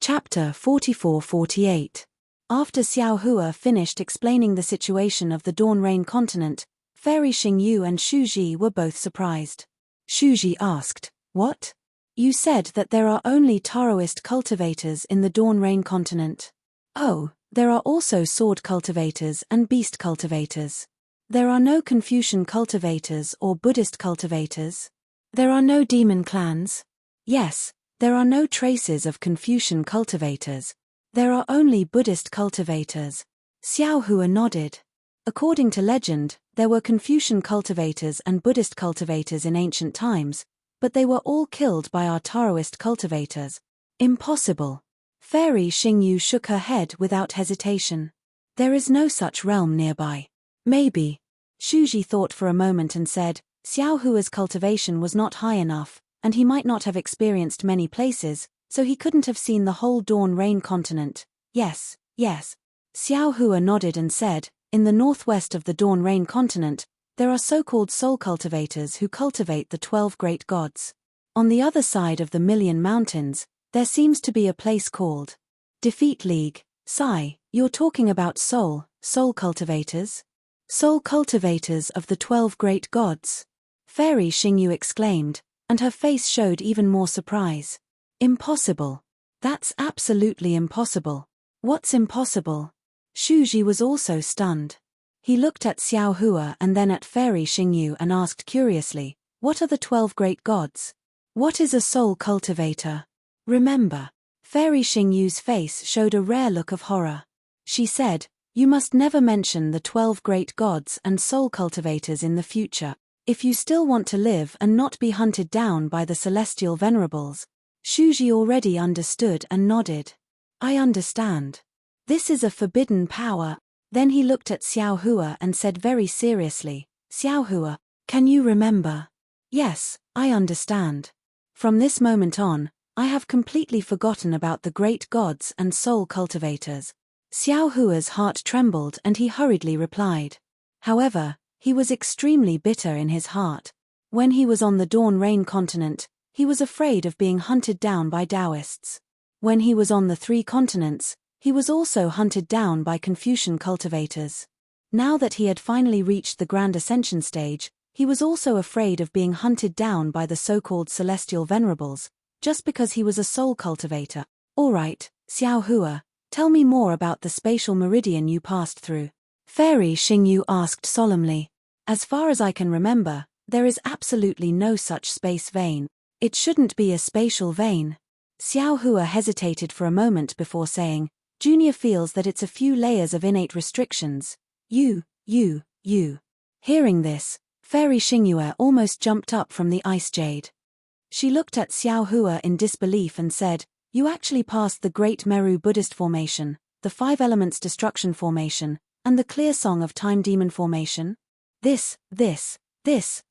Chapter 44-48. After Xiao Hua finished explaining the situation of the Dawn Rain continent, Fairy Xingyu and Shu Ji were both surprised. Shu Ji asked, "What? You said that there are only Taoist cultivators in the Dawn Rain continent. Oh, there are also sword cultivators and beast cultivators. There are no Confucian cultivators or Buddhist cultivators. There are no demon clans. Yes, there are no traces of Confucian cultivators. There are only Buddhist cultivators." Xiao Hua nodded. According to legend, there were Confucian cultivators and Buddhist cultivators in ancient times, but they were all killed by our Taoist cultivators. Impossible. Fairy Xingyu shook her head without hesitation. There is no such realm nearby. Maybe. Shu Ji thought for a moment and said, Xiao Hua's cultivation was not high enough, and he might not have experienced many places, so he couldn't have seen the whole Dawn Rain continent. Yes. Xiao Hua nodded and said, in the northwest of the Dawn Rain continent, there are so-called soul cultivators who cultivate the 12 great gods. On the other side of the Million Mountains, there seems to be a place called Defeat League. Sai, you're talking about soul cultivators? Soul cultivators of the 12 great gods? Fairy Xingyu exclaimed, and her face showed even more surprise. Impossible. That's absolutely impossible. What's impossible? Shu Ji was also stunned. He looked at Xiao Hua and then at Fairy Xingyu and asked curiously, what are the 12 great gods? What is a soul cultivator? Remember. Fairy Xingyu's face showed a rare look of horror. She said, you must never mention the 12 great gods and soul cultivators in the future, if you still want to live and not be hunted down by the celestial venerables. Shu Ji already understood and nodded. I understand. This is a forbidden power. Then he looked at Xiao Hua and said very seriously, Xiao Hua, can you remember? Yes, I understand. From this moment on, I have completely forgotten about the great gods and soul cultivators. Xiao Hua's heart trembled and he hurriedly replied. However, he was extremely bitter in his heart. When he was on the Dawn Rain continent, he was afraid of being hunted down by Taoists. When he was on the 3 continents, he was also hunted down by Confucian cultivators. Now that he had finally reached the Grand Ascension stage, he was also afraid of being hunted down by the so-called celestial venerables, just because he was a soul cultivator. All right, Xiao Hua, tell me more about the spatial meridian you passed through. Fairy Xingyu asked solemnly. As far as I can remember, there is absolutely no such space vein. It shouldn't be a spatial vein. Xiao Hua hesitated for a moment before saying, Junior feels that it's a few layers of innate restrictions. You. Hearing this, Fairy Xingyu almost jumped up from the ice jade. She looked at Xiao Hua in disbelief and said, you actually passed the Great Meru Buddhist Formation, the 5 Elements Destruction Formation, and the Clear Song of Time Demon Formation? This,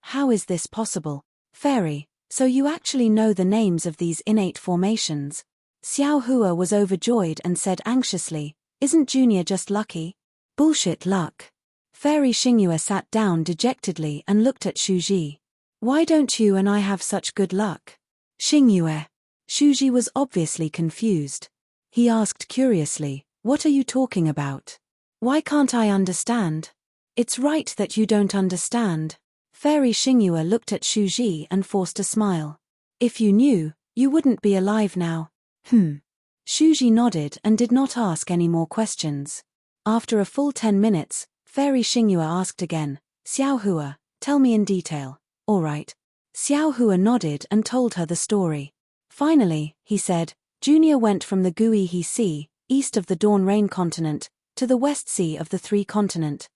how is this possible? Fairy, so you actually know the names of these innate formations? Xiao Hua was overjoyed and said anxiously, isn't Junior just lucky? Bullshit luck. Fairy Xingyu sat down dejectedly and looked at Shu Ji. Why don't you and I have such good luck? Xingyu. Shu Ji was obviously confused. He asked curiously, what are you talking about? Why can't I understand? It's right that you don't understand. Fairy Xingyu looked at Shu Ji and forced a smile. If you knew, you wouldn't be alive now. Shu Ji nodded and did not ask any more questions. After a full 10 minutes, Fairy Xingyu asked again, Xiao Hua, tell me in detail. All right. Xiao Hua nodded and told her the story. Finally, he said, Junior went from the Guihe Sea, east of the Dawn Rain continent, to the West Sea of the 3 continent.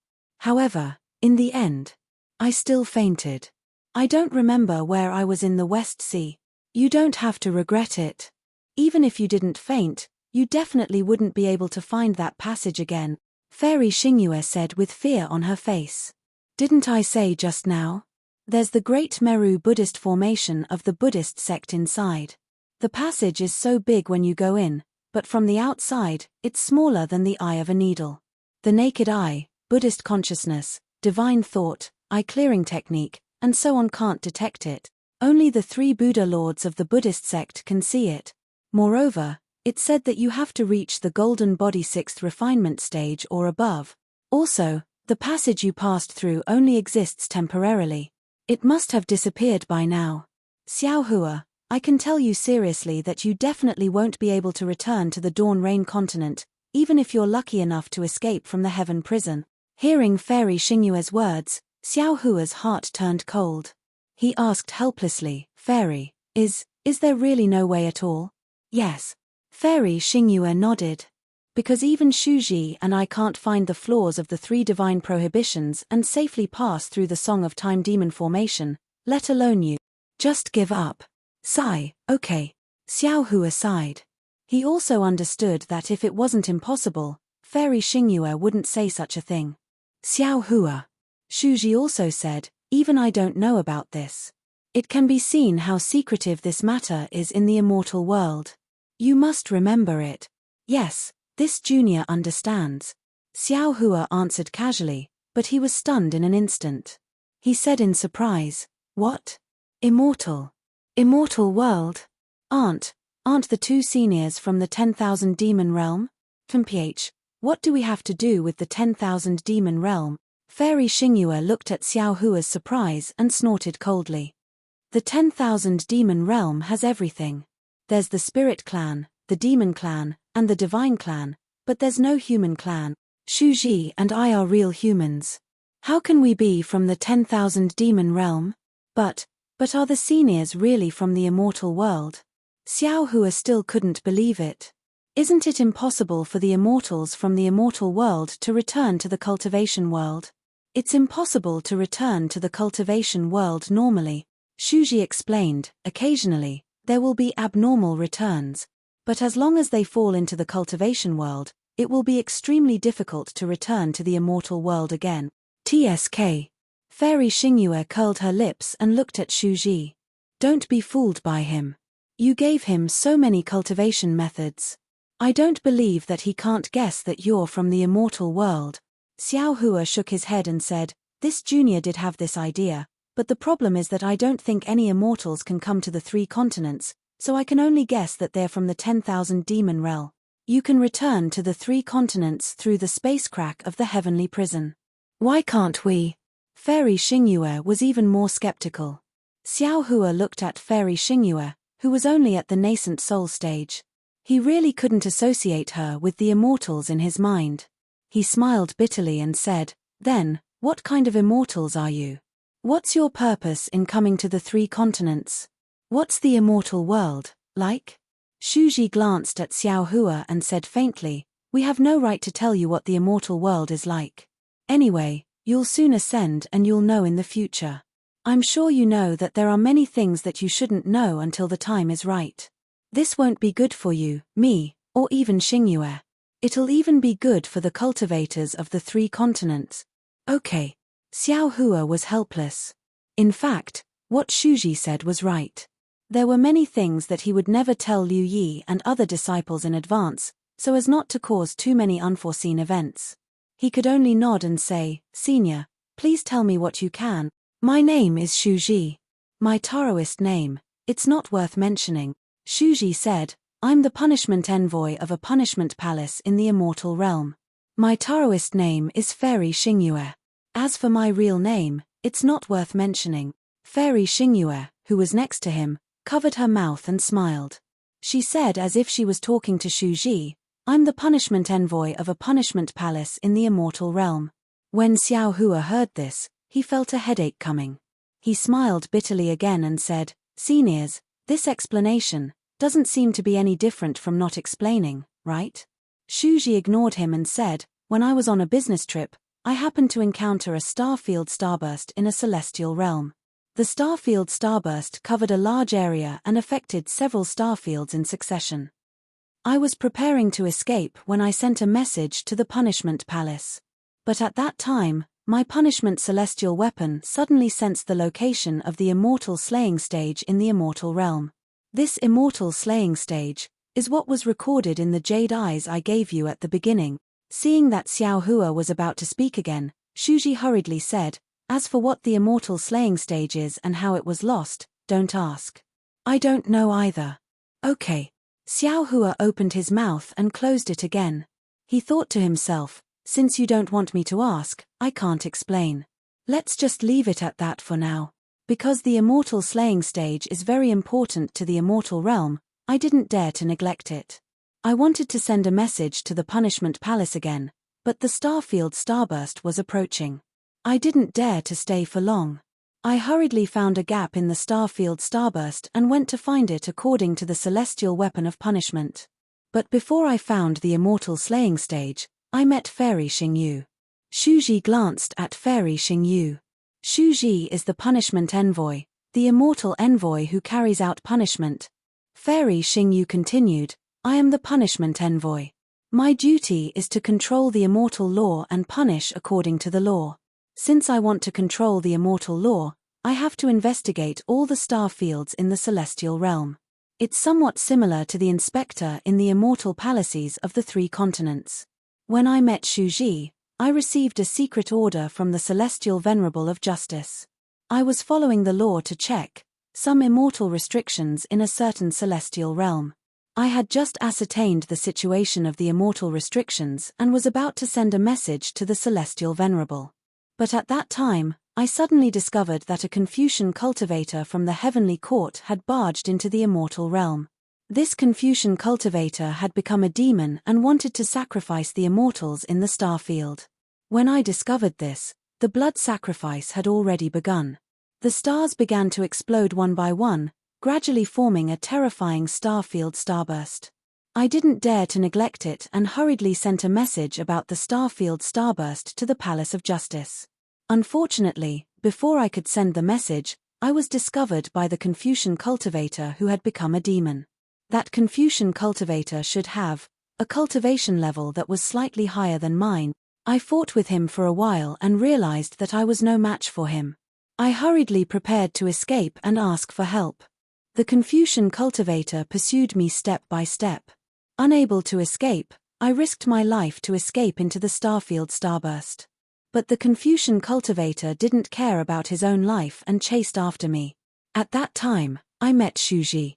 However, in the end, I still fainted. I don't remember where I was in the West Sea. You don't have to regret it. Even if you didn't faint, you definitely wouldn't be able to find that passage again, Fairy Xingyu said with fear on her face. Didn't I say just now? There's the Great Meru Buddhist Formation of the Buddhist sect inside. The passage is so big when you go in, but from the outside, it's smaller than the eye of a needle. The naked eye, Buddhist consciousness, divine thought, eye-clearing technique, and so on can't detect it. Only the 3 Buddha lords of the Buddhist sect can see it. Moreover, It said that you have to reach the golden body 6th refinement stage or above. Also, the passage you passed through only exists temporarily. It must have disappeared by now. Xiao Hua, I can tell you seriously that you definitely won't be able to return to the Dawn Rain continent, even if you're lucky enough to escape from the Heaven prison. Hearing Fairy Xingyue's words, Xiao Hua's heart turned cold. He asked helplessly, Fairy, is there really no way at all? Yes. Fairy Xingyue nodded. Because even Shuji and I can't find the flaws of the 3 divine prohibitions and safely pass through the Song of Time demon formation, let alone you. Just give up. Sigh, okay. Xiao Hua sighed. He also understood that if it wasn't impossible, Fairy Xingyue wouldn't say such a thing. Xiao Hua. Shuji also said, even I don't know about this. It can be seen how secretive this matter is in the immortal world. You must remember it. Yes, this junior understands. Xiao Hua answered casually, but he was stunned in an instant. He said in surprise, what? Immortal? Immortal world? Aren't the 2 seniors from the 10,000 demon realm? PH, what do we have to do with the 10,000 demon realm? Fairy Xingyue looked at Xiao Hua's surprise and snorted coldly. The 10,000 demon realm has everything. There's the spirit clan, the demon clan, and the divine clan, but there's no human clan. Shuji and I are real humans. How can we be from the 10,000 demon realm? But are the seniors really from the immortal world? Xiao Hua still couldn't believe it. Isn't it impossible for the immortals from the immortal world to return to the cultivation world? It's impossible to return to the cultivation world normally. Shuji explained, occasionally, there will be abnormal returns, but as long as they fall into the cultivation world, it will be extremely difficult to return to the immortal world again. TSK. Fairy Xingyue curled her lips and looked at Shuji. Don't be fooled by him. You gave him so many cultivation methods. I don't believe that he can't guess that you're from the immortal world. Xiao Hua shook his head and said, this junior did have this idea, but the problem is that I don't think any immortals can come to the 3 continents, so I can only guess that they're from the 10,000 demon realm. You can return to the 3 continents through the space crack of the heavenly prison. Why can't we? Fairy Xingyue was even more skeptical. Xiao Hua looked at Fairy Xingyue, who was only at the nascent soul stage. He really couldn't associate her with the immortals in his mind. He smiled bitterly and said, then, what kind of immortals are you? What's your purpose in coming to the 3 continents? What's the immortal world like? Shuji glanced at Xiao Hua and said faintly, we have no right to tell you what the immortal world is like. Anyway, you'll soon ascend and you'll know in the future. I'm sure you know that there are many things that you shouldn't know until the time is right. This won't be good for you, me, or even Xingyue. It'll even be good for the cultivators of the 3 continents. Okay. Xiao Hua was helpless. In fact, what Shuji said was right. There were many things that he would never tell Liu Yi and other disciples in advance, so as not to cause too many unforeseen events. He could only nod and say, Senior, please tell me what you can. My name is Shuji. My Taoist name, it's not worth mentioning. Shuji said, I'm the punishment envoy of a punishment palace in the immortal realm. My Taoist name is Fairy Xingyue. As for my real name, it's not worth mentioning. Fairy Xingyue, who was next to him, covered her mouth and smiled. She said as if she was talking to Shuji, I'm the punishment envoy of a punishment palace in the immortal realm. When Xiao Hua heard this, he felt a headache coming. He smiled bitterly again and said, Seniors, this explanation doesn't seem to be any different from not explaining, right? Shuji ignored him and said, when I was on a business trip, I happened to encounter a starfield starburst in a celestial realm. The starfield starburst covered a large area and affected several starfields in succession. I was preparing to escape when I sent a message to the punishment palace. But at that time, my punishment celestial weapon suddenly sensed the location of the immortal slaying stage in the immortal realm. This immortal slaying stage is what was recorded in the jade eyes I gave you at the beginning. Seeing that Xiao Hua was about to speak again, Shuji hurriedly said, as for what the immortal slaying stage is and how it was lost, don't ask. I don't know either. Okay. Xiao Hua opened his mouth and closed it again. He thought to himself, since you don't want me to ask, I can't explain. Let's just leave it at that for now. Because the immortal slaying stage is very important to the immortal realm, I didn't dare to neglect it. I wanted to send a message to the Punishment Palace again, but the Starfield starburst was approaching. I didn't dare to stay for long. I hurriedly found a gap in the Starfield starburst and went to find it according to the celestial weapon of punishment. But before I found the immortal slaying stage, I met Fairy Xingyu. Shuji glanced at Fairy Xingyu. Shuji is the punishment envoy, the immortal envoy who carries out punishment. Fairy Xingyu continued, I am the punishment envoy. My duty is to control the immortal law and punish according to the law. Since I want to control the immortal law, I have to investigate all the star fields in the celestial realm. It's somewhat similar to the inspector in the immortal palaces of the 3 continents. When I met Shuji, I received a secret order from the Celestial Venerable of Justice. I was following the law to check some immortal restrictions in a certain celestial realm. I had just ascertained the situation of the immortal restrictions and was about to send a message to the Celestial Venerable. But at that time, I suddenly discovered that a Confucian cultivator from the heavenly court had barged into the immortal realm. This Confucian cultivator had become a demon and wanted to sacrifice the immortals in the starfield. When I discovered this, the blood sacrifice had already begun. The stars began to explode one by one, gradually forming a terrifying starfield starburst. I didn't dare to neglect it and hurriedly sent a message about the starfield starburst to the Palace of Justice. Unfortunately, before I could send the message, I was discovered by the Confucian cultivator who had become a demon. That Confucian cultivator should have a cultivation level that was slightly higher than mine. I fought with him for a while and realized that I was no match for him. I hurriedly prepared to escape and ask for help. The Confucian cultivator pursued me step by step. Unable to escape, I risked my life to escape into the starfield starburst. But the Confucian cultivator didn't care about his own life and chased after me. At that time, I met Shuji.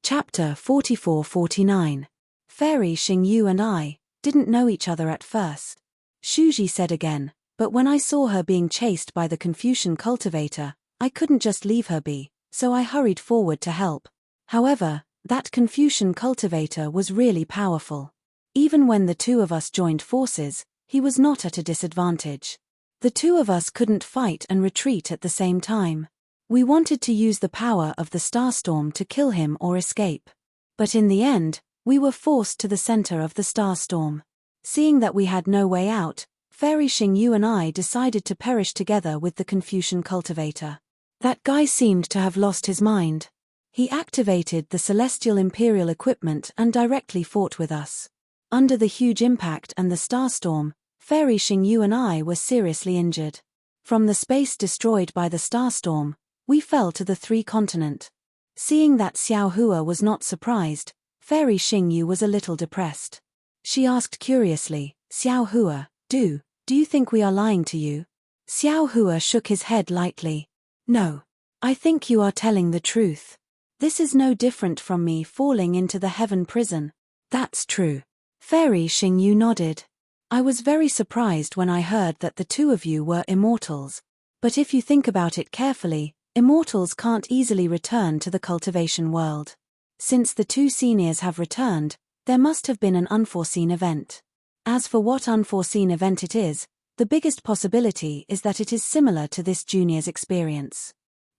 Chapter 44-49. Fairy Xingyu and I didn't know each other at first. Shuji said again, but when I saw her being chased by the Confucian cultivator, I couldn't just leave her be, so I hurried forward to help. However, that Confucian cultivator was really powerful. Even when the 2 of us joined forces, he was not at a disadvantage. The 2 of us couldn't fight and retreat at the same time. We wanted to use the power of the starstorm to kill him or escape. But in the end, we were forced to the center of the starstorm. Seeing that we had no way out, Fairy Xingyu and I decided to perish together with the Confucian cultivator. That guy seemed to have lost his mind. He activated the celestial imperial equipment and directly fought with us. Under the huge impact and the starstorm, Fairy Xingyu and I were seriously injured. From the space destroyed by the starstorm, we fell to the 3 continent. Seeing that Xiao Hua was not surprised, Fairy Xingyu was a little depressed. She asked curiously, Xiao Hua, do you think we are lying to you? Xiao Hua shook his head lightly. No. I think you are telling the truth. This is no different from me falling into the heaven prison. That's true. Fairy Xingyu nodded. I was very surprised when I heard that the 2 of you were immortals. But if you think about it carefully, immortals can't easily return to the cultivation world. Since the 2 seniors have returned, there must have been an unforeseen event. As for what unforeseen event it is, the biggest possibility is that it is similar to this junior's experience.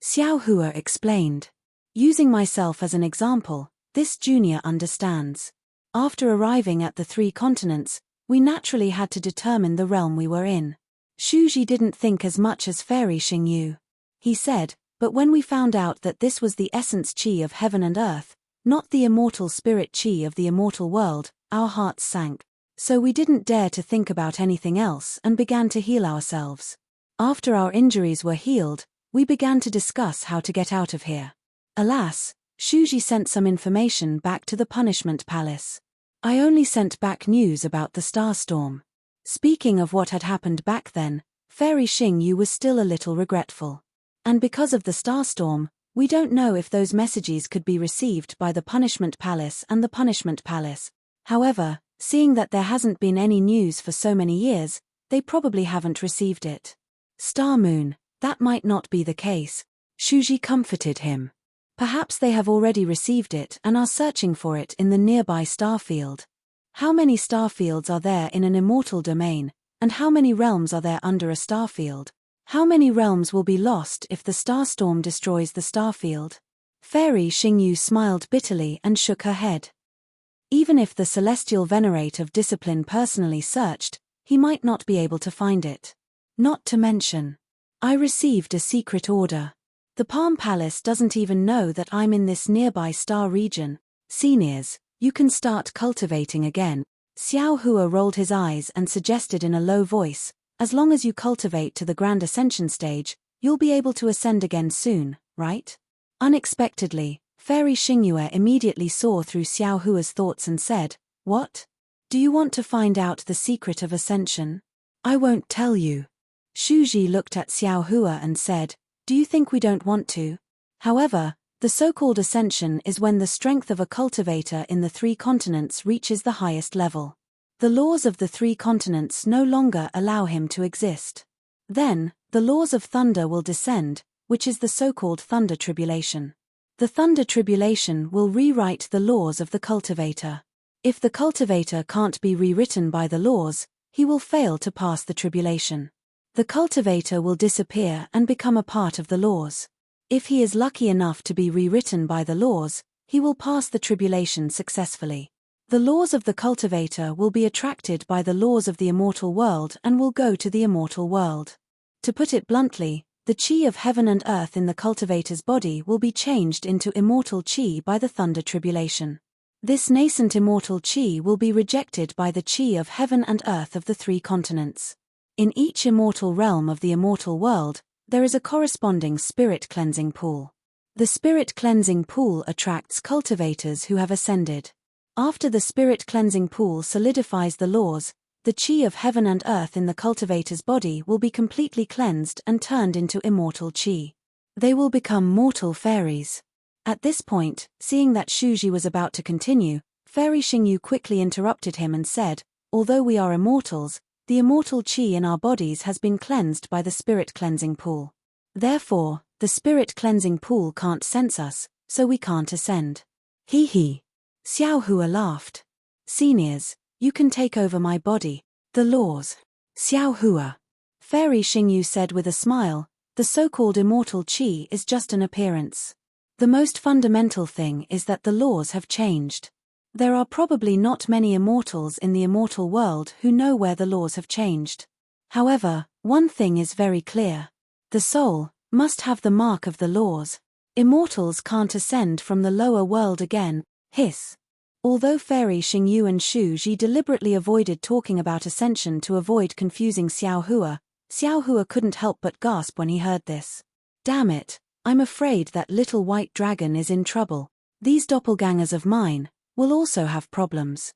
Xiao Hua explained. Using myself as an example, this junior understands. After arriving at the 3 continents, we naturally had to determine the realm we were in. Shuji didn't think as much as Fairy Xingyu. He said, but when we found out that this was the essence chi of heaven and earth, not the immortal spirit chi of the immortal world, our hearts sank. So we didn't dare to think about anything else and began to heal ourselves. After our injuries were healed, we began to discuss how to get out of here. Alas, Shuji sent some information back to the Punishment Palace. I only sent back news about the starstorm. Speaking of what had happened back then, Fairy Xingyu was still a little regretful. And because of the starstorm, We don't know if those messages could be received by the Punishment Palace and the Punishment Palace. However, seeing that there hasn't been any news for so many years, they probably haven't received it. Star Moon, that might not be the case. Shuji comforted him. Perhaps they have already received it and are searching for it in the nearby star field. How many star fields are there in an immortal domain, and how many realms are there under a star field? How many realms will be lost if the star storm destroys the star field? Fairy Xingyu smiled bitterly and shook her head. Even if the celestial venerate of discipline personally searched, he might not be able to find it. Not to mention, I received a secret order. The Palm Palace doesn't even know that I'm in this nearby star region. Seniors, you can start cultivating again. Xiao Hua rolled his eyes and suggested in a low voice, as long as you cultivate to the Grand Ascension stage, you'll be able to ascend again soon, right? Unexpectedly, Fairy Xingyue immediately saw through Xiao Hua's thoughts and said, "What? Do you want to find out the secret of ascension? I won't tell you." Shuji looked at Xiao Hua and said, "Do you think we don't want to?" However, the so-called ascension is when the strength of a cultivator in the 3 continents reaches the highest level. The laws of the 3 continents no longer allow him to exist. Then, the laws of thunder will descend, which is the so-called thunder tribulation. The thunder tribulation will rewrite the laws of the cultivator. If the cultivator can't be rewritten by the laws, he will fail to pass the tribulation. The cultivator will disappear and become a part of the laws. If he is lucky enough to be rewritten by the laws, he will pass the tribulation successfully. The laws of the cultivator will be attracted by the laws of the immortal world and will go to the immortal world. To put it bluntly, the chi of heaven and earth in the cultivator's body will be changed into immortal chi by the thunder tribulation. This nascent immortal chi will be rejected by the chi of heaven and earth of the 3 continents. In each immortal realm of the immortal world, there is a corresponding spirit cleansing pool. The spirit cleansing pool attracts cultivators who have ascended. After the spirit cleansing pool solidifies the laws, the chi of heaven and earth in the cultivator's body will be completely cleansed and turned into immortal chi. They will become mortal fairies. At this point, seeing that Shuji was about to continue, Fairy Xingyu quickly interrupted him and said, "Although we are immortals, the immortal chi in our bodies has been cleansed by the spirit cleansing pool. Therefore, the spirit cleansing pool can't sense us, so we can't ascend." Hee hee. Xiao Hua laughed. "Seniors, you can take over my body. The laws." Xiao Hua. Fairy Xingyu said with a smile, "The so-called immortal chi is just an appearance. The most fundamental thing is that the laws have changed. There are probably not many immortals in the immortal world who know where the laws have changed. However, one thing is very clear. The soul must have the mark of the laws. Immortals can't ascend from the lower world again." Hiss. Although Fairy Xingyu and Shu Ji deliberately avoided talking about ascension to avoid confusing Xiao Hua couldn't help but gasp when he heard this. "Damn it, I'm afraid that little white dragon is in trouble. These doppelgangers of mine will also have problems."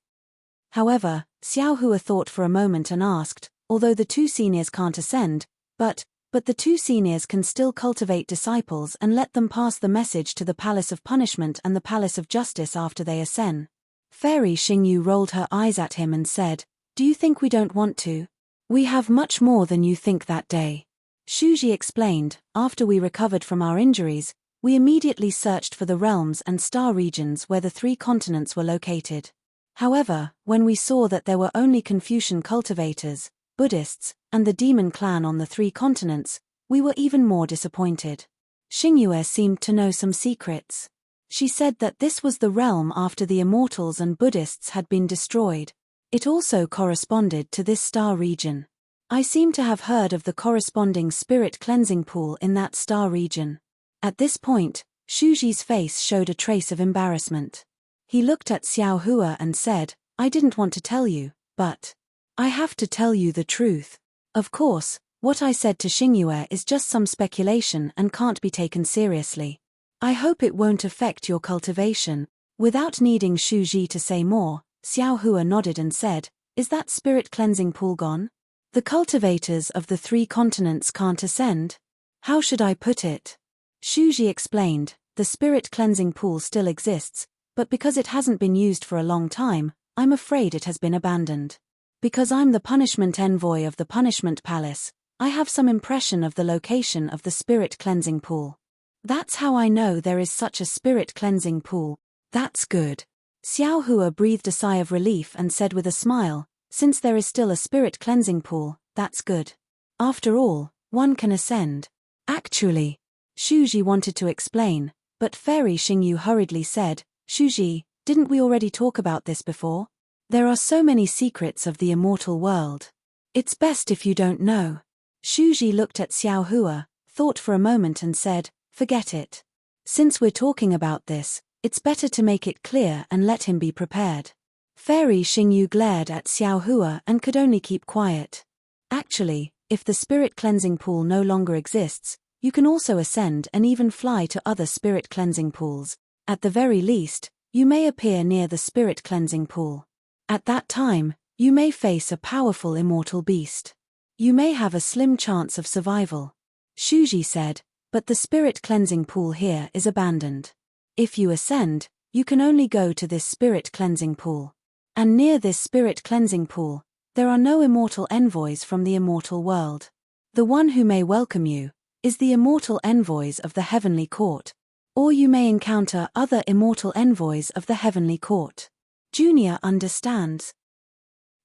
However, Xiao Hua thought for a moment and asked, "Although the 2 seniors can't ascend, but the 2 seniors can still cultivate disciples and let them pass the message to the Palace of Punishment and the Palace of Justice after they ascend." Fairy Xingyu rolled her eyes at him and said, "Do you think we don't want to? We have much more than you think that day." Shuji explained, "After we recovered from our injuries, we immediately searched for the realms and star regions where the 3 continents were located. However, when we saw that there were only Confucian cultivators, Buddhists, and the demon clan on the 3 continents, we were even more disappointed." Xingyue seemed to know some secrets. She said that this was the realm after the immortals and Buddhists had been destroyed. It also corresponded to this star region. I seem to have heard of the corresponding spirit cleansing pool in that star region. At this point, Shuji's face showed a trace of embarrassment. He looked at Xiao Hua and said, "I didn't want to tell you, but I have to tell you the truth. Of course, what I said to Xingyue is just some speculation and can't be taken seriously. I hope it won't affect your cultivation." Without needing Shu Ji to say more, Xiao Hua nodded and said, "Is that spirit cleansing pool gone? The cultivators of the 3 continents can't ascend? How should I put it?" Shu Ji explained, the spirit cleansing pool still exists, but because it hasn't been used for a long time, I'm afraid it has been abandoned. Because I'm the punishment envoy of the punishment palace, I have some impression of the location of the spirit cleansing pool. That's how I know there is such a spirit cleansing pool. That's good. Xiao Hua breathed a sigh of relief and said with a smile, since there is still a spirit cleansing pool, that's good. After all, one can ascend. Actually, Shuji wanted to explain, but Fairy Xingyu hurriedly said, Shuji, didn't we already talk about this before? There are so many secrets of the immortal world. It's best if you don't know. Shuji looked at Xiao Hua, thought for a moment and said, forget it. Since we're talking about this, it's better to make it clear and let him be prepared. Fairy Xingyu glared at Xiao Hua and could only keep quiet. Actually, if the spirit cleansing pool no longer exists, you can also ascend and even fly to other spirit cleansing pools. At the very least, you may appear near the spirit cleansing pool. At that time, you may face a powerful immortal beast. You may have a slim chance of survival. Shuji said, but the spirit cleansing pool here is abandoned. If you ascend, you can only go to this spirit cleansing pool. And near this spirit cleansing pool, there are no immortal envoys from the immortal world. The one who may welcome you is the immortal envoys of the heavenly court. Or you may encounter other immortal envoys of the heavenly court. Junior understands.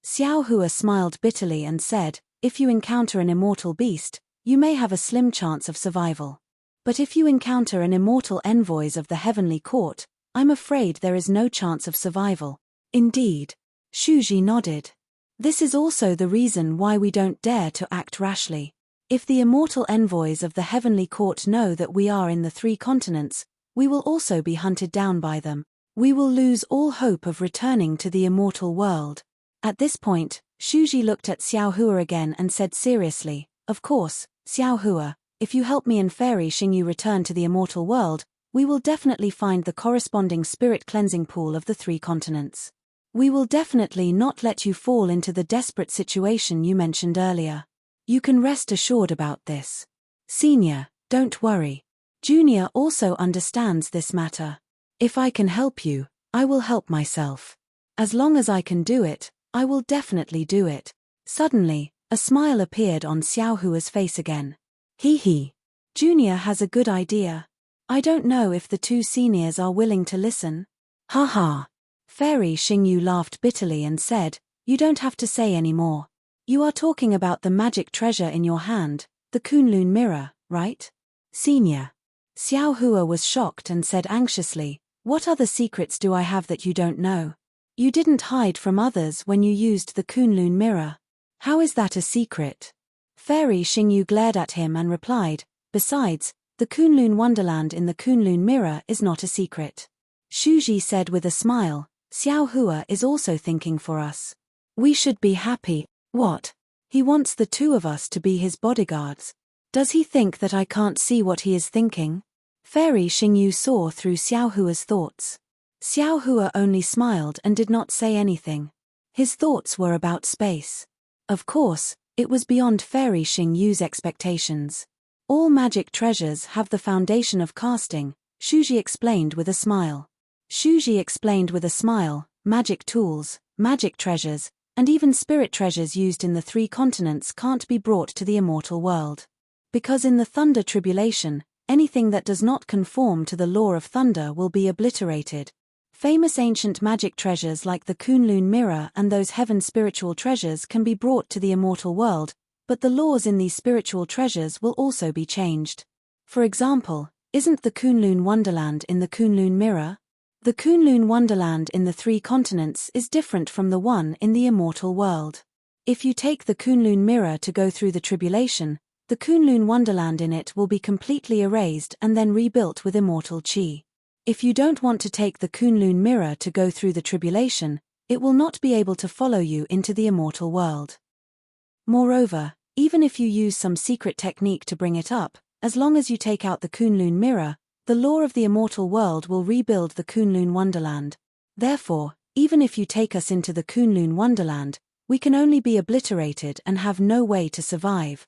Xiao Hua smiled bitterly and said, if you encounter an immortal beast, you may have a slim chance of survival. But if you encounter an immortal envoys of the heavenly court, I'm afraid there is no chance of survival. Indeed. Shuji nodded. This is also the reason why we don't dare to act rashly. If the immortal envoys of the heavenly court know that we are in the 3 continents, we will also be hunted down by them. We will lose all hope of returning to the immortal world. At this point, Shuji looked at Xiao Hua again and said seriously, of course, Xiao Hua, if you help me and Fairy Xingyu return to the immortal world, we will definitely find the corresponding spirit cleansing pool of the 3 continents. We will definitely not let you fall into the desperate situation you mentioned earlier. You can rest assured about this. Senior, don't worry. Junior also understands this matter. If I can help you, I will help myself. As long as I can do it, I will definitely do it. Suddenly, a smile appeared on Xiao Hua's face again. Hee. Junior has a good idea. I don't know if the 2 seniors are willing to listen. Ha ha. Fairy Xingyu laughed bitterly and said, you don't have to say any more. You are talking about the magic treasure in your hand, the Kunlun mirror, right? Senior. Xiao Hua was shocked and said anxiously, what other secrets do I have that you don't know? You didn't hide from others when you used the Kunlun mirror. How is that a secret? Fairy Xingyu glared at him and replied, besides, the Kunlun wonderland in the Kunlun mirror is not a secret. Shuji said with a smile, Xiao Hua is also thinking for us. We should be happy. What? He wants the 2 of us to be his bodyguards. Does he think that I can't see what he is thinking? Fairy Xingyu saw through Xiao Hua's thoughts. Xiao Hua only smiled and did not say anything. His thoughts were about space. Of course, it was beyond Fairy Xingyu's expectations. All magic treasures have the foundation of casting, Shuji explained with a smile. Shuji explained with a smile, magic tools, magic treasures, and even spirit treasures used in the 3 continents can't be brought to the immortal world. Because in the thunder tribulation, anything that does not conform to the law of thunder will be obliterated. Famous ancient magic treasures like the Kunlun mirror and those heaven spiritual treasures can be brought to the immortal world, but the laws in these spiritual treasures will also be changed. For example, isn't the Kunlun wonderland in the Kunlun mirror? The Kunlun wonderland in the 3 continents is different from the one in the immortal world. If you take the Kunlun mirror to go through the tribulation, the Kunlun wonderland in it will be completely erased and then rebuilt with immortal chi. If you don't want to take the Kunlun mirror to go through the tribulation, it will not be able to follow you into the immortal world. Moreover, even if you use some secret technique to bring it up, as long as you take out the Kunlun mirror, the law of the immortal world will rebuild the Kunlun wonderland. Therefore, even if you take us into the Kunlun wonderland, we can only be obliterated and have no way to survive.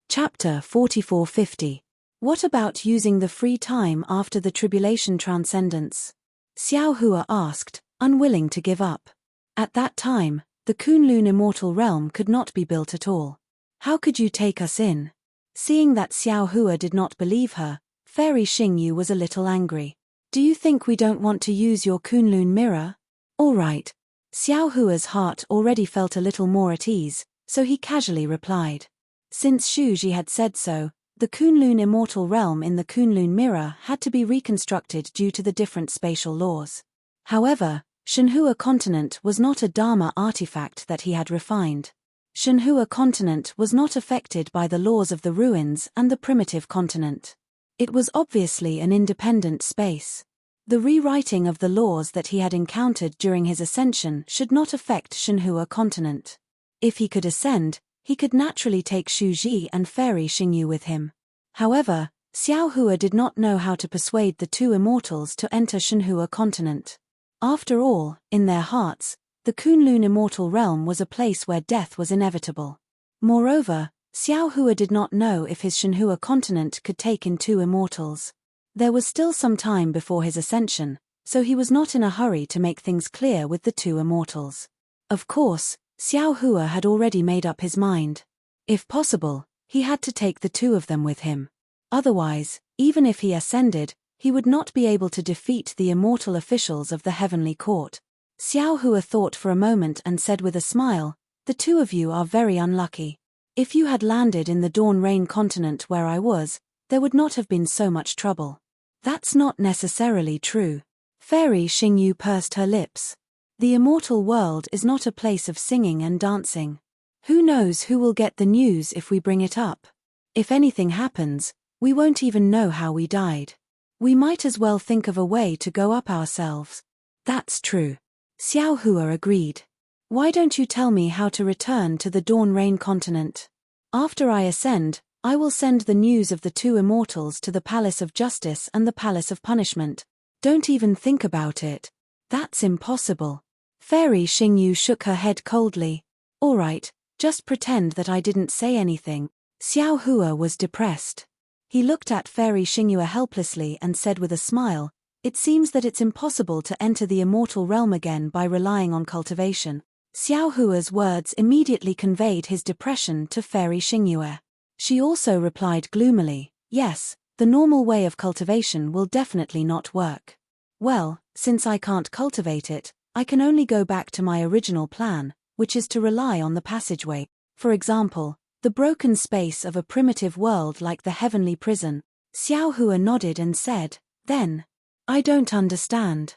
Chapter 4450. What about using the free time after the tribulation transcendence? Xiao Hua asked, unwilling to give up. At that time, the Kunlun immortal realm could not be built at all. How could you take us in? Seeing that Xiao Hua did not believe her, Fairy Xingyu was a little angry. Do you think we don't want to use your Kunlun mirror? All right. Xiao Hua's heart already felt a little more at ease, so he casually replied. Since Shu Ji had said so, the Kunlun immortal realm in the Kunlun mirror had to be reconstructed due to the different spatial laws. However, Shenhua continent was not a Dharma artifact that he had refined. Shenhua continent was not affected by the laws of the ruins and the primitive continent. It was obviously an independent space. The rewriting of the laws that he had encountered during his ascension should not affect Shenhua continent. If he could ascend, he could naturally take Shu Ji and Fairy Xingyu with him. However, Xiao Hua did not know how to persuade the two immortals to enter Shenhua continent. After all, in their hearts, the Kunlun immortal realm was a place where death was inevitable. Moreover, Xiao Hua did not know if his Shenhua continent could take in two immortals. There was still some time before his ascension, so he was not in a hurry to make things clear with the two immortals. Of course, Xiao Hua had already made up his mind. If possible, he had to take the two of them with him. Otherwise, even if he ascended, he would not be able to defeat the immortal officials of the heavenly court. Xiao Hua thought for a moment and said with a smile, "The two of you are very unlucky. If you had landed in the Dawn Rain continent where I was, there would not have been so much trouble." That's not necessarily true. Fairy Xingyu pursed her lips. The immortal world is not a place of singing and dancing. Who knows who will get the news if we bring it up? If anything happens, we won't even know how we died. We might as well think of a way to go up ourselves. That's true. Xiao Hua agreed. Why don't you tell me how to return to the Dawn Rain continent? After I ascend, I will send the news of the two immortals to the Palace of Justice and the Palace of Punishment. Don't even think about it. That's impossible. Fairy Xingyu shook her head coldly. All right, just pretend that I didn't say anything. Xiao Hua was depressed. He looked at Fairy Xingyu helplessly and said with a smile, "It seems that it's impossible to enter the immortal realm again by relying on cultivation." Xiao Hua's words immediately conveyed his depression to Fairy Xingyu. She also replied gloomily, "Yes, the normal way of cultivation will definitely not work." Well, since I can't cultivate it, I can only go back to my original plan, which is to rely on the passageway. For example, the broken space of a primitive world like the heavenly prison. Xiao Hua nodded and said, "Then, I don't understand.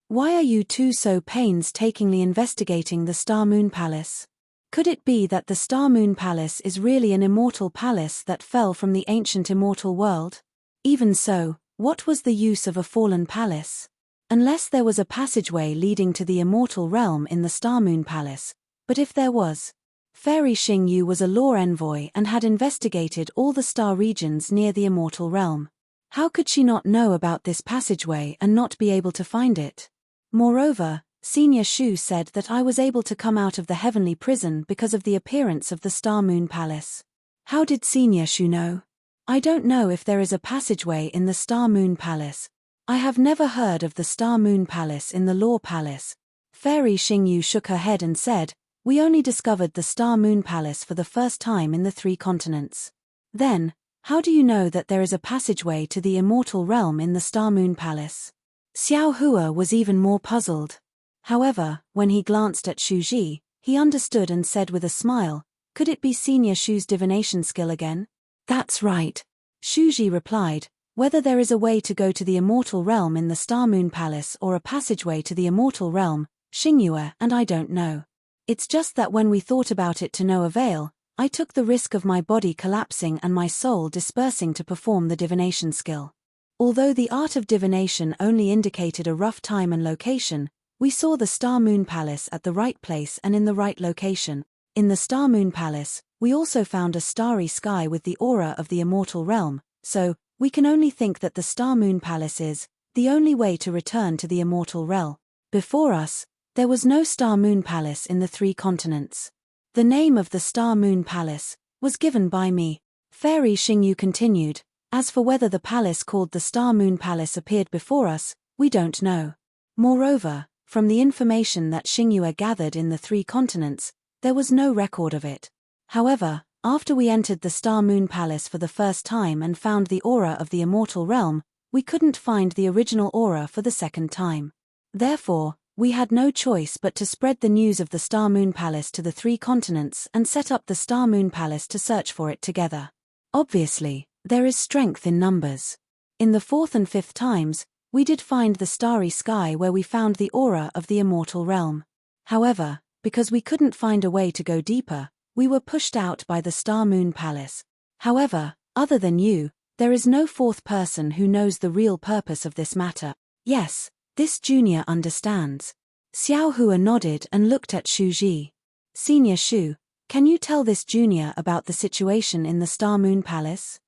Why are you two so painstakingly investigating the Star Moon Palace? Could it be that the Star Moon Palace is really an immortal palace that fell from the ancient immortal world? Even so, what was the use of a fallen palace? Unless there was a passageway leading to the immortal realm in the Star Moon Palace, but if there was..." Fairy Xingyu was a law envoy and had investigated all the star regions near the immortal realm. How could she not know about this passageway and not be able to find it? Moreover, Senior Shu said that I was able to come out of the heavenly prison because of the appearance of the Star Moon Palace. How did Senior Shu know? I don't know if there is a passageway in the Star Moon Palace. I have never heard of the Star Moon Palace in the Law Palace. Fairy Xingyu shook her head and said, "We only discovered the Star Moon Palace for the first time in the 3 continents. Then, how do you know that there is a passageway to the immortal realm in the Star Moon Palace?" Xiao Hua was even more puzzled. However, when he glanced at Shu Ji, he understood and said with a smile, "Could it be Senior Shu's divination skill again?" "That's right," Shu Ji replied. "Whether there is a way to go to the immortal realm in the Star Moon Palace or a passageway to the immortal realm, Xingyu and I don't know. It's just that when we thought about it to no avail, I took the risk of my body collapsing and my soul dispersing to perform the divination skill. Although the art of divination only indicated a rough time and location, we saw the Star Moon Palace at the right place and in the right location. In the Star Moon Palace, we also found a starry sky with the aura of the immortal realm, so we can only think that the Star Moon Palace is the only way to return to the immortal realm. Before us, there was no Star Moon Palace in the 3 continents. The name of the Star Moon Palace was given by me." Fairy Xingyu continued, as for whether the palace called the Star Moon Palace appeared before us, we don't know. Moreover, from the information that Xingyu gathered in the 3 continents, there was no record of it. However, after we entered the Star Moon Palace for the first time and found the aura of the immortal realm, we couldn't find the original aura for the second time. Therefore, we had no choice but to spread the news of the Star Moon Palace to the 3 continents and set up the Star Moon Palace to search for it together. Obviously, there is strength in numbers. In the 4th and 5th times, we did find the starry sky where we found the aura of the immortal realm. However, because we couldn't find a way to go deeper, we were pushed out by the Star Moon Palace. However, other than you, there is no 4th person who knows the real purpose of this matter. Yes, this junior understands. Xiao Hua nodded and looked at Shu Ji. Senior Shu, can you tell this junior about the situation in the Star Moon Palace?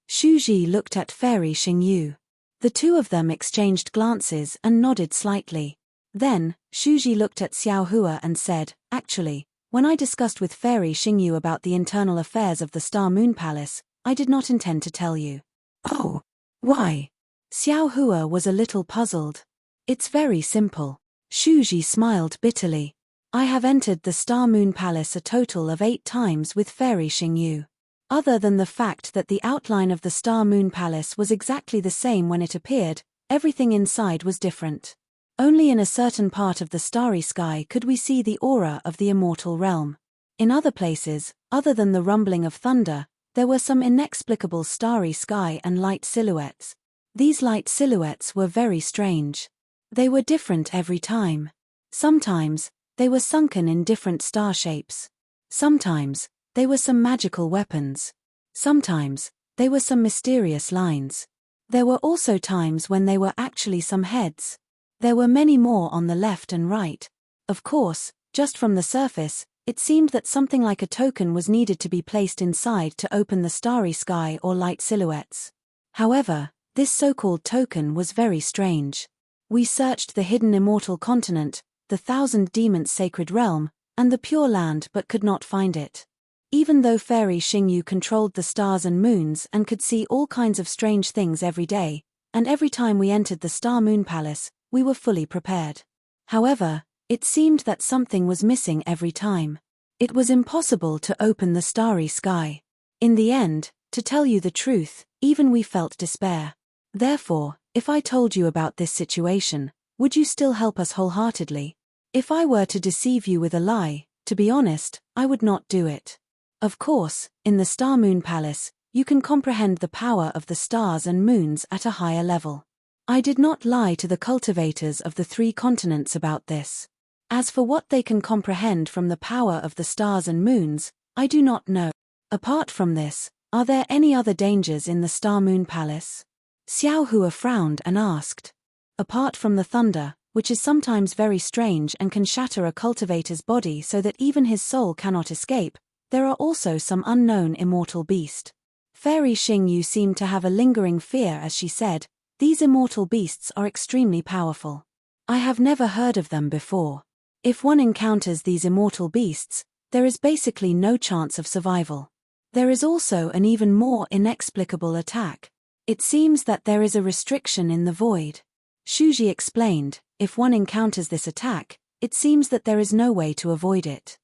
Shu Ji looked at Fairy Xingyu. The 2 of them exchanged glances and nodded slightly. Then, Shu Ji looked at Xiao Hua and said, actually, when I discussed with Fairy Xingyu about the internal affairs of the Star Moon Palace, I did not intend to tell you. Oh, why? Xiao Hua was a little puzzled. It's very simple. Shu Ji smiled bitterly. I have entered the Star Moon Palace a total of 8 times with Fairy Xingyu. Other than the fact that the outline of the Star Moon Palace was exactly the same when it appeared, everything inside was different. Only in a certain part of the starry sky could we see the aura of the immortal realm. In other places, other than the rumbling of thunder, there were some inexplicable starry sky and light silhouettes. These light silhouettes were very strange. They were different every time. Sometimes, they were sunken in different star shapes. Sometimes, they were some magical weapons. Sometimes, they were some mysterious lines. There were also times when they were actually some heads. There were many more on the left and right. Of course, just from the surface, it seemed that something like a token was needed to be placed inside to open the starry sky or light silhouettes. However, this so-called token was very strange. We searched the hidden immortal continent, the 1,000 demons sacred realm, and the pure land but could not find it. Even though Fairy Xingyu controlled the stars and moons and could see all kinds of strange things every day, and every time we entered the Star Moon Palace, we were fully prepared. However, it seemed that something was missing every time. It was impossible to open the starry sky. In the end, to tell you the truth, even we felt despair. Therefore, if I told you about this situation, would you still help us wholeheartedly? If I were to deceive you with a lie, to be honest, I would not do it. Of course, in the Star Moon Palace, you can comprehend the power of the stars and moons at a higher level. I did not lie to the cultivators of the 3 continents about this. As for what they can comprehend from the power of the stars and moons, I do not know. Apart from this, are there any other dangers in the Star Moon Palace? Xiao Hua frowned and asked. Apart from the thunder, which is sometimes very strange and can shatter a cultivator's body so that even his soul cannot escape, there are also some unknown immortal beast. Fairy Xingyu seemed to have a lingering fear as she said, these immortal beasts are extremely powerful. I have never heard of them before. If one encounters these immortal beasts, there is basically no chance of survival. There is also an even more inexplicable attack. It seems that there is a restriction in the void. Shuji explained, if one encounters this attack, it seems that there is no way to avoid it.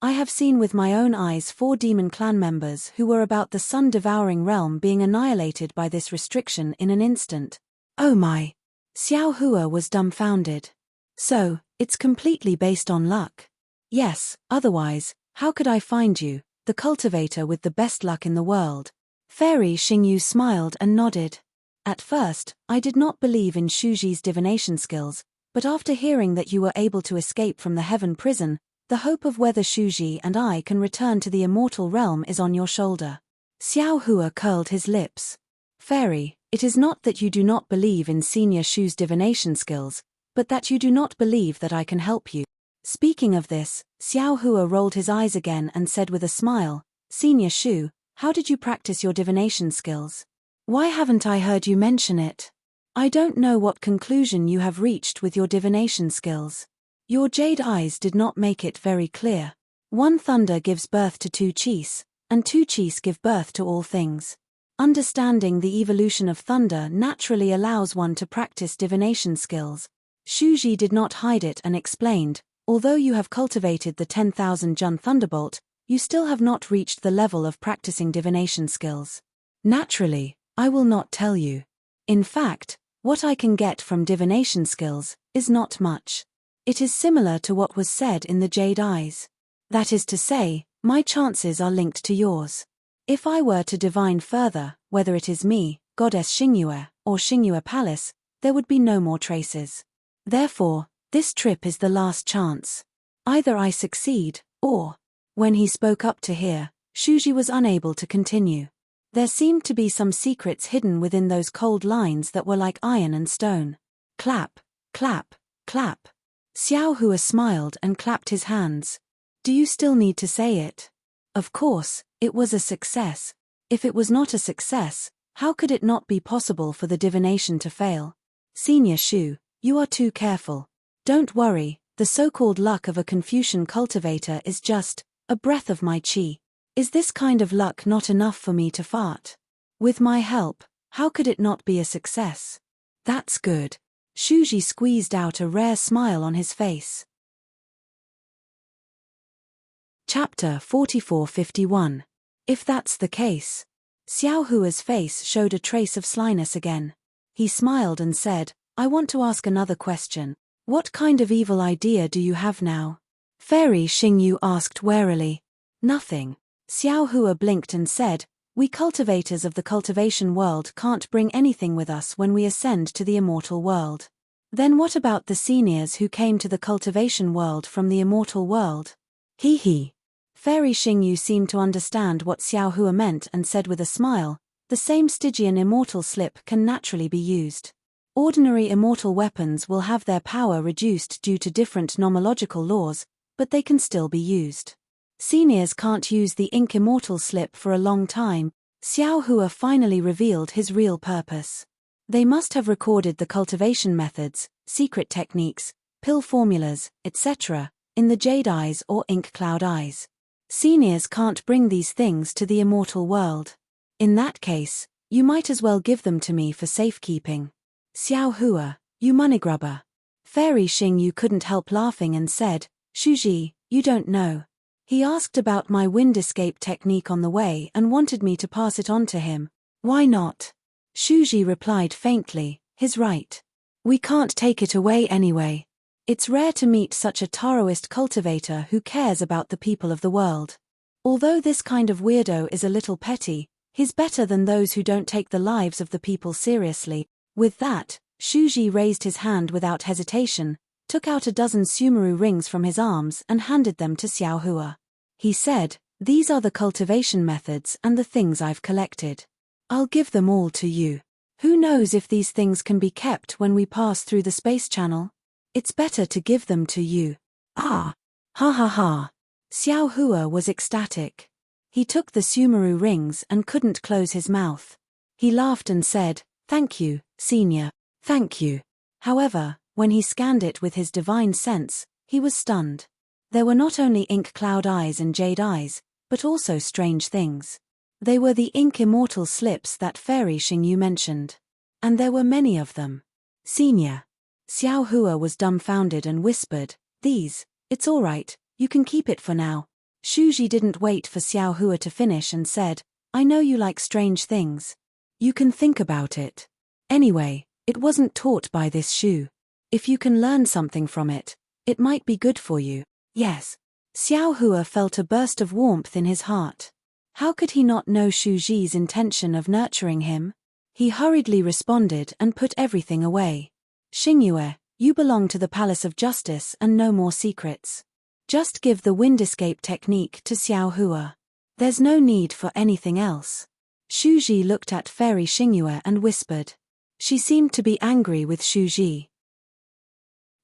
I have seen with my own eyes 4 demon clan members who were about the sun-devouring realm being annihilated by this restriction in an instant. Oh my! Xiao Hua was dumbfounded. So, it's completely based on luck. Yes, otherwise, how could I find you, the cultivator with the best luck in the world? Fairy Xingyu smiled and nodded. At first, I did not believe in Shuji's divination skills, but after hearing that you were able to escape from the heaven prison, the hope of whether Shuji and I can return to the immortal realm is on your shoulder. Xiao Hua curled his lips. Fairy, it is not that you do not believe in Senior Shu's divination skills, but that you do not believe that I can help you. Speaking of this, Xiao Hua rolled his eyes again and said with a smile, Senior Shu, how did you practice your divination skills? Why haven't I heard you mention it? I don't know what conclusion you have reached with your divination skills. Your jade eyes did not make it very clear. One thunder gives birth to 2 chis, and two qis give birth to all things. Understanding the evolution of thunder naturally allows one to practice divination skills. Shuji did not hide it and explained, although you have cultivated the 10,000 Jun Thunderbolt, you still have not reached the level of practicing divination skills. Naturally, I will not tell you. In fact, what I can get from divination skills is not much. It is similar to what was said in the Jade Eyes. That is to say, my chances are linked to yours. If I were to divine further, whether it is me, Goddess Xingyue, or Xingyue Palace, there would be no more traces. Therefore, this trip is the last chance. Either I succeed, or... When he spoke up to here, Shuji was unable to continue. There seemed to be some secrets hidden within those cold lines that were like iron and stone. Clap, clap, clap. Xiao Hua smiled and clapped his hands. Do you still need to say it? Of course, it was a success. If it was not a success, how could it not be possible for the divination to fail? Senior Shu, you are too careful. Don't worry, the so-called luck of a Confucian cultivator is just a breath of my qi. Is this kind of luck not enough for me to fart? With my help, how could it not be a success? That's good. Shuji squeezed out a rare smile on his face. Chapter 4451. If that's the case. Xiao Hua's face showed a trace of slyness again. He smiled and said, I want to ask another question. What kind of evil idea do you have now? Fairy Xingyu asked warily. Nothing. Xiao Hua blinked and said, we cultivators of the cultivation world can't bring anything with us when we ascend to the immortal world. Then what about the seniors who came to the cultivation world from the immortal world? Hee hee. Fairy Xingyu seemed to understand what Xiao Hua meant and said with a smile, the same Stygian immortal slip can naturally be used. Ordinary immortal weapons will have their power reduced due to different nomological laws, but they can still be used. Seniors can't use the ink immortal slip for a long time. Xiao Hua finally revealed his real purpose. They must have recorded the cultivation methods, secret techniques, pill formulas, etc., in the Jade Eyes or Ink Cloud Eyes. Seniors can't bring these things to the immortal world. In that case, you might as well give them to me for safekeeping. Xiao Hua, you moneygrubber. Fairy Xingyu couldn't help laughing and said, Shuji, you don't know. He asked about my wind escape technique on the way and wanted me to pass it on to him. Why not? Shuji replied faintly, he's right. We can't take it away anyway. It's rare to meet such a Taoist cultivator who cares about the people of the world. Although this kind of weirdo is a little petty, he's better than those who don't take the lives of the people seriously. With that, Shuji raised his hand without hesitation, took out a dozen Sumeru rings from his arms and handed them to Xiao Hua. He said, these are the cultivation methods and the things I've collected. I'll give them all to you. Who knows if these things can be kept when we pass through the space channel? It's better to give them to you. Ah! Ha ha ha! Xiao Hua was ecstatic. He took the Sumeru rings and couldn't close his mouth. He laughed and said, thank you, senior. Thank you. However, when he scanned it with his divine sense, he was stunned. There were not only ink cloud eyes and jade eyes, but also strange things. They were the ink immortal slips that Fairy Xingyu mentioned. And there were many of them. Senior. Xiao Hua was dumbfounded and whispered, these, it's all right, you can keep it for now. Shuji didn't wait for Xiao Hua to finish and said, I know you like strange things. You can think about it. Anyway, it wasn't taught by this Shu. If you can learn something from it, it might be good for you. Yes. Xiao Hua felt a burst of warmth in his heart. How could he not know Shuji's intention of nurturing him? He hurriedly responded and put everything away. Xingyue, you belong to the Palace of Justice and no more secrets. Just give the wind escape technique to Xiao Hua. There's no need for anything else. Shuji looked at Fairy Xingyue and whispered. She seemed to be angry with Shuji.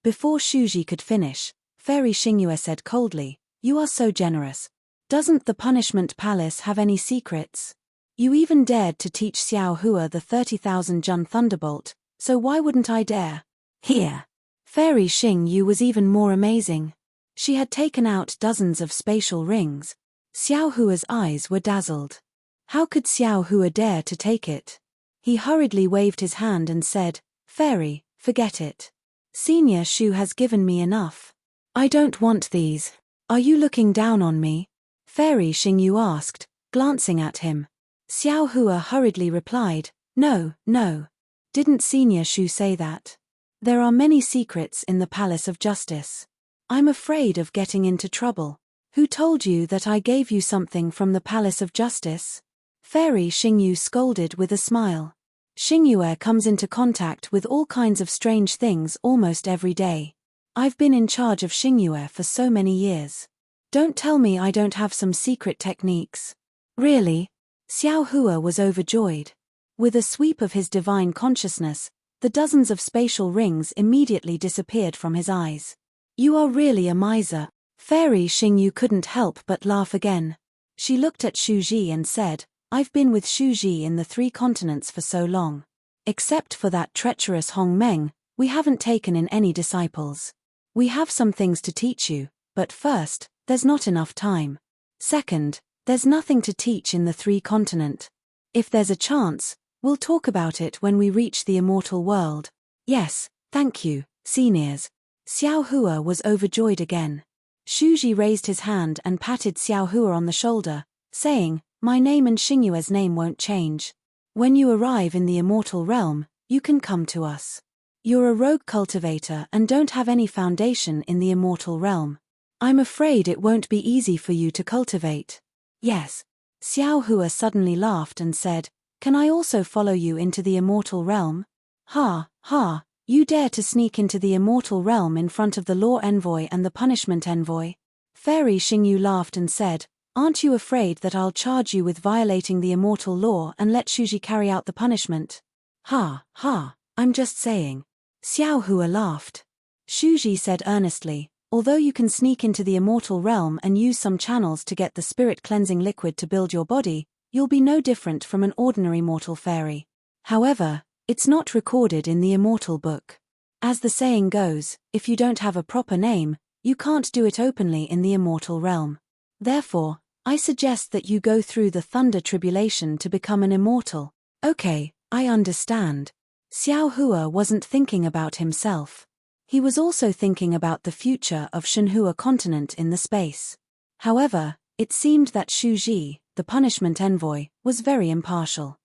Before Shuji could finish, Fairy Xingyue said coldly, you are so generous. Doesn't the Punishment Palace have any secrets? You even dared to teach Xiao Hua the 30,000 Jun Thunderbolt, so why wouldn't I dare? Here. Fairy Xingyu was even more amazing. She had taken out dozens of spatial rings. Xiao Hua's eyes were dazzled. How could Xiao Hua dare to take it? He hurriedly waved his hand and said, "Fairy, forget it. Senior Shu has given me enough. I don't want these. Are you looking down on me?" Fairy Xingyu asked, glancing at him. Xiao Hua hurriedly replied, "No, no. Didn't Senior Shu say that? There are many secrets in the Palace of Justice. I'm afraid of getting into trouble. Who told you that I gave you something from the Palace of Justice?" Fairy Xingyu scolded with a smile. Xingyue comes into contact with all kinds of strange things almost every day. I've been in charge of Xingyue for so many years. Don't tell me I don't have some secret techniques. Really? Xiao Hua was overjoyed. With a sweep of his divine consciousness, the dozens of spatial rings immediately disappeared from his eyes. You are really a miser. Fairy Xingyu couldn't help but laugh again. She looked at Shu Ji and said, I've been with Shu Ji in the 3 continents for so long. Except for that treacherous Hong Meng, we haven't taken in any disciples. We have some things to teach you, but first, there's not enough time. Second, there's nothing to teach in the 3 continent. If there's a chance, we'll talk about it when we reach the immortal world. Yes, thank you, seniors. Xiao Hua was overjoyed again. Shu Ji raised his hand and patted Xiao Hua on the shoulder, saying, My name and Xingyue's name won't change. When you arrive in the immortal realm, you can come to us. You're a rogue cultivator and don't have any foundation in the immortal realm. I'm afraid it won't be easy for you to cultivate. Yes. Xiao Hua suddenly laughed and said, Can I also follow you into the immortal realm? Ha, ha, you dare to sneak into the immortal realm in front of the law envoy and the punishment envoy? Fairy Xingyu laughed and said, Aren't you afraid that I'll charge you with violating the immortal law and let Shuji carry out the punishment? Ha, ha, I'm just saying. Xiao Hua laughed. Shuji said earnestly, Although you can sneak into the immortal realm and use some channels to get the spirit cleansing liquid to build your body, you'll be no different from an ordinary mortal fairy. However, it's not recorded in the immortal book. As the saying goes, if you don't have a proper name, you can't do it openly in the immortal realm. Therefore, I suggest that you go through the thunder tribulation to become an immortal. Okay, I understand. Xiao Hua wasn't thinking about himself. He was also thinking about the future of Shenhua continent in the space. However, it seemed that Shu Ji, the punishment envoy, was very impartial.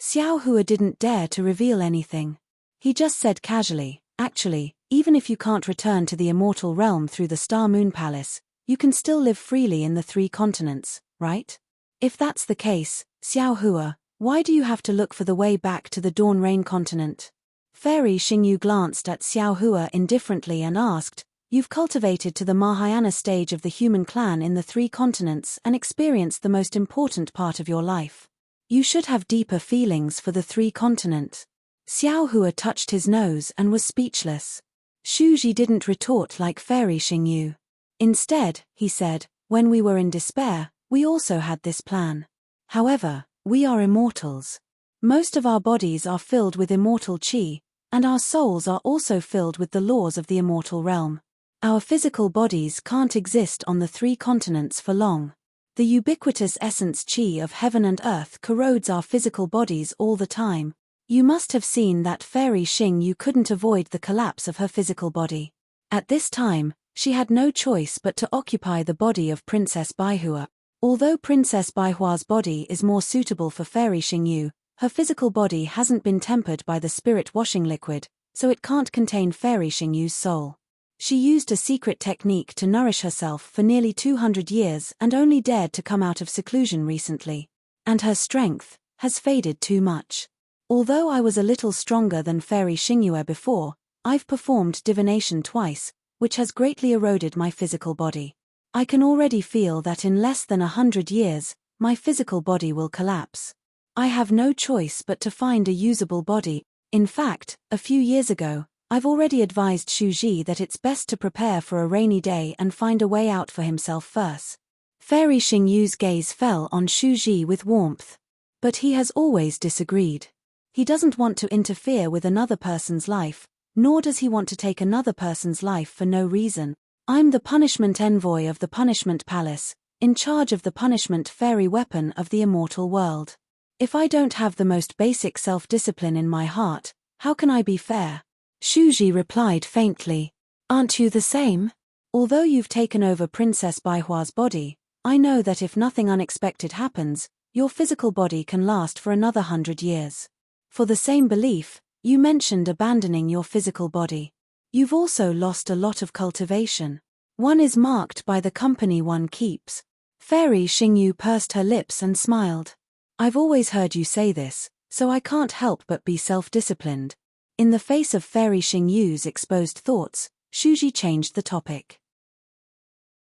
Xiao Hua didn't dare to reveal anything. He just said casually, Actually, even if you can't return to the immortal realm through the Star Moon Palace, you can still live freely in the 3 continents, right? If that's the case, Xiao Hua, why do you have to look for the way back to the Dawn Rain continent? Fairy Xingyu glanced at Xiao Hua indifferently and asked, You've cultivated to the Mahayana stage of the human clan in the 3 continents and experienced the most important part of your life. You should have deeper feelings for the 3 continent. Xiao Hua touched his nose and was speechless. Shuji didn't retort like Fairy Xingyu. Instead, he said, when we were in despair, we also had this plan. However, we are immortals. Most of our bodies are filled with immortal qi, and our souls are also filled with the laws of the immortal realm. Our physical bodies can't exist on the 3 continents for long. The ubiquitous essence qi of heaven and earth corrodes our physical bodies all the time. You must have seen that Fairy Xingyu couldn't avoid the collapse of her physical body. At this time, she had no choice but to occupy the body of Princess Baihua. Although Princess Baihua's body is more suitable for Fairy Xingyu, her physical body hasn't been tempered by the spirit washing liquid, so it can't contain Fairy Xingyu's soul. She used a secret technique to nourish herself for nearly 200 years and only dared to come out of seclusion recently. And her strength has faded too much. Although I was a little stronger than Fairy Xingyue before, I've performed divination twice, which has greatly eroded my physical body. I can already feel that in less than 100 years, my physical body will collapse. I have no choice but to find a usable body. In fact, a few years ago, I've already advised Shu Ji that it's best to prepare for a rainy day and find a way out for himself first. Fairy Xingyu's gaze fell on Shu Ji with warmth. But he has always disagreed. He doesn't want to interfere with another person's life, nor does he want to take another person's life for no reason. I'm the punishment envoy of the punishment palace, in charge of the punishment fairy weapon of the immortal world. If I don't have the most basic self-discipline in my heart, how can I be fair? Shuji replied faintly. Aren't you the same? Although you've taken over Princess Baihua's body, I know that if nothing unexpected happens, your physical body can last for another 100 years. For the same belief, you mentioned abandoning your physical body. You've also lost a lot of cultivation. One is marked by the company one keeps. Fairy Xingyu pursed her lips and smiled. I've always heard you say this, so I can't help but be self-disciplined. In the face of Fairy Xingyu's exposed thoughts, Shuji changed the topic.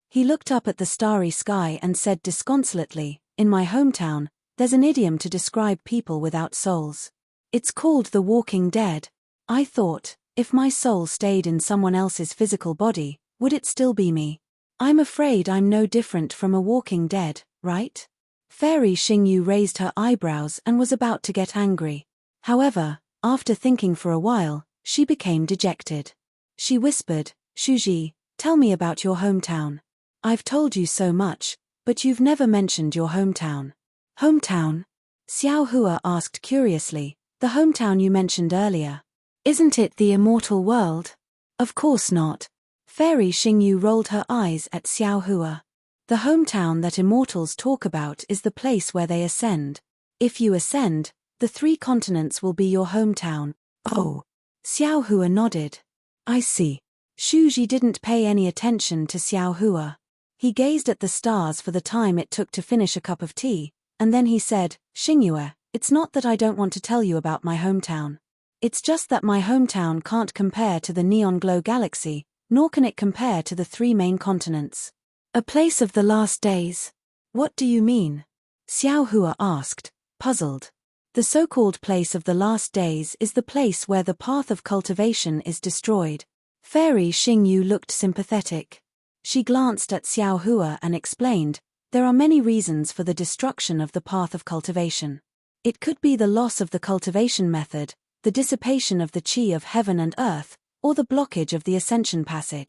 He looked up at the starry sky and said disconsolately, in my hometown, there's an idiom to describe people without souls. It's called the walking dead. I thought, if my soul stayed in someone else's physical body, would it still be me? I'm afraid I'm no different from a walking dead, right? Fairy Xingyu raised her eyebrows and was about to get angry. However, after thinking for a while, she became dejected. She whispered, Shuji, tell me about your hometown. I've told you so much, but you've never mentioned your hometown. Hometown? Xiao Hua asked curiously, the hometown you mentioned earlier. Isn't it the immortal world? Of course not. Fairy Xingyu rolled her eyes at Xiao Hua. The hometown that immortals talk about is the place where they ascend. If you ascend, the 3 continents will be your hometown. Oh. Xiao Hua nodded. I see. Shuji didn't pay any attention to Xiao Hua. He gazed at the stars for the time it took to finish a cup of tea, and then he said, Xingyue, it's not that I don't want to tell you about my hometown. It's just that my hometown can't compare to the neon glow galaxy, nor can it compare to the 3 main continents. A place of the last days? What do you mean? Xiao Hua asked, puzzled. The so-called place of the last days is the place where the path of cultivation is destroyed. Fairy Xingyu looked sympathetic. She glanced at Xiao Hua and explained, there are many reasons for the destruction of the path of cultivation. It could be the loss of the cultivation method, the dissipation of the qi of heaven and earth, or the blockage of the ascension passage.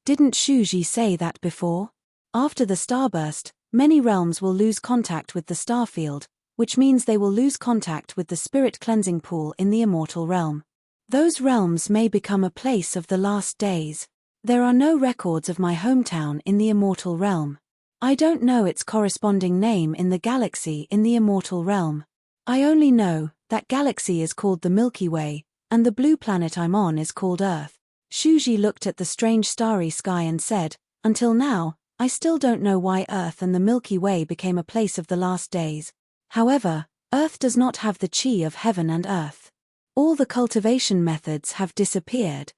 Didn't Shuji say that before? After the starburst, many realms will lose contact with the star field, which means they will lose contact with the spirit cleansing pool in the immortal realm. Those realms may become a place of the last days. There are no records of my hometown in the immortal realm. I don't know its corresponding name in the galaxy in the immortal realm. I only know that galaxy is called the Milky Way, and the blue planet I'm on is called Earth. Shuji looked at the strange starry sky and said, until now, I still don't know why Earth and the Milky Way became a place of the last days. However, Earth does not have the qi of heaven and earth. All the cultivation methods have disappeared.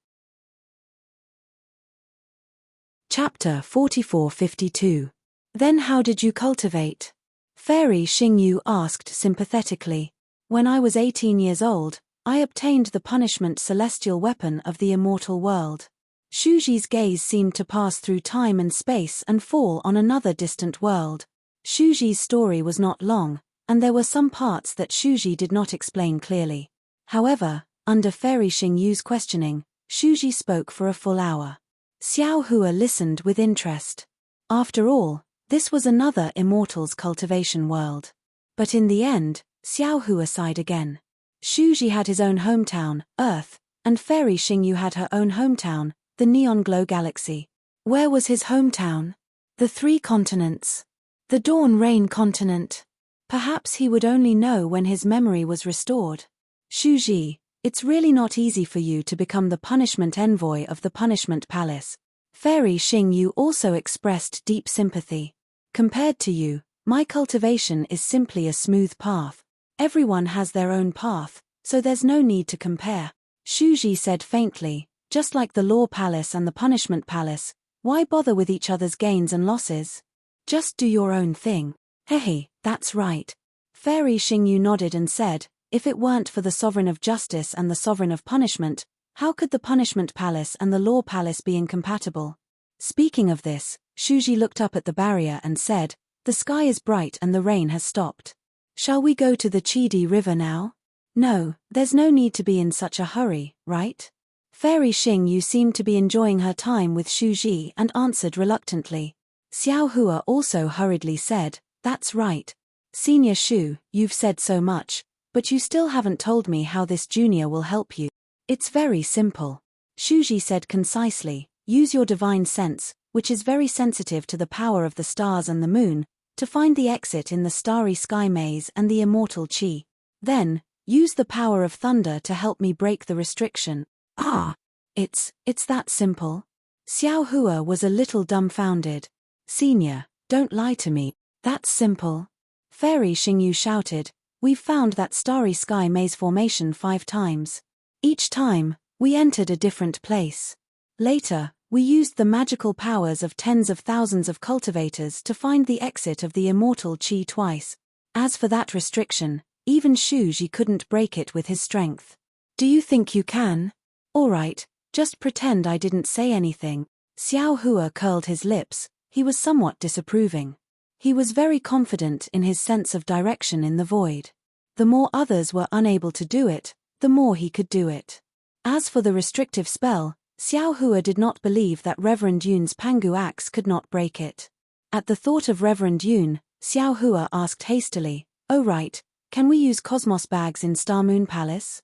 Chapter 4452. Then how did you cultivate? Fairy Xingyu asked sympathetically. When I was 18 years old, I obtained the punishment celestial weapon of the immortal world. Shuji's gaze seemed to pass through time and space and fall on another distant world. Shuji's story was not long, and there were some parts that Shuji did not explain clearly. However, under Fairy Xingyu's questioning, Shuji spoke for a full hour. Xiao Hua listened with interest. After all, this was another immortal's cultivation world. But in the end, Xiao Hua sighed again. Shuji had his own hometown, Earth, and Fairy Xingyu had her own hometown, the Neon Glow Galaxy. Where was his hometown? The 3 continents. The Dawn Rain continent. Perhaps he would only know when his memory was restored. Shuji, it's really not easy for you to become the punishment envoy of the punishment palace. Fairy Xingyu also expressed deep sympathy. Compared to you, my cultivation is simply a smooth path. Everyone has their own path, so there's no need to compare. Shuji said faintly, just like the law palace and the punishment palace, why bother with each other's gains and losses? Just do your own thing. Hehe, that's right. Fairy Xingyu nodded and said, if it weren't for the sovereign of justice and the sovereign of punishment, how could the punishment palace and the law palace be incompatible? Speaking of this, Shuji looked up at the barrier and said, the sky is bright and the rain has stopped. Shall we go to the Chidi River now? No, there's no need to be in such a hurry, right? Fairy Xingyu seemed to be enjoying her time with Shuji and answered reluctantly. Xiao Hua also hurriedly said, "That's right. Senior Shu, you've said so much, but you still haven't told me how this junior will help you." "It's very simple," Shuji said concisely. "Use your divine sense, which is very sensitive to the power of the stars and the moon, to find the exit in the starry sky maze and the immortal chi. Then, use the power of thunder to help me break the restriction." "Ah! It's that simple?" Xiao Hua was a little dumbfounded. "Senior, don't lie to me. That's simple." Fairy Xingyu shouted, "We've found that starry sky maze formation 5 times. Each time, we entered a different place. Later, we used the magical powers of tens of thousands of cultivators to find the exit of the immortal chi twice. As for that restriction, even Shuji couldn't break it with his strength. Do you think you can? All right, just pretend I didn't say anything." Xiao Hua curled his lips. He was somewhat disapproving. He was very confident in his sense of direction in the void. The more others were unable to do it, the more he could do it. As for the restrictive spell, Xiao Hua did not believe that Reverend Yun's Pangu axe could not break it. At the thought of Reverend Yun, Xiao Hua asked hastily, "Oh right, can we use Cosmos bags in Star Moon Palace?"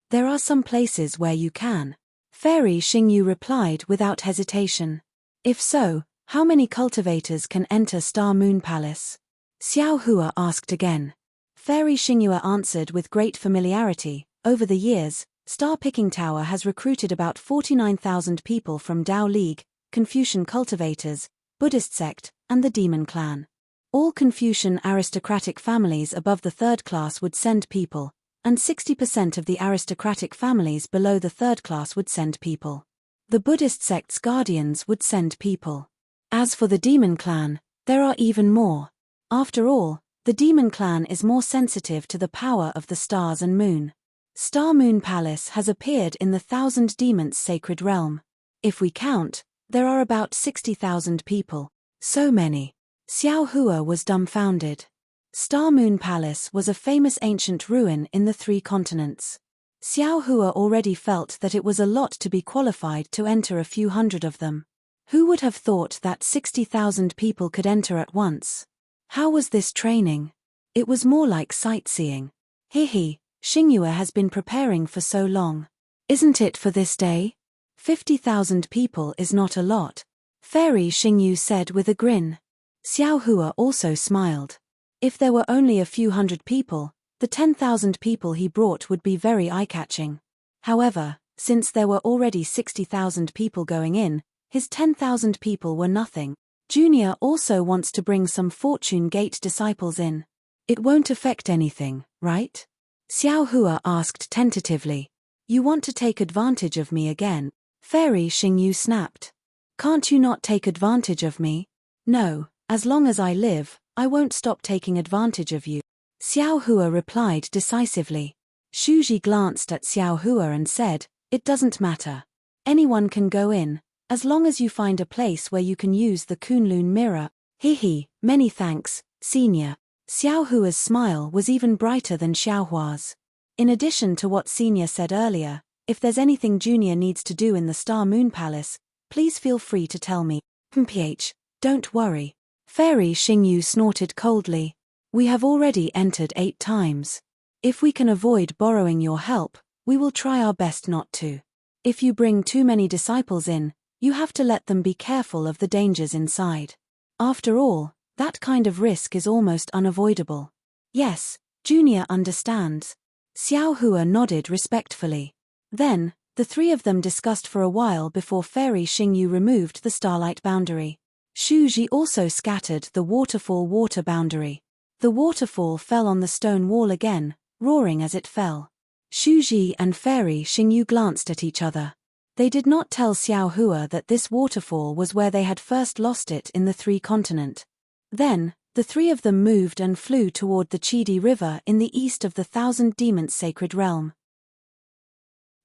"There are some places where you can," Fairy Xingyu replied without hesitation. "If so, how many cultivators can enter Star Moon Palace?" Xiao Hua asked again. Fairy Xingyu answered with great familiarity, "Over the years, Star Picking Tower has recruited about 49,000 people from Dao League, Confucian cultivators, Buddhist sect, and the Demon Clan. All Confucian aristocratic families above the 3rd class would send people, and 60% of the aristocratic families below the 3rd class would send people. The Buddhist sect's guardians would send people. As for the Demon Clan, there are even more. After all, the Demon Clan is more sensitive to the power of the stars and moon. Star Moon Palace has appeared in the 1,000 Demons Sacred Realm. If we count, there are about 60,000 people. So many. Xiao Hua was dumbfounded. Star Moon Palace was a famous ancient ruin in the 3 continents. Xiao Hua already felt that it was a lot to be qualified to enter a few hundred of them. Who would have thought that 60,000 people could enter at once? How was this training? It was more like sightseeing. Hihi, Xingyue has been preparing for so long. Isn't it for this day? 50,000 people is not a lot, Fairy Xingyu said with a grin. Xiao Hua also smiled. If there were only a few hundred people, the 10,000 people he brought would be very eye-catching. However, since there were already 60,000 people going in, his 10,000 people were nothing. Junior also wants to bring some Fortune Gate disciples in. It won't affect anything, right? Xiao Hua asked tentatively. You want to take advantage of me again? Fairy Xingyu snapped. Can't you not take advantage of me? No, as long as I live, I won't stop taking advantage of you. Xiao Hua replied decisively. Shuji glanced at Xiao Hua and said, It doesn't matter. Anyone can go in, as long as you find a place where you can use the Kunlun mirror. Hihi, many thanks, senior. Xiao Hua's smile was even brighter than Xiao Hua's. In addition to what senior said earlier, if there's anything junior needs to do in the Star Moon Palace, please feel free to tell me. Mph, don't worry. Fairy Xingyu snorted coldly. We have already entered 8 times. If we can avoid borrowing your help, we will try our best not to. If you bring too many disciples in, you have to let them be careful of the dangers inside. After all, that kind of risk is almost unavoidable. Yes, Junior understands. Xiao Hua nodded respectfully. Then, the 3 of them discussed for a while before Fairy Xingyu removed the starlight boundary. Shuji also scattered the waterfall water boundary. The waterfall fell on the stone wall again, roaring as it fell. Shuji and Fairy Xingyu glanced at each other. They did not tell Xiao Hua that this waterfall was where they had first lost it in the 3 continent. Then, the 3 of them moved and flew toward the Chidi River in the east of the 1,000 Demons Sacred Realm.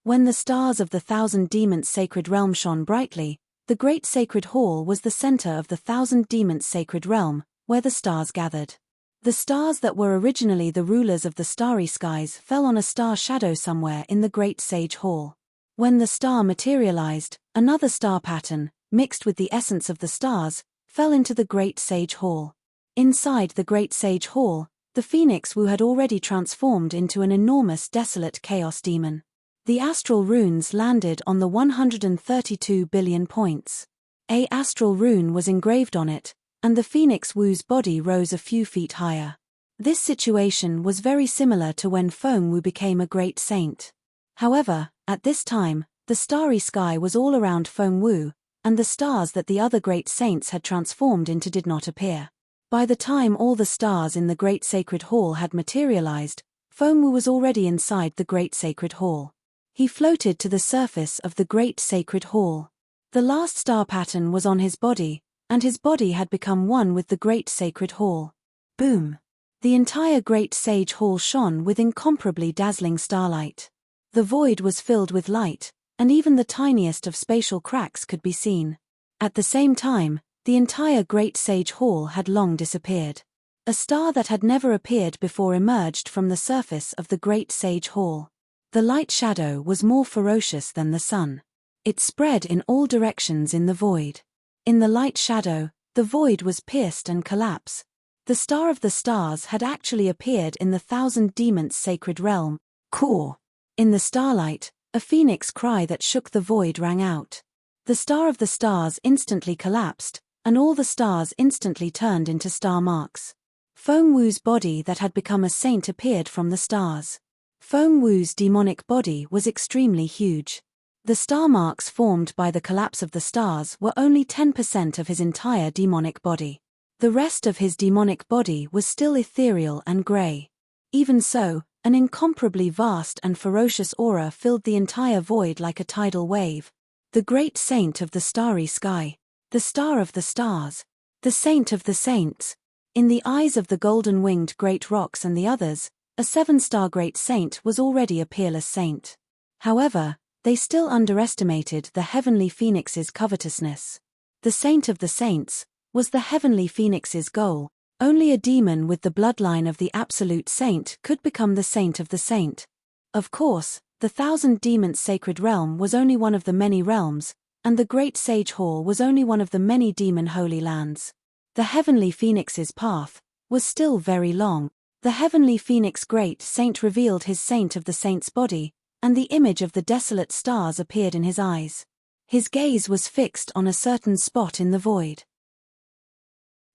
When the stars of the 1,000 Demons Sacred Realm shone brightly, the Great Sacred Hall was the center of the 1,000 Demons Sacred Realm, where the stars gathered. The stars that were originally the rulers of the starry skies fell on a star shadow somewhere in the Great Sage Hall. When the star materialized, another star pattern, mixed with the essence of the stars, fell into the Great Sage Hall. Inside the Great Sage Hall, the Phoenix Wu had already transformed into an enormous desolate chaos demon. The astral runes landed on the 132 billion points. A astral rune was engraved on it, and the Phoenix Wu's body rose a few feet higher. This situation was very similar to when Feng Wu became a great saint. However, at this time, the starry sky was all around Feng Wu, and the stars that the other great saints had transformed into did not appear. By the time all the stars in the Great Sacred Hall had materialized, Feng Wu was already inside the Great Sacred Hall. He floated to the surface of the Great Sacred Hall. The last star pattern was on his body, and his body had become one with the Great Sacred Hall. Boom! The entire Great Sage Hall shone with incomparably dazzling starlight. The void was filled with light, and even the tiniest of spatial cracks could be seen. At the same time, the entire Great Sage Hall had long disappeared. A star that had never appeared before emerged from the surface of the Great Sage Hall. The light shadow was more ferocious than the sun. It spread in all directions in the void. In the light shadow, the void was pierced and collapsed. The star of the stars had actually appeared in the Thousand Demons' sacred realm, core. In the starlight, a phoenix cry that shook the void rang out. The star of the stars instantly collapsed, and all the stars instantly turned into star marks. Feng Wu's body that had become a saint appeared from the stars. Feng Wu's demonic body was extremely huge. The star marks formed by the collapse of the stars were only 10% of his entire demonic body. The rest of his demonic body was still ethereal and grey. Even so, an incomparably vast and ferocious aura filled the entire void like a tidal wave. The great saint of the starry sky. The star of the stars. The saint of the saints. In the eyes of the golden-winged great rocks and the others, a 7-star great saint was already a peerless saint. However, they still underestimated the heavenly phoenix's covetousness. The saint of the saints was the heavenly phoenix's goal. Only a demon with the bloodline of the absolute saint could become the saint of the saint. Of course, the Thousand Demons' sacred realm was only one of the many realms, and the Great Sage Hall was only one of the many demon holy lands. The heavenly phoenix's path was still very long. The heavenly phoenix great saint revealed his saint of the saint's body, and the image of the desolate stars appeared in his eyes. His gaze was fixed on a certain spot in the void.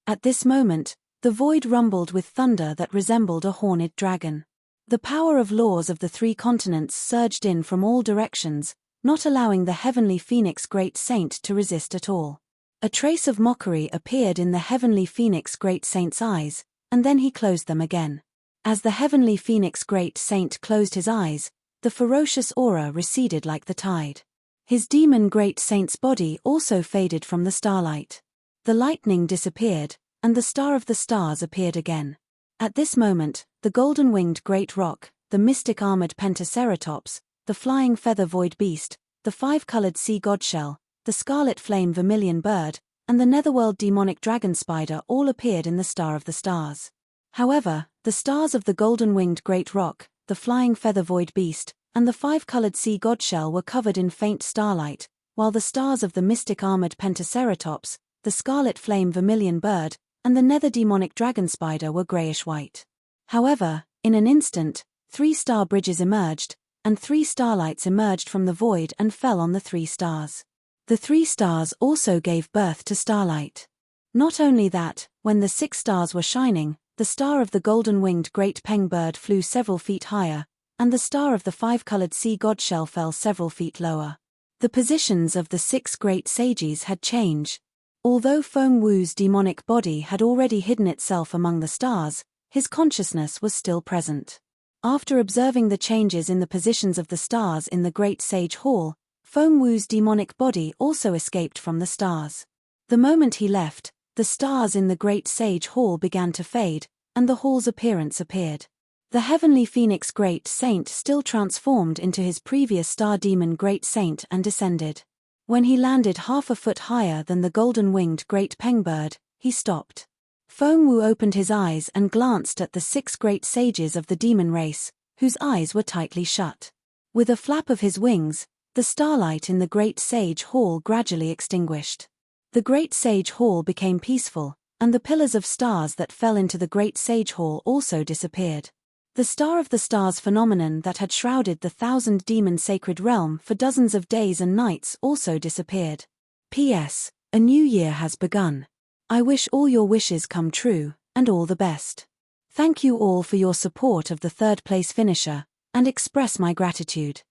At this moment, the void rumbled with thunder that resembled a horned dragon. The power of laws of the 3 continents surged in from all directions, not allowing the heavenly phoenix great saint to resist at all. A trace of mockery appeared in the heavenly phoenix great saint's eyes, and then he closed them again. As the heavenly phoenix great saint closed his eyes, the ferocious aura receded like the tide. His demon great saint's body also faded from the starlight. The lightning disappeared, and the star of the stars appeared again. At this moment, the golden-winged great rock, the mystic armored pentaceratops, the flying feather void beast, the 5-colored sea godshell, the scarlet flame vermilion bird, and the netherworld demonic dragon spider all appeared in the star of the stars. However, the stars of the golden-winged great rock, the flying feather void beast, and the 5-colored sea godshell were covered in faint starlight, while the stars of the mystic armored pentaceratops, the scarlet flame vermilion bird, and the nether demonic dragon spider were grayish-white. However, in an instant, 3 star bridges emerged, and 3 starlights emerged from the void and fell on the 3 stars. The 3 stars also gave birth to starlight. Not only that, when the 6 stars were shining, the star of the golden-winged great peng bird flew several feet higher, and the star of the 5-colored sea godshell fell several feet lower. The positions of the 6 great sages had changed. Although Feng Wu's demonic body had already hidden itself among the stars, his consciousness was still present. After observing the changes in the positions of the stars in the Great Sage Hall, Feng Wu's demonic body also escaped from the stars. The moment he left, the stars in the Great Sage Hall began to fade, and the hall's appearance appeared. The heavenly phoenix great saint still transformed into his previous star demon great saint and descended. When he landed half a foot higher than the golden-winged great pengbird, he stopped. Feng Wu opened his eyes and glanced at the 6 great sages of the demon race, whose eyes were tightly shut. With a flap of his wings, The starlight in the great sage hall gradually extinguished. The great sage hall became peaceful, and the pillars of stars that fell into the great sage hall also disappeared. The star of the stars phenomenon that had shrouded the 1,000-demon sacred realm for dozens of days and nights also disappeared. P.S. A new year has begun. I wish all your wishes come true, and all the best. Thank you all for your support of the third-place finisher, and express my gratitude.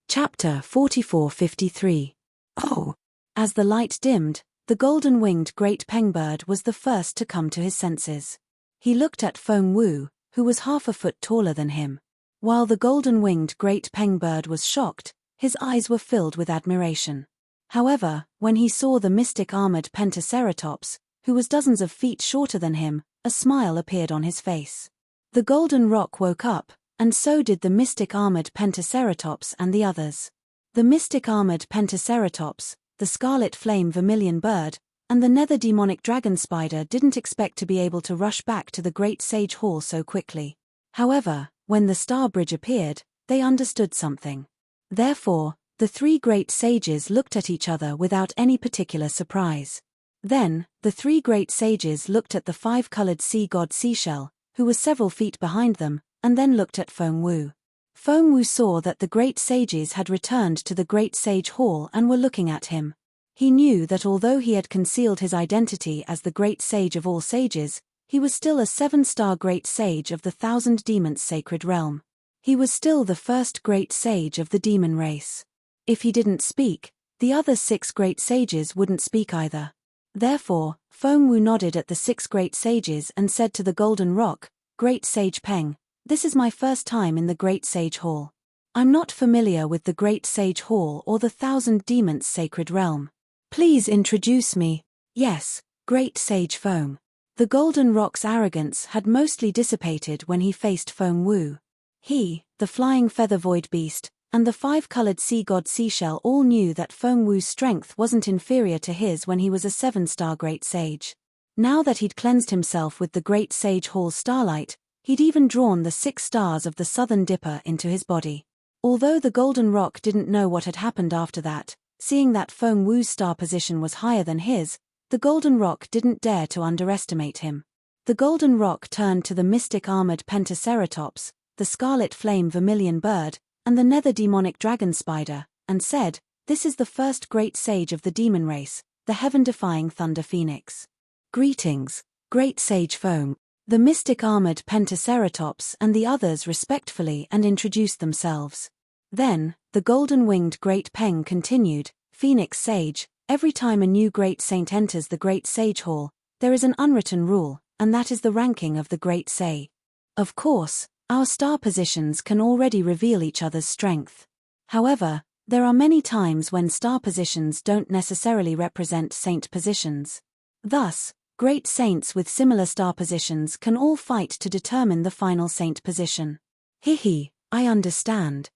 Chapter 44-53. Oh! As the light dimmed, the golden-winged great pengbird was the first to come to his senses. He looked at Feng Wu, who was half a foot taller than him. While the golden-winged great pengbird was shocked, his eyes were filled with admiration. However, when he saw the mystic armored pentaceratops, who was dozens of feet shorter than him, a smile appeared on his face. The golden rock woke up, and so did the mystic armored pentaceratops and the others. The mystic armored pentaceratops, the scarlet flame vermilion bird, and the nether demonic dragon spider didn't expect to be able to rush back to the great sage hall so quickly. However, when the star bridge appeared, they understood something. Therefore, the three great sages looked at each other without any particular surprise. Then, the three great sages looked at the five-colored sea god Seashell, who was several feet behind them, and then looked at Feng Wu. Feng Wu saw that the great sages had returned to the great sage hall and were looking at him. He knew that although he had concealed his identity as the great sage of all sages, he was still a 7-star great sage of the 1,000 demons sacred realm. He was still the first great sage of the demon race. If he didn't speak, the other 6 great sages wouldn't speak either. Therefore, Feng Wu nodded at the 6 great sages and said to the golden rock, "Great Sage Peng, this is my first time in the Great Sage Hall. I'm not familiar with the Great Sage Hall or the 1,000 demons sacred realm. Please introduce me." "Yes, Great Sage Feng." The golden rock's arrogance had mostly dissipated when he faced Feng Wu. He, the flying feather void beast, and the 5-colored sea god Seashell all knew that Feng Wu's strength wasn't inferior to his when he was a 7-star great sage. Now that he'd cleansed himself with the Great Sage Hall starlight, he'd even drawn the 6 stars of the Southern Dipper into his body. Although the golden rock didn't know what had happened after that, seeing that Feng Wu's star position was higher than his, the golden rock didn't dare to underestimate him. The golden rock turned to the mystic armored pentaceratops, the scarlet flame vermilion bird, and the nether demonic dragon spider, and said, "This is the first great sage of the demon race, the heaven-defying thunder phoenix. Greetings, Great Sage Feng." The mystic armored pentaceratops and the others respectfully and introduced themselves. Then, the golden-winged great Peng continued, "Phoenix Sage, every time a new great saint enters the Great Sage Hall, there is an unwritten rule, and that is the ranking of the great sage. Of course, our star positions can already reveal each other's strength. However, there are many times when star positions don't necessarily represent saint positions. Thus, great saints with similar star positions can all fight to determine the final saint position." "Hihi, I understand."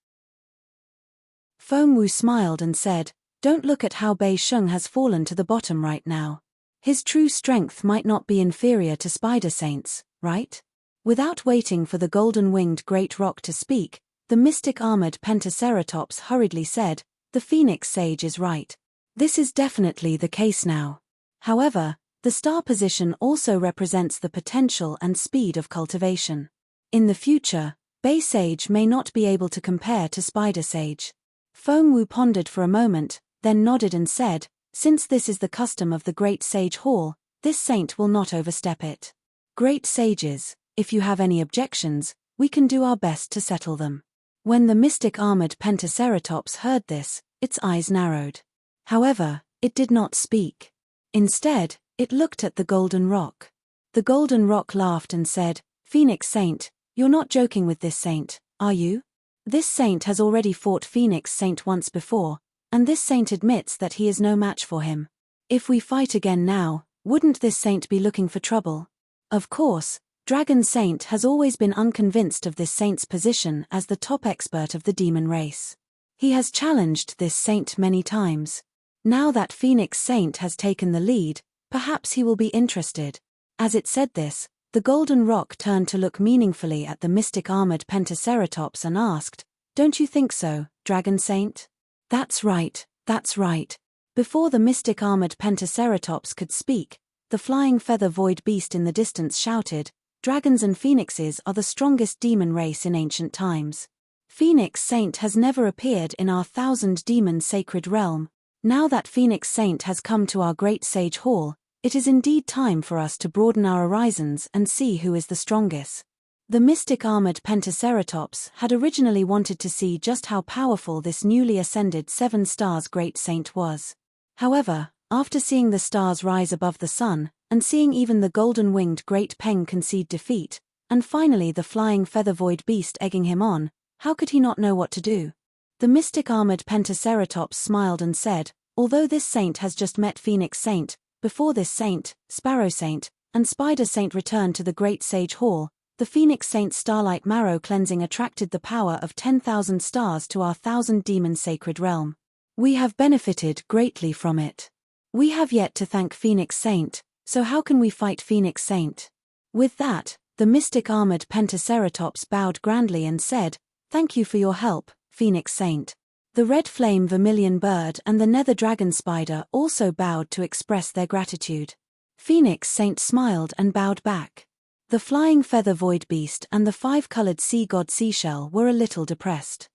Feng Wu smiled and said, "Don't look at how Bei Sheng has fallen to the bottom right now. His true strength might not be inferior to spider saints, right?" Without waiting for the golden-winged great rock to speak, the mystic armored pentaceratops hurriedly said, "The Phoenix Sage is right. This is definitely the case now. However, the star position also represents the potential and speed of cultivation. In the future, Bei Sage may not be able to compare to Spider Sage." Feng Wu pondered for a moment, then nodded and said, "Since this is the custom of the Great Sage Hall, this saint will not overstep it. Great sages, if you have any objections, we can do our best to settle them." When the mystic armored pentaceratops heard this, its eyes narrowed. However, it did not speak. Instead, it looked at the golden rock. The golden rock laughed and said, "Phoenix Saint, you're not joking with this saint, are you? This saint has already fought Phoenix Saint once before, and this saint admits that he is no match for him. If we fight again now, wouldn't this saint be looking for trouble?" Of course, Dragon Saint has always been unconvinced of this saint's position as the top expert of the demon race. He has challenged this saint many times. Now that Phoenix Saint has taken the lead, perhaps he will be interested. As it said this, the golden rock turned to look meaningfully at the mystic armored pentaceratops and asked, Don't you think so, Dragon Saint? That's right, that's right. Before the mystic armored Pentaceratops could speak, the flying feather void beast in the distance shouted, "Dragons and phoenixes are the strongest demon race in ancient times. Phoenix Saint has never appeared in our 1,000-demon sacred realm. Now that Phoenix Saint has come to our great sage hall, it is indeed time for us to broaden our horizons and see who is the strongest." The mystic armored Pentaceratops had originally wanted to see just how powerful this newly ascended 7 stars great saint was. However, after seeing the stars rise above the sun, and seeing even the golden-winged great Peng concede defeat, and finally the flying feather void beast egging him on, how could he not know what to do? The mystic armored Pentaceratops smiled and said, "Although this saint has just met Phoenix Saint, before this saint, Sparrow Saint, and Spider Saint returned to the great sage hall, the Phoenix Saint's starlight marrow cleansing attracted the power of 10,000 stars to our 1,000-demon sacred realm. We have benefited greatly from it. We have yet to thank Phoenix Saint, so how can we fight Phoenix Saint?" With that, the mystic armored Pentaceratops bowed grandly and said, "Thank you for your help, Phoenix Saint." The red flame vermilion bird and the nether dragon spider also bowed to express their gratitude. Phoenix Saint smiled and bowed back. The flying feather void beast and the 5-colored sea god seashell were a little depressed.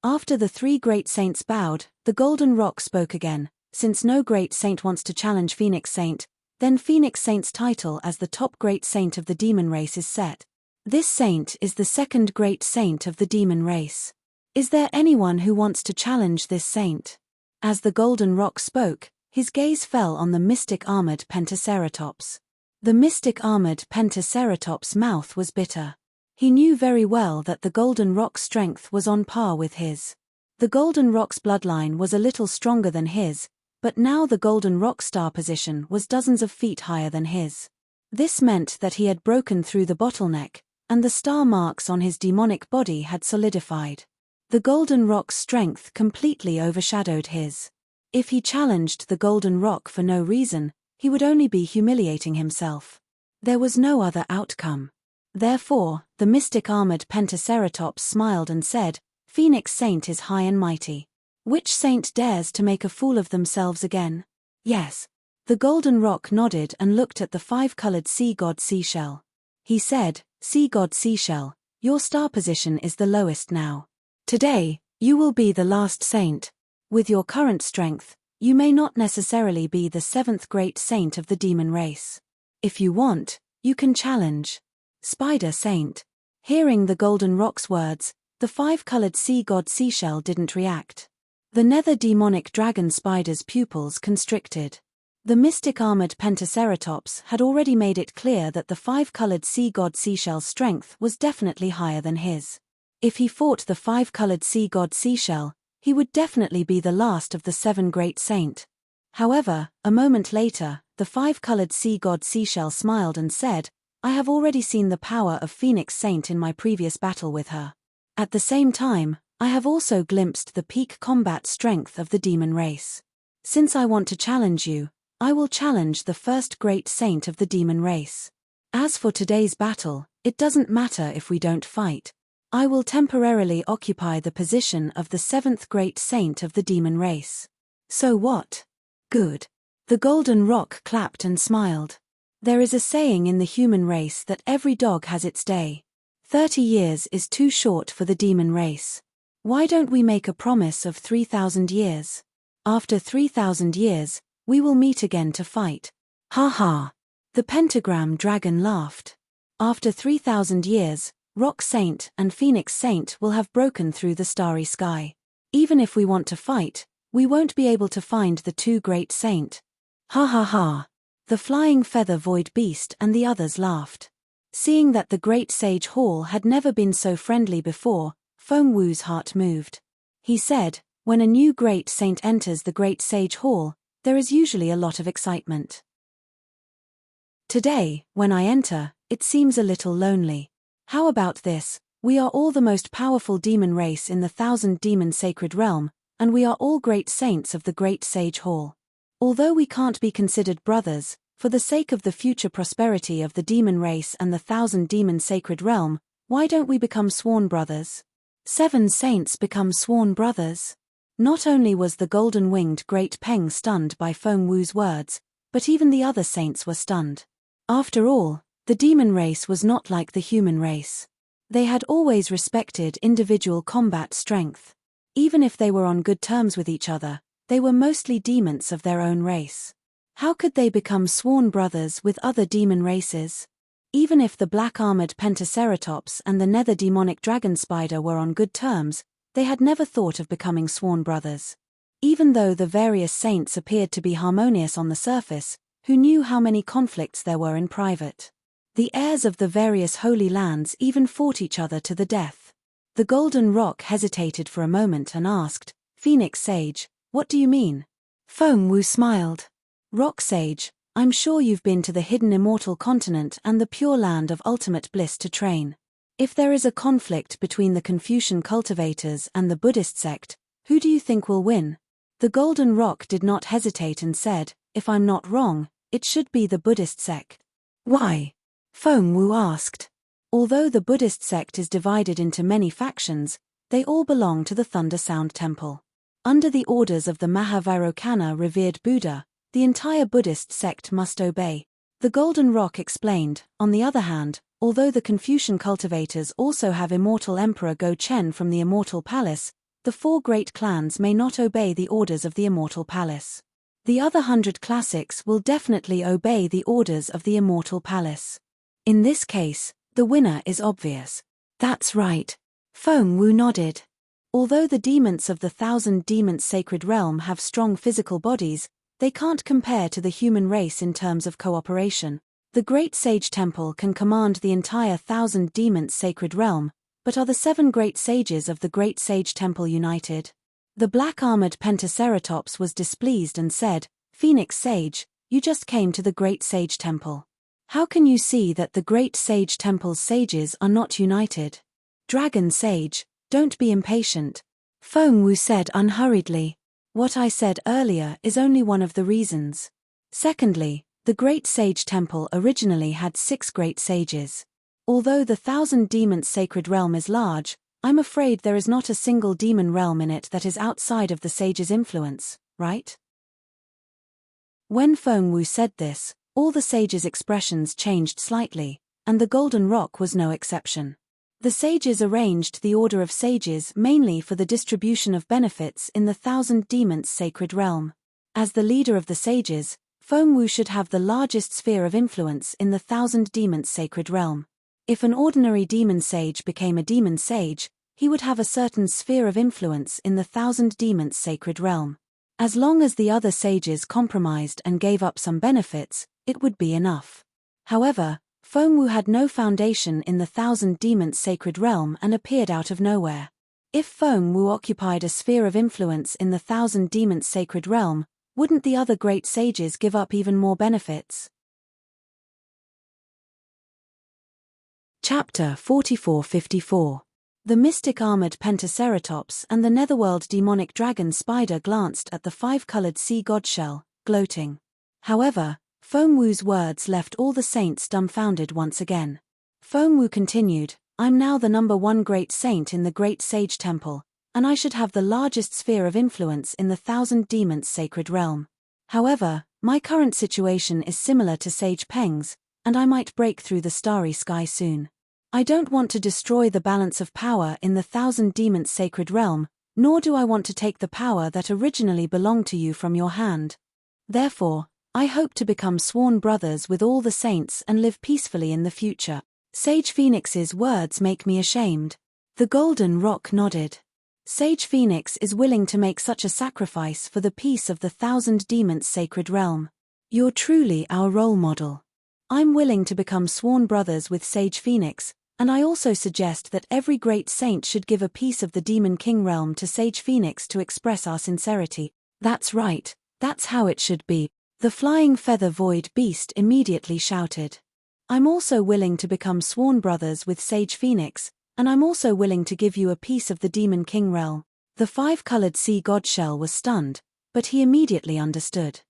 After the 3 great saints bowed, the golden rock spoke again. "Since no great saint wants to challenge Phoenix Saint, then Phoenix Saint's title as the top great saint of the demon race is set. This saint is the 2nd great saint of the demon race. Is there anyone who wants to challenge this saint?" As the golden rock spoke, his gaze fell on the mystic armored Pentaceratops. The mystic armored Pentaceratops' mouth was bitter. He knew very well that the golden rock's strength was on par with his. The golden rock's bloodline was a little stronger than his, but now the golden rock star position was dozens of feet higher than his. This meant that he had broken through the bottleneck, and the star marks on his demonic body had solidified. The golden rock's strength completely overshadowed his. If he challenged the golden rock for no reason, he would only be humiliating himself. There was no other outcome. Therefore, the mystic armored Pentaceratops smiled and said, "Phoenix Saint is high and mighty. Which saint dares to make a fool of themselves again?" "Yes." The golden rock nodded and looked at the 5-colored sea god seashell. He said, "Sea god seashell, your star position is the lowest now. Today, you will be the last saint. With your current strength, you may not necessarily be the 7th great saint of the demon race. If you want, you can challenge Spider Saint." Hearing the golden rock's words, the 5-colored sea god seashell didn't react. The nether demonic dragon spider's pupils constricted. The mystic armored Pentaceratops had already made it clear that the 5-colored sea god seashell's strength was definitely higher than his. If he fought the 5-colored sea god seashell, he would definitely be the last of the 7 great saint. However, a moment later, the 5-colored sea god seashell smiled and said, "I have already seen the power of Phoenix Saint in my previous battle with her. At the same time, I have also glimpsed the peak combat strength of the demon race. Since I want to challenge you, I will challenge the 1st great saint of the demon race. As for today's battle, it doesn't matter if we don't fight. I will temporarily occupy the position of the 7th great saint of the demon race. So what? Good." The golden rock clapped and smiled. There is a saying in the human race that every dog has its day. 30 years is too short for the demon race. Why don't we make a promise of 3,000 years? After 3,000 years, we will meet again to fight. Ha ha. The pentagram dragon laughed. After 3,000 years, Rock Saint and Phoenix Saint will have broken through the starry sky. Even if we want to fight, we won't be able to find the 2 great saint. Ha ha ha. The flying feather void beast and the others laughed. Seeing that the great sage hall had never been so friendly before, Feng Wu's heart moved. He said, "When a new great saint enters the great sage hall, there is usually a lot of excitement. Today, when I enter, it seems a little lonely. How about this? We are all the most powerful demon race in the 1,000-demon sacred realm, and we are all great saints of the great sage hall. Although we can't be considered brothers, for the sake of the future prosperity of the demon race and the 1,000-demon sacred realm, why don't we become sworn brothers? 7 saints become sworn brothers. Not only was the golden-winged Great Peng stunned by Feng Wu's words, but even the other saints were stunned. After all, the demon race was not like the human race. They had always respected individual combat strength. Even if they were on good terms with each other, they were mostly demons of their own race. How could they become sworn brothers with other demon races? Even if the black-armored Pentaceratops and the nether demonic dragon spider were on good terms, they had never thought of becoming sworn brothers. Even though the various saints appeared to be harmonious on the surface, who knew how many conflicts there were in private? The heirs of the various holy lands even fought each other to the death. The golden rock hesitated for a moment and asked, "Phoenix Sage, what do you mean?" Feng Wu smiled. "Rock Sage, I'm sure you've been to the hidden immortal continent and the pure land of ultimate bliss to train. If there is a conflict between the Confucian cultivators and the Buddhist sect, who do you think will win?" The golden rock did not hesitate and said, "If I'm not wrong, it should be the Buddhist sect." "Why?" Feng Wu asked. Although the Buddhist sect is divided into many factions, they all belong to the Thunder Sound Temple. Under the orders of the Mahavairokkana revered Buddha, the entire Buddhist sect must obey. The golden rock explained, on the other hand, although the Confucian cultivators also have immortal Emperor Go Chen from the Immortal Palace, the 4 great clans may not obey the orders of the Immortal Palace. The other 100 classics will definitely obey the orders of the Immortal Palace. In this case, the winner is obvious. That's right. Feng Wu nodded. Although the demons of the 1,000 demons sacred realm have strong physical bodies, they can't compare to the human race in terms of cooperation. The Great Sage Temple can command the entire 1,000 demons sacred realm, but are the 7 great sages of the Great Sage Temple united? The black-armored Pentaceratops was displeased and said, "Phoenix Sage, you just came to the Great Sage Temple. How can you see that the Great Sage Temple's sages are not united?" "Dragon Sage, don't be impatient," Feng Wu said unhurriedly. "What I said earlier is only one of the reasons. Secondly, the Great Sage Temple originally had 6 great sages. Although the 1,000 demons sacred realm is large, I'm afraid there is not a single demon realm in it that is outside of the sage's influence, right?" When Feng Wu said this, all the sages' expressions changed slightly, and the golden rock was no exception. The sages arranged the order of sages mainly for the distribution of benefits in the 1,000 demons sacred realm. As the leader of the sages, Feng Wu should have the largest sphere of influence in the 1,000 demons sacred realm. If an ordinary demon sage became a demon sage, he would have a certain sphere of influence in the 1,000 demons sacred realm. As long as the other sages compromised and gave up some benefits, it would be enough. However, Feng Wu had no foundation in the 1,000 demons sacred realm and appeared out of nowhere. If Feng Wu occupied a sphere of influence in the 1,000 demons sacred realm, wouldn't the other great sages give up even more benefits? Chapter 44-54. The mystic armored Pentaceratops and the netherworld demonic dragon spider glanced at the 5-colored sea god shell, gloating. However, Feng Wu's words left all the saints dumbfounded once again. Feng Wu continued, "I'm now the number 1 great saint in the Great Sage Temple, and I should have the largest sphere of influence in the 1,000 demons sacred realm. However, my current situation is similar to Sage Peng's, and I might break through the starry sky soon. I don't want to destroy the balance of power in the 1,000 demons sacred realm, nor do I want to take the power that originally belonged to you from your hand. Therefore, I hope to become sworn brothers with all the saints and live peacefully in the future." Sage Phoenix's words make me ashamed. The golden rock nodded. Sage Phoenix is willing to make such a sacrifice for the peace of the 1,000 demons sacred realm. You're truly our role model. I'm willing to become sworn brothers with Sage Phoenix, and I also suggest that every great saint should give a piece of the Demon King realm to Sage Phoenix to express our sincerity. That's right, that's how it should be. The flying feather void beast immediately shouted. I'm also willing to become sworn brothers with Sage Phoenix, and I'm also willing to give you a piece of the Demon King realm. The 5-colored sea god shell was stunned, but he immediately understood.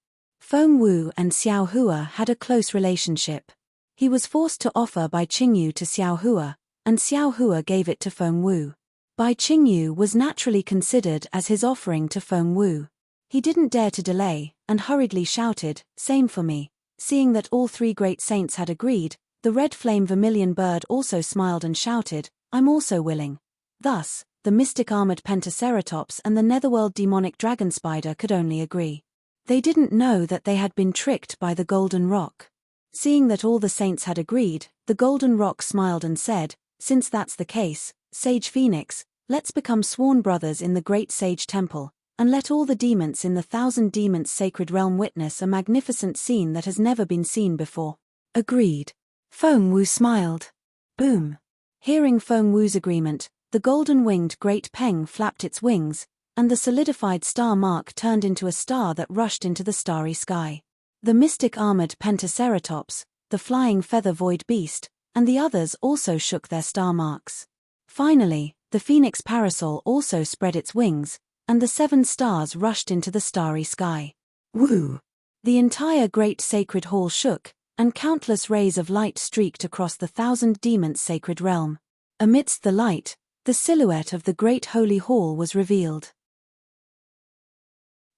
Feng Wu and Xiao Hua had a close relationship. He was forced to offer by Qingyu to Xiao Hua, and Xiao Hua gave it to Feng Wu. by Qingyu was naturally considered as his offering to Feng Wu. He didn't dare to delay, and hurriedly shouted, "Same for me." Seeing that all three great saints had agreed, the red flame vermilion bird also smiled and shouted, "I'm also willing." Thus, the mystic armored pentaceratops and the netherworld demonic dragon spider could only agree. They didn't know that they had been tricked by the golden rock. Seeing that all the saints had agreed, the golden rock smiled and said, "Since that's the case, Sage Phoenix, let's become sworn brothers in the great sage temple, and let all the demons in the 1,000 demons sacred realm witness a magnificent scene that has never been seen before." Agreed. Feng Wu smiled. Boom. Hearing Feng Wu's agreement, the golden-winged great peng flapped its wings, and the solidified star mark turned into a star that rushed into the starry sky. The mystic armored pentaceratops, the flying feather void beast, and the others also shook their star marks. Finally, the phoenix parasol also spread its wings, and the 7 stars rushed into the starry sky. Woo! The entire great sacred hall shook, and countless rays of light streaked across the 1,000 demons sacred realm. Amidst the light, the silhouette of the great holy hall was revealed.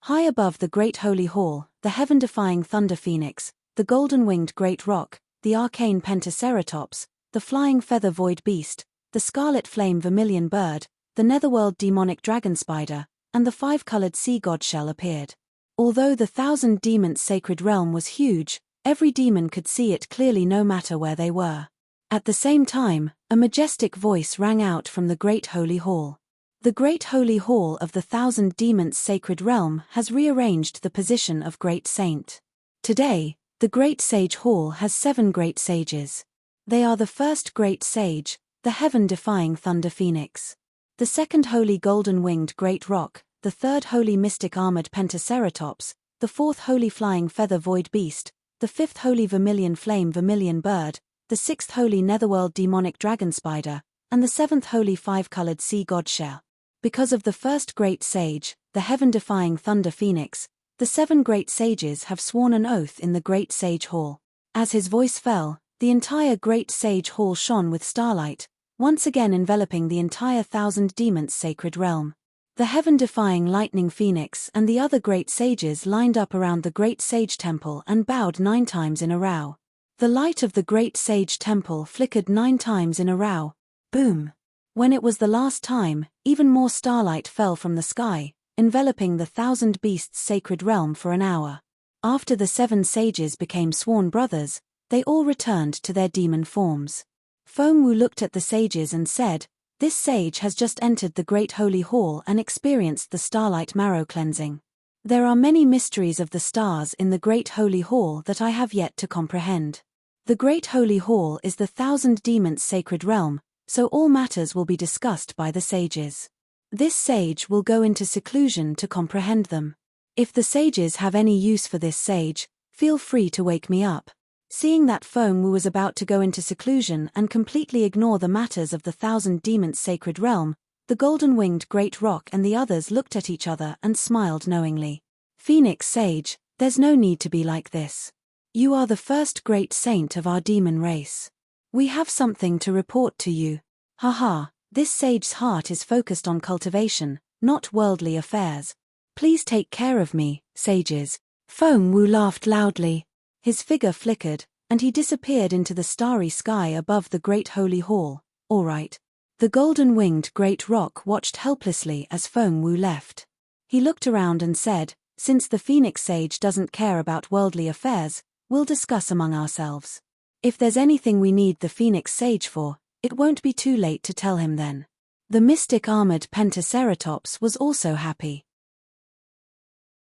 High above the great holy hall, the heaven-defying thunder phoenix, the golden-winged great rock, the arcane pentaceratops, the flying feather void beast, the scarlet flame vermilion bird, the netherworld demonic dragon spider, and the 5-colored sea god shell appeared. Although the 1,000 demons sacred realm was huge, every demon could see it clearly no matter where they were. At the same time, a majestic voice rang out from the great holy hall. The great holy hall of the 1,000 demons sacred realm has rearranged the position of great saint. Today, the great sage hall has 7 great sages. They are the first great sage, the heaven-defying thunder phoenix. The second holy golden-winged great rock, the third holy mystic armored pentaceratops, the fourth holy flying feather void beast, the fifth holy vermilion flame vermilion bird, the sixth holy netherworld demonic dragon spider, and the 7th holy 5-colored sea god shell. Because of the first great sage, the heaven-defying thunder phoenix, the 7 great sages have sworn an oath in the great sage hall. As his voice fell, the entire great sage hall shone with starlight, once again enveloping the entire 1,000 demons sacred realm. The heaven-defying lightning phoenix and the other great sages lined up around the great sage temple and bowed 9 times in a row. The light of the great sage temple flickered 9 times in a row. Boom! When it was the last time, even more starlight fell from the sky, enveloping the 1,000 beasts sacred realm for an hour. After the 7 sages became sworn brothers, they all returned to their demon forms. Feng Wu looked at the sages and said, "This sage has just entered the great holy hall and experienced the starlight marrow cleansing. There are many mysteries of the stars in the great holy hall that I have yet to comprehend. The great holy hall is the 1,000 demons sacred realm, so all matters will be discussed by the sages. This sage will go into seclusion to comprehend them. If the sages have any use for this sage, feel free to wake me up." Seeing that Feng Wu was about to go into seclusion and completely ignore the matters of the 1,000 demons sacred realm, the golden-winged great rock and the others looked at each other and smiled knowingly. "Phoenix Sage, there's no need to be like this. You are the first great saint of our demon race. We have something to report to you. Haha, this sage's heart is focused on cultivation, not worldly affairs. Please take care of me, sages." Feng Wu laughed loudly. His figure flickered, and he disappeared into the starry sky above the great holy hall. "All right." The golden-winged great rock watched helplessly as Feng Wu left. He looked around and said, "Since the Phoenix Sage doesn't care about worldly affairs, we'll discuss among ourselves. If there's anything we need the Phoenix Sage for, it won't be too late to tell him then." The mystic armored pentaceratops was also happy.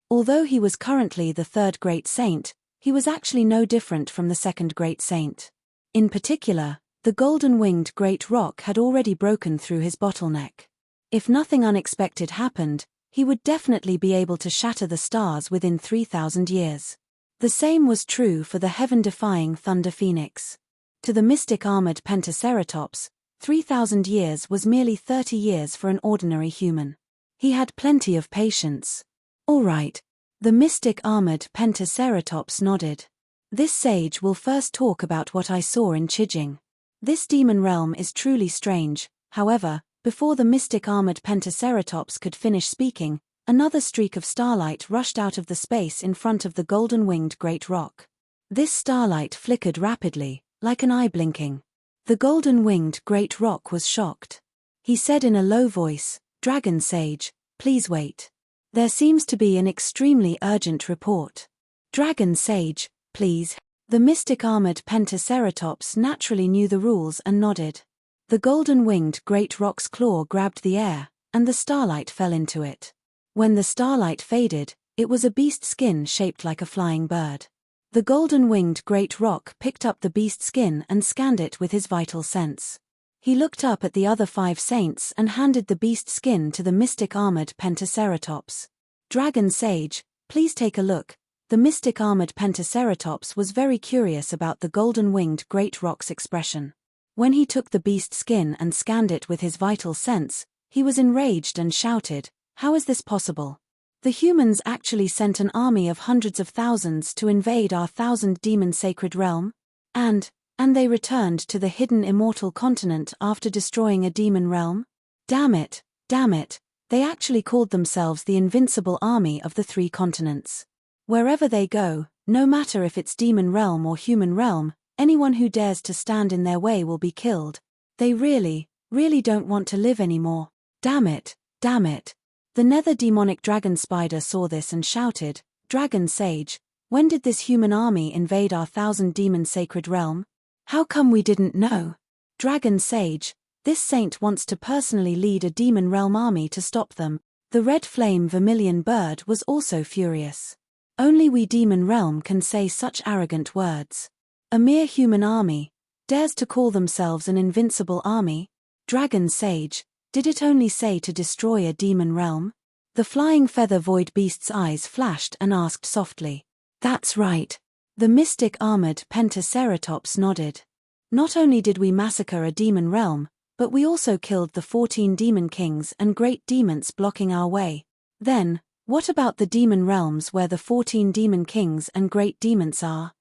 Although he was currently the 3rd great saint, he was actually no different from the 2nd great saint. In particular, the golden-winged great rock had already broken through his bottleneck. If nothing unexpected happened, he would definitely be able to shatter the stars within 3,000 years. The same was true for the heaven-defying thunder phoenix. To the mystic armored pentaceratops, 3,000 years was merely 30 years for an ordinary human. He had plenty of patience. "All right." The mystic armored pentaceratops nodded. "This sage will first talk about what I saw in Qijing. This demon realm is truly strange, however, Before the mystic armored Pentaceratops could finish speaking, another streak of starlight rushed out of the space in front of the golden-winged great rock. This starlight flickered rapidly, like an eye blinking. The golden-winged great rock was shocked. He said in a low voice, "Dragon Sage, please wait. There seems to be an extremely urgent report." "Dragon Sage, please." The mystic armored Pentaceratops naturally knew the rules and nodded. The golden-winged great rock's claw grabbed the air, and the starlight fell into it. When the starlight faded, it was a beast skin shaped like a flying bird. The golden-winged great rock picked up the beast skin and scanned it with his vital sense. He looked up at the other 5 saints and handed the beast skin to the mystic armored Pentaceratops. "Dragon Sage, please take a look." The mystic armored Pentaceratops was very curious about the golden-winged great rock's expression. When he took the beast skin and scanned it with his vital sense, he was enraged and shouted, "How is this possible? The humans actually sent an army of hundreds of thousands to invade our 1,000-demon sacred realm? And they returned to the hidden immortal continent after destroying a demon realm? Damn it, they actually called themselves the invincible army of the 3 continents. Wherever they go, no matter if it's demon realm or human realm, anyone who dares to stand in their way will be killed. They really don't want to live anymore. Damn it. The nether demonic dragon spider saw this and shouted, "Dragon Sage, when did this human army invade our 1,000-demon sacred realm? How come we didn't know? Dragon Sage, this saint wants to personally lead a demon realm army to stop them." The red flame vermilion bird was also furious. "Only we demon realm can say such arrogant words. A mere human army dares to call themselves an invincible army? Dragon Sage, did it only say to destroy a demon realm?" The flying feather void beast's eyes flashed and asked softly, "That's right." The mystic armored Pentaceratops nodded. "Not only did we massacre a demon realm, but we also killed the 14 demon kings and great demons blocking our way. Then, what about the demon realms where the 14 demon kings and great demons are?"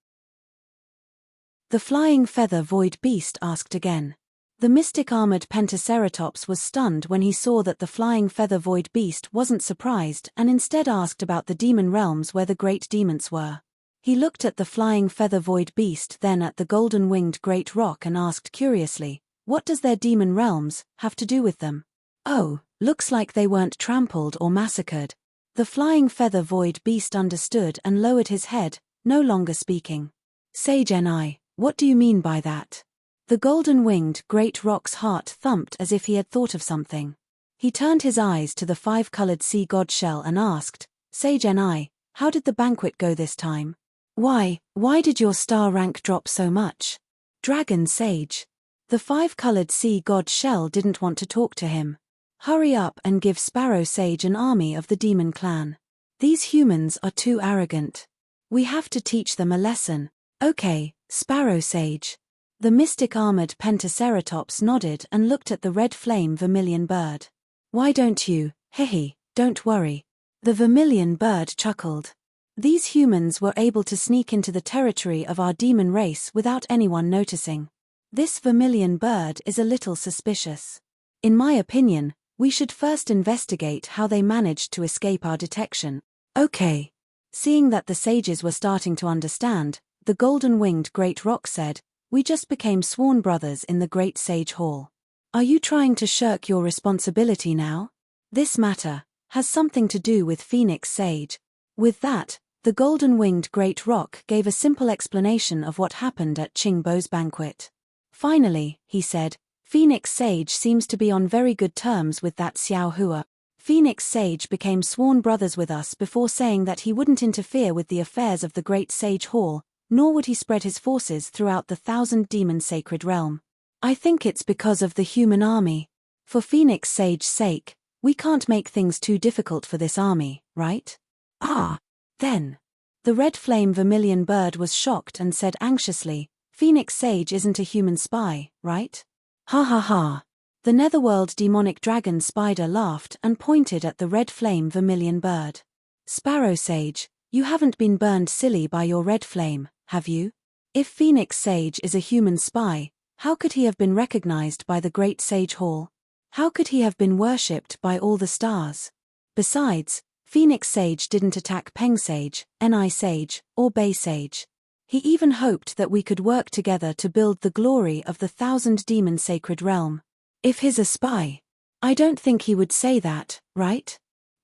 The flying feather void beast asked again. The mystic armored Pentaceratops was stunned when he saw that the flying feather void beast wasn't surprised and instead asked about the demon realms where the great demons were. He looked at the flying feather void beast, then at the golden-winged great rock and asked curiously, "What does their demon realms have to do with them?" "Oh, looks like they weren't trampled or massacred." The flying feather void beast understood and lowered his head, no longer speaking. "Sage Ni, what do you mean by that?" The golden-winged great rock's heart thumped as if he had thought of something. He turned his eyes to the 5-colored sea god shell and asked, "Sage Ni, how did the banquet go this time? Why did your star rank drop so much?" "Dragon Sage." The 5-colored sea god shell didn't want to talk to him. "Hurry up and give Sparrow Sage an army of the demon clan. These humans are too arrogant. We have to teach them a lesson." "Okay, Sparrow Sage." The mystic armored Pentaceratops nodded and looked at the red flame vermilion bird. "Why don't you, hehe, don't worry." The vermilion bird chuckled. "These humans were able to sneak into the territory of our demon race without anyone noticing. This vermilion bird is a little suspicious. In my opinion, we should first investigate how they managed to escape our detection." "Okay." Seeing that the sages were starting to understand, the golden-winged great rock said, "We just became sworn brothers in the Great Sage Hall. Are you trying to shirk your responsibility now? This matter has something to do with Phoenix Sage." With that, the golden-winged great rock gave a simple explanation of what happened at Qingbo's banquet. "Finally," he said, "Phoenix Sage seems to be on very good terms with that Xiao Hua. Phoenix Sage became sworn brothers with us before saying that he wouldn't interfere with the affairs of the Great Sage Hall, nor would he spread his forces throughout the 1,000-demon sacred realm. I think it's because of the human army. For Phoenix Sage's sake, we can't make things too difficult for this army, right?" "Ah, then." The red flame vermilion bird was shocked and said anxiously, "Phoenix Sage isn't a human spy, right?" "Ha ha ha." The netherworld demonic dragon spider laughed and pointed at the red flame vermilion bird. "Sparrow Sage, you haven't been burned silly by your red flame, have you? If Phoenix Sage is a human spy, how could he have been recognized by the Great Sage Hall?" How could he have been worshipped by all the stars? Besides, Phoenix Sage didn't attack Peng Sage, Ni Sage, or Bay Sage. He even hoped that we could work together to build the glory of the 1,000-demon sacred realm. If he's a spy, I don't think he would say that, right?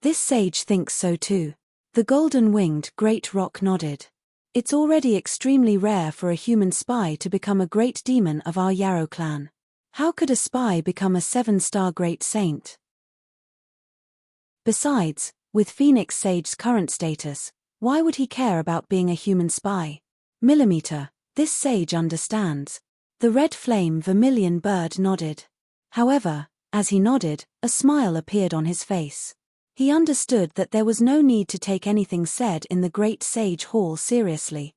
This sage thinks so too. The golden-winged great roc nodded. It's already extremely rare for a human spy to become a great demon of our Yarrow clan. How could a spy become a 7-star great saint? Besides, with Phoenix Sage's current status, why would he care about being a human spy? Millimeter, this sage understands. The red flame vermilion bird nodded. However, as he nodded, a smile appeared on his face. He understood that there was no need to take anything said in the Great Sage Hall seriously.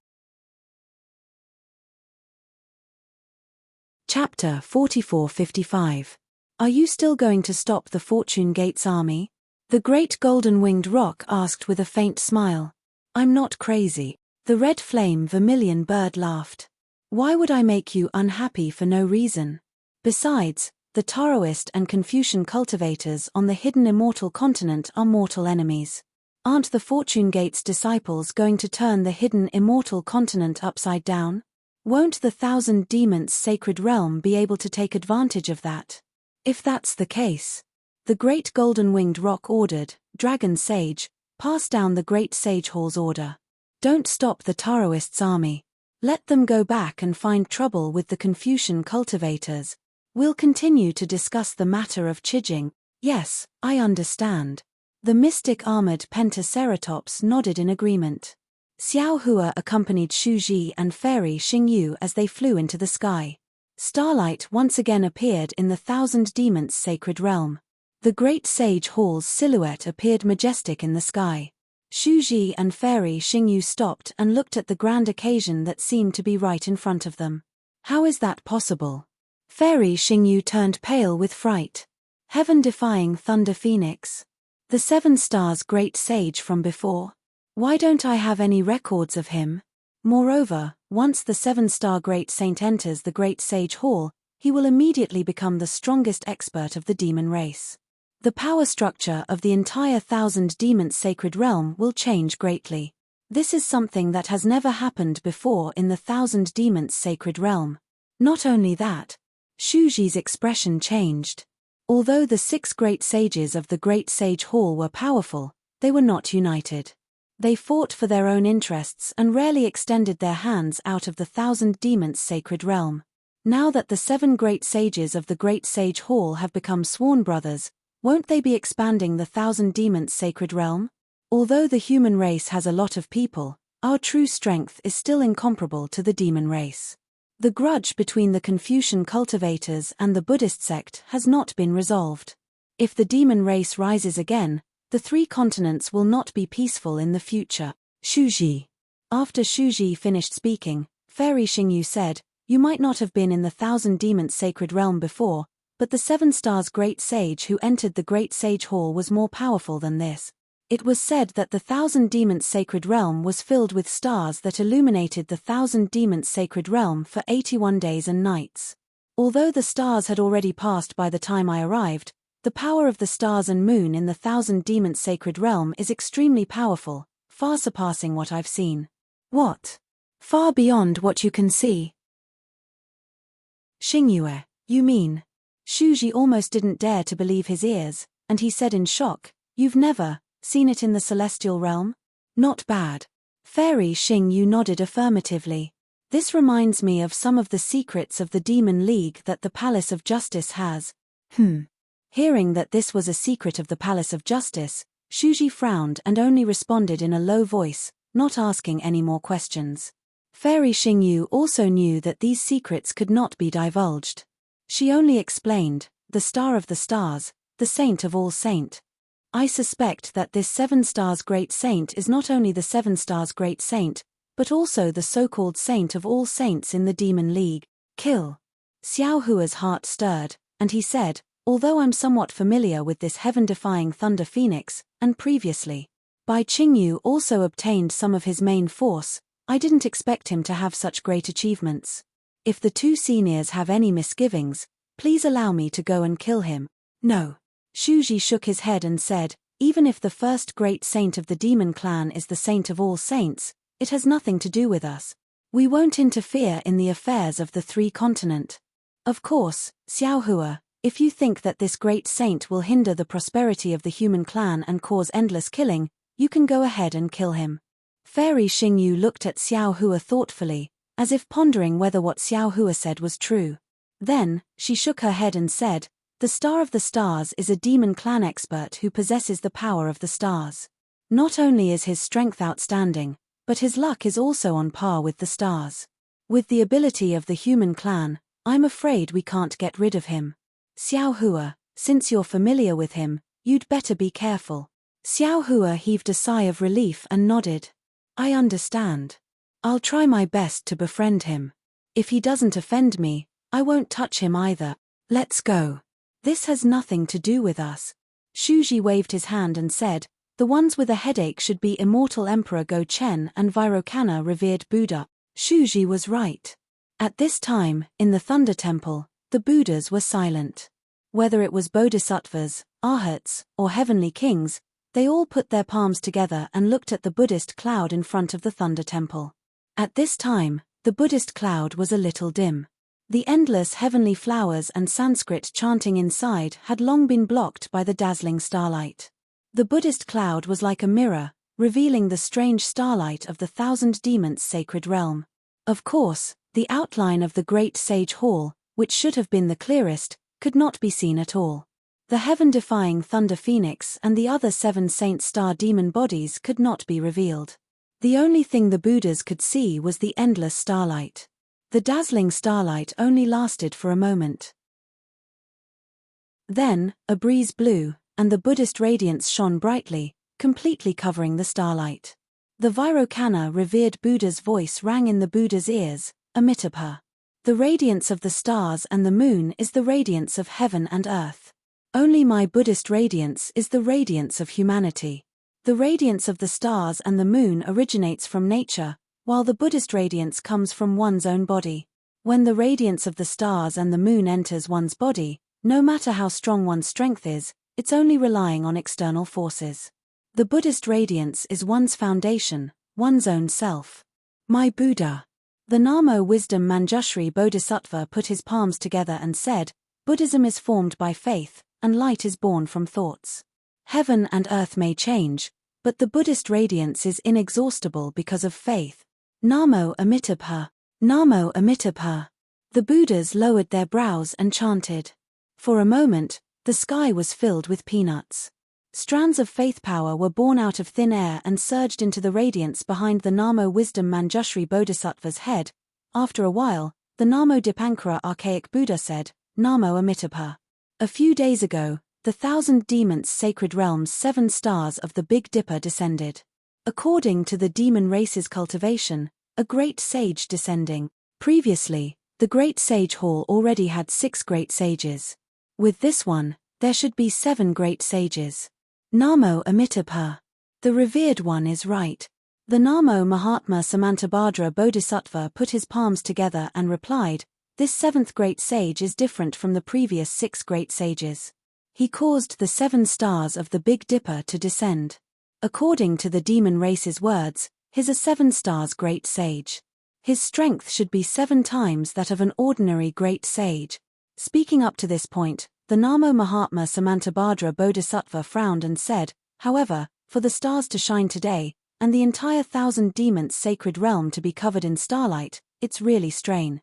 Chapter 44-55. Are you still going to stop the Fortune Gates army? The great golden-winged roc asked with a faint smile. I'm not crazy. The red flame vermilion bird laughed. Why would I make you unhappy for no reason? Besides, the Taoist and Confucian cultivators on the hidden immortal continent are mortal enemies. Aren't the Fortune Gates disciples going to turn the hidden immortal continent upside down? Won't the 1,000 demons sacred realm be able to take advantage of that? If that's the case, the great golden-winged roc ordered, Dragon Sage, pass down the Great Sage Hall's order. Don't stop the Taoists' army. Let them go back and find trouble with the Confucian cultivators. We'll continue to discuss the matter of Chijing. Yes, I understand. The mystic armored Pentaceratops nodded in agreement. Xiao Hua accompanied Shu Ji and Fairy Xingyu as they flew into the sky. Starlight once again appeared in the 1,000 demons sacred realm. The Great Sage Hall's silhouette appeared majestic in the sky. Shu Ji and Fairy Xingyu stopped and looked at the grand occasion that seemed to be right in front of them. How is that possible? Fairy Xingyu turned pale with fright. Heaven-defying Thunder Phoenix. The 7 stars great sage from before. Why don't I have any records of him? Moreover, once the 7-star great saint enters the Great Sage Hall, he will immediately become the strongest expert of the demon race. The power structure of the entire 1,000 demons sacred realm will change greatly. This is something that has never happened before in the 1,000 demons sacred realm. Not only that, Shu Ji's expression changed. Although the 6 great sages of the Great Sage Hall were powerful, they were not united. They fought for their own interests and rarely extended their hands out of the 1,000 demons sacred realm. Now that the 7 great sages of the Great Sage Hall have become sworn brothers, won't they be expanding the 1,000 demons sacred realm? Although the human race has a lot of people, our true strength is still incomparable to the demon race. The grudge between the Confucian cultivators and the Buddhist sect has not been resolved. If the demon race rises again, the 3 continents will not be peaceful in the future. Shu Ji. After Shu Ji finished speaking, Fairy Xingyu said, You might not have been in the 1,000 demons sacred realm before, but the 7 stars great sage who entered the Great Sage Hall was more powerful than this. It was said that the 1,000 demons sacred realm was filled with stars that illuminated the 1,000 demons sacred realm for 81 days and nights. Although the stars had already passed by the time I arrived, the power of the stars and moon in the 1,000 demons sacred realm is extremely powerful, far surpassing what I've seen. What? Far beyond what you can see. Xingyue, you mean? Shu Ji almost didn't dare to believe his ears, and he said in shock, You've never seen it in the celestial realm? Not bad. Fairy Xingyu nodded affirmatively. This reminds me of some of the secrets of the Demon League that the Palace of Justice has. Hearing that this was a secret of the Palace of Justice, Shu Ji frowned and only responded in a low voice, not asking any more questions. Fairy Xingyu also knew that these secrets could not be divulged. She only explained, the star of the stars, the saint of all saint. I suspect that this 7 stars great saint is not only the 7 stars great saint, but also the so-called saint of all saints in the Demon League. Kill. Xiao Hua's heart stirred, and he said, Although I'm somewhat familiar with this heaven-defying Thunder Phoenix, and previously, Bai Qingyu also obtained some of his main force, I didn't expect him to have such great achievements. If the 2 seniors have any misgivings, please allow me to go and kill him. No. Shuji shook his head and said, even if the first great saint of the demon clan is the saint of all saints, it has nothing to do with us. We won't interfere in the affairs of the three continent. Of course, Xiaohua, if you think that this great saint will hinder the prosperity of the human clan and cause endless killing, you can go ahead and kill him. Fairy Xingyu looked at Xiaohua thoughtfully, as if pondering whether what Xiaohua said was true. Then, she shook her head and said, the Star of the Stars is a demon clan expert who possesses the power of the stars. Not only is his strength outstanding, but his luck is also on par with the stars. With the ability of the human clan, I'm afraid we can't get rid of him. Xiaohua, since you're familiar with him, you'd better be careful. Xiaohua heaved a sigh of relief and nodded. I understand. I'll try my best to befriend him. If he doesn't offend me, I won't touch him either. Let's go. This has nothing to do with us. Shuji waved his hand and said, the ones with a headache should be Immortal Emperor Go Chen and Vairocana revered Buddha. Shuji was right. At this time, in the Thunder Temple, the Buddhas were silent. Whether it was bodhisattvas, arhats, or heavenly kings, they all put their palms together and looked at the Buddhist cloud in front of the Thunder Temple. At this time, the Buddhist cloud was a little dim. The endless heavenly flowers and Sanskrit chanting inside had long been blocked by the dazzling starlight. The Buddhist cloud was like a mirror, revealing the strange starlight of the thousand demons' sacred realm. Of course, the outline of the great sage hall, which should have been the clearest, could not be seen at all. The heaven-defying Thunder Phoenix and the other 7 saint star demon bodies could not be revealed. The only thing the Buddhas could see was the endless starlight. The dazzling starlight only lasted for a moment. Then, a breeze blew, and the Buddhist radiance shone brightly, completely covering the starlight. The Vairocana revered Buddha's voice rang in the Buddha's ears, Amitabha. The radiance of the stars and the moon is the radiance of heaven and earth. Only my Buddhist radiance is the radiance of humanity. The radiance of the stars and the moon originates from nature, while the Buddhist radiance comes from one's own body. When the radiance of the stars and the moon enters one's body, no matter how strong one's strength is, it's only relying on external forces. The Buddhist radiance is one's foundation, one's own self. My Buddha. The Namo Wisdom Manjushri Bodhisattva put his palms together and said, Buddhism is formed by faith, and light is born from thoughts. Heaven and earth may change, but the Buddhist radiance is inexhaustible because of faith. Namo Amitabha. Namo Amitabha. The Buddhas lowered their brows and chanted. For a moment, the sky was filled with peanuts. Strands of faith power were born out of thin air and surged into the radiance behind the Namo Wisdom Manjushri Bodhisattva's head. After a while, the Namo Dipankara archaic Buddha said, Namo Amitabha. A few days ago, the 1,000 demons' sacred realm's 7 stars of the Big Dipper descended. According to the demon race's cultivation, a great sage descending. Previously, the great sage hall already had 6 great sages. With this one, there should be 7 great sages. Namo Amitabha. The revered one is right. The Namo Mahatma Samantabhadra Bodhisattva put his palms together and replied, this 7th great sage is different from the previous 6 great sages. He caused the 7 stars of the Big Dipper to descend. According to the demon race's words, he's a 7 stars great sage. His strength should be 7 times that of an ordinary great sage. Speaking up to this point, the Namo Mahatma Samantabhadra Bodhisattva frowned and said, however, for the stars to shine today, and the entire 1,000 demons' sacred realm to be covered in starlight, it's really strain.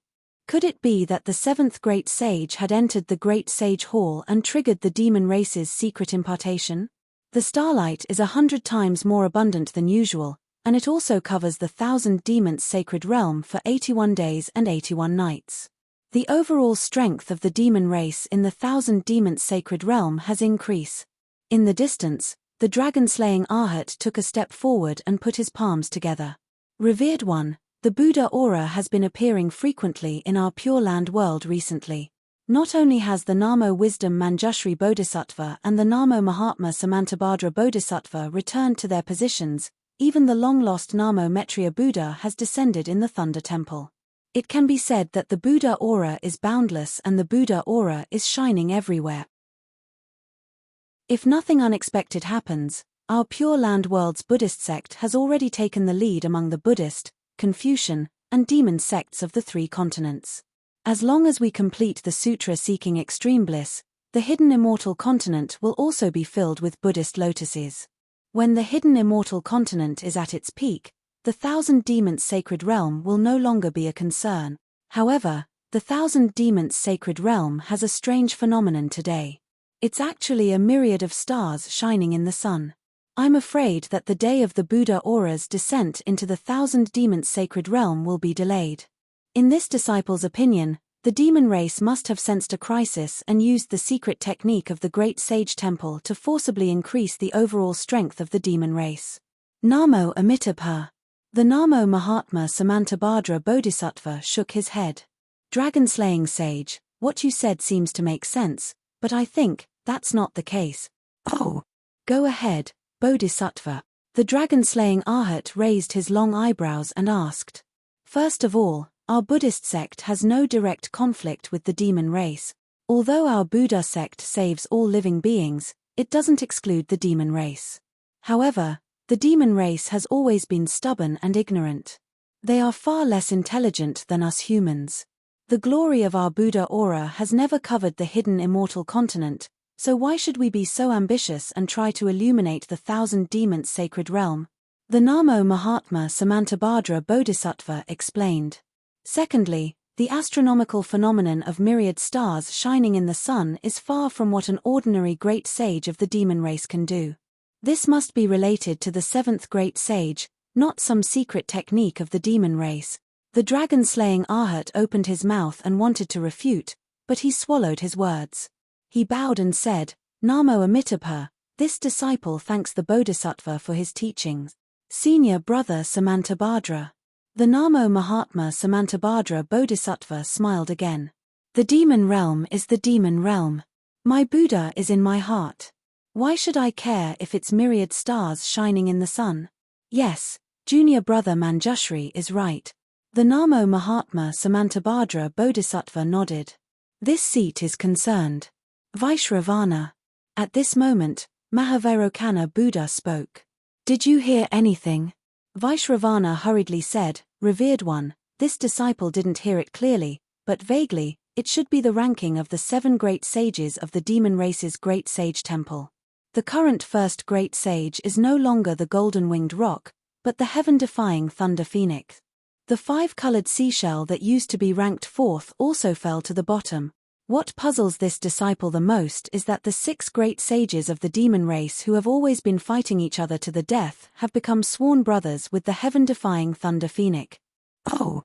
Could it be that the 7th great sage had entered the great sage hall and triggered the demon race's secret impartation? The starlight is 100 times more abundant than usual, and it also covers the 1,000 demons' sacred realm for 81 days and 81 nights. The overall strength of the demon race in the 1,000 demons' sacred realm has increased. In the distance, the dragon-slaying Arhat took a step forward and put his palms together. Revered one, the Buddha aura has been appearing frequently in our Pure Land world recently. Not only has the Namo Wisdom Manjushri Bodhisattva and the Namo Mahatma Samantabhadra Bodhisattva returned to their positions, even the long-lost Namo Maitreya Buddha has descended in the Thunder Temple. It can be said that the Buddha aura is boundless and the Buddha aura is shining everywhere. If nothing unexpected happens, our Pure Land World's Buddhist sect has already taken the lead among the Buddhist, Confucian, and demon sects of the 3 continents. As long as we complete the sutra-seeking extreme bliss, the hidden immortal continent will also be filled with Buddhist lotuses. When the hidden immortal continent is at its peak, the 1,000 demons sacred realm will no longer be a concern. However, the 1,000 demons sacred realm has a strange phenomenon today. It's actually a myriad of stars shining in the sun. I'm afraid that the day of the Buddha aura's descent into the 1,000 demons sacred realm will be delayed. In this disciple's opinion, the demon race must have sensed a crisis and used the secret technique of the Great Sage Temple to forcibly increase the overall strength of the demon race. Namo Amitabha. The Namo Mahatma Samantabhadra Bodhisattva shook his head. Dragon-slaying sage, what you said seems to make sense, but I think that's not the case. Oh. Go ahead, Bodhisattva. The dragon-slaying Arhat raised his long eyebrows and asked. First of all, our Buddhist sect has no direct conflict with the demon race. Although our Buddha sect saves all living beings, it doesn't exclude the demon race. However, the demon race has always been stubborn and ignorant. They are far less intelligent than us humans. The glory of our Buddha aura has never covered the hidden immortal continent, so why should we be so ambitious and try to illuminate the 1,000 demons sacred realm? The Namo Mahatma Samantabhadra Bodhisattva explained. Secondly, the astronomical phenomenon of myriad stars shining in the sun is far from what an ordinary great sage of the demon race can do. This must be related to the 7th great sage, not some secret technique of the demon race. The dragon-slaying Arhat opened his mouth and wanted to refute, but he swallowed his words. He bowed and said, Namo Amitabha, this disciple thanks the Bodhisattva for his teachings. Senior brother Samantabhadra. The Namo Mahatma Samantabhadra Bodhisattva smiled again. The demon realm is the demon realm. My Buddha is in my heart. Why should I care if it's myriad stars shining in the sun? Yes, junior brother Manjushri is right. The Namo Mahatma Samantabhadra Bodhisattva nodded. This seat is concerned. Vaishravana. At this moment, Mahavairocana Buddha spoke. Did you hear anything? Vaishravana hurriedly said, Revered one, this disciple didn't hear it clearly, but vaguely, it should be the ranking of the 7 great sages of the demon race's Great Sage Temple. The current first great sage is no longer the golden-winged roc, but the heaven-defying thunder phoenix. The 5-colored seashell that used to be ranked 4th also fell to the bottom. What puzzles this disciple the most is that the 6 great sages of the demon race who have always been fighting each other to the death have become sworn brothers with the heaven-defying thunder phoenix. Oh!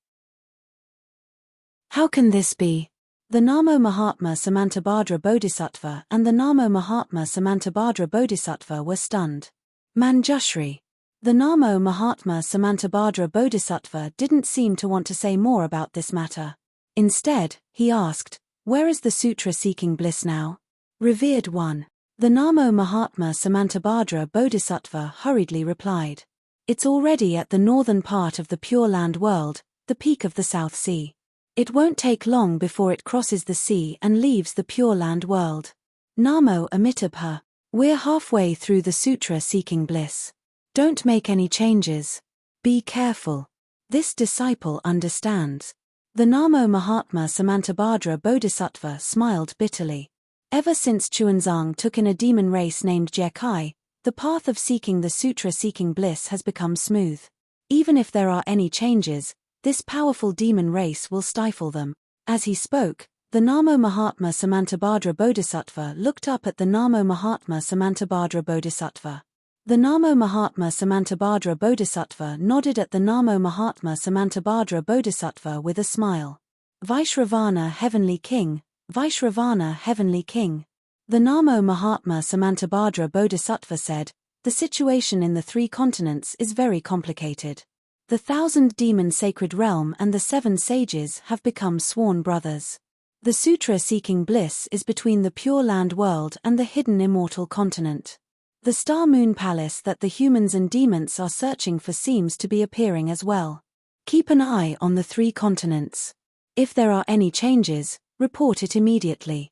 How can this be? The Namo Mahatma Samantabhadra Bodhisattva and the Namo Mahatma Samantabhadra Bodhisattva were stunned. Manjushri. The Namo Mahatma Samantabhadra Bodhisattva didn't seem to want to say more about this matter. Instead, he asked, where is the sutra-seeking bliss now? Revered one. The Namo Mahatma Samantabhadra Bodhisattva hurriedly replied. It's already at the northern part of the Pure Land world, the peak of the South Sea. It won't take long before it crosses the sea and leaves the Pure Land world. Namo Amitabha. We're halfway through the sutra-seeking bliss. Don't make any changes. Be careful. This disciple understands. The Namo Mahatma Samantabhadra Bodhisattva smiled bitterly. Ever since Chuanzang took in a demon race named Jekai, the path of seeking the sutra-seeking bliss has become smooth. Even if there are any changes, this powerful demon race will stifle them. As he spoke, the Namo Mahatma Samantabhadra Bodhisattva looked up at the Namo Mahatma Samantabhadra Bodhisattva. The Namo Mahatma Samantabhadra Bodhisattva nodded at the Namo Mahatma Samantabhadra Bodhisattva with a smile. Vaishravana Heavenly King, Vaishravana Heavenly King. The Namo Mahatma Samantabhadra Bodhisattva said, the situation in the 3 continents is very complicated. The 1,000 demon sacred realm and the 7 sages have become sworn brothers. The sutra-seeking bliss is between the Pure Land world and the hidden immortal continent. The Star Moon Palace that the humans and demons are searching for seems to be appearing as well. Keep an eye on the 3 continents. If there are any changes, report it immediately.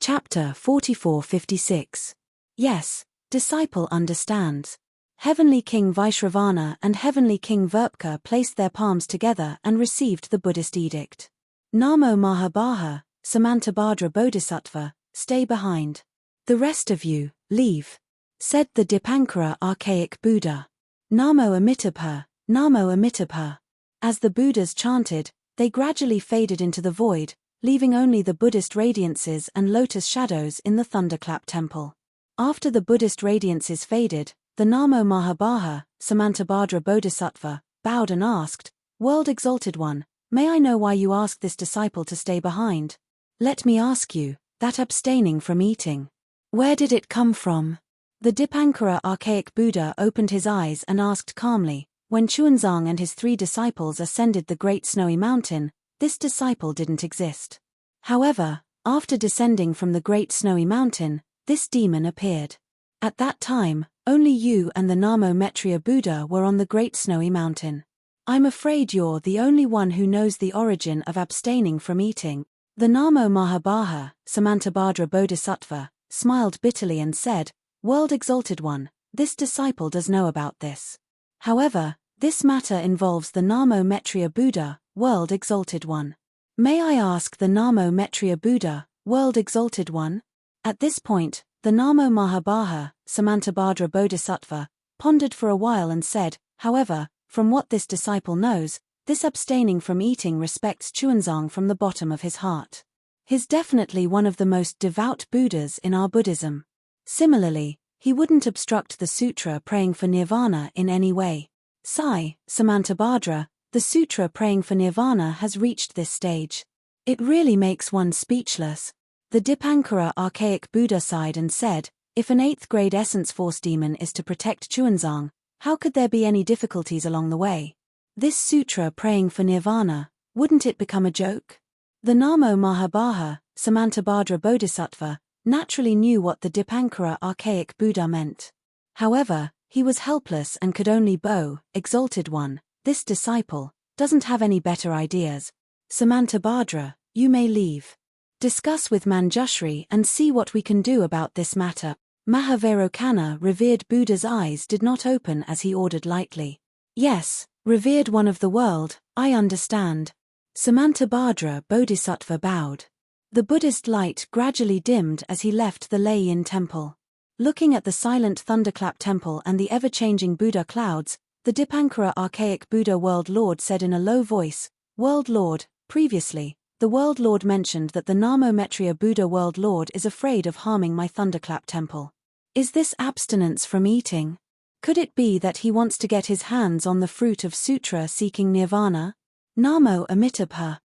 Chapter 44-56. Yes, disciple understands. Heavenly King Vaishravana and Heavenly King Verpka placed their palms together and received the Buddhist edict. Namo Mahabhaha, Samantabhadra Bodhisattva, stay behind. The rest of you, leave. Said the Dipankara archaic Buddha. Namo Amitabha, Namo Amitabha. As the Buddhas chanted, they gradually faded into the void, leaving only the Buddhist radiances and lotus shadows in the thunderclap temple. After the Buddhist radiances faded, the Namo Mahabhaha, Samantabhadra Bodhisattva, bowed and asked, World Exalted One, may I know why you asked this disciple to stay behind? Let me ask you, that abstaining from eating. Where did it come from? The Dipankara archaic Buddha opened his eyes and asked calmly, when Chuanzang and his 3 disciples ascended the great snowy mountain, this disciple didn't exist. However, after descending from the great snowy mountain, this demon appeared. At that time, only you and the Namo Maitreya Buddha were on the great snowy mountain. I'm afraid you're the only one who knows the origin of abstaining from eating. The Namo Mahabhaha, Samantabhadra Bodhisattva, smiled bitterly and said, World Exalted One, this disciple does know about this. However, this matter involves the Namo Maitreya Buddha, World Exalted One. May I ask the Namo Maitreya Buddha, World Exalted One? At this point, the Namo Mahabhaha, Samantabhadra Bodhisattva, pondered for a while and said, however, from what this disciple knows, this abstaining from eating respects Chuanzang from the bottom of his heart. He's definitely one of the most devout Buddhas in our Buddhism. Similarly, he wouldn't obstruct the sutra praying for nirvana in any way. Sai, Samantabhadra, the sutra praying for nirvana has reached this stage. It really makes one speechless. The Dipankara archaic Buddha sighed and said, if an 8th grade essence force demon is to protect Chuanzang, how could there be any difficulties along the way? This sutra praying for nirvana, wouldn't it become a joke? The Namo Mahabhaha, Samantabhadra Bodhisattva, naturally knew what the Dipankara archaic Buddha meant. However, he was helpless and could only bow, Exalted One, this disciple, doesn't have any better ideas. Samantabhadra, you may leave. Discuss with Manjushri and see what we can do about this matter. Mahavairocana, revered Buddha's eyes did not open as he ordered lightly. Yes, revered one of the world, I understand. Samantabhadra Bodhisattva bowed. The Buddhist light gradually dimmed as he left the Lei-Yin temple. Looking at the silent thunderclap temple and the ever-changing Buddha clouds, the Dipankara archaic Buddha World Lord said in a low voice, World Lord, previously, the World Lord mentioned that the Namo Maitreya Buddha World Lord is afraid of harming my thunderclap temple. Is this abstinence from eating? Could it be that he wants to get his hands on the fruit of sutra seeking nirvana? Namo Amitabha.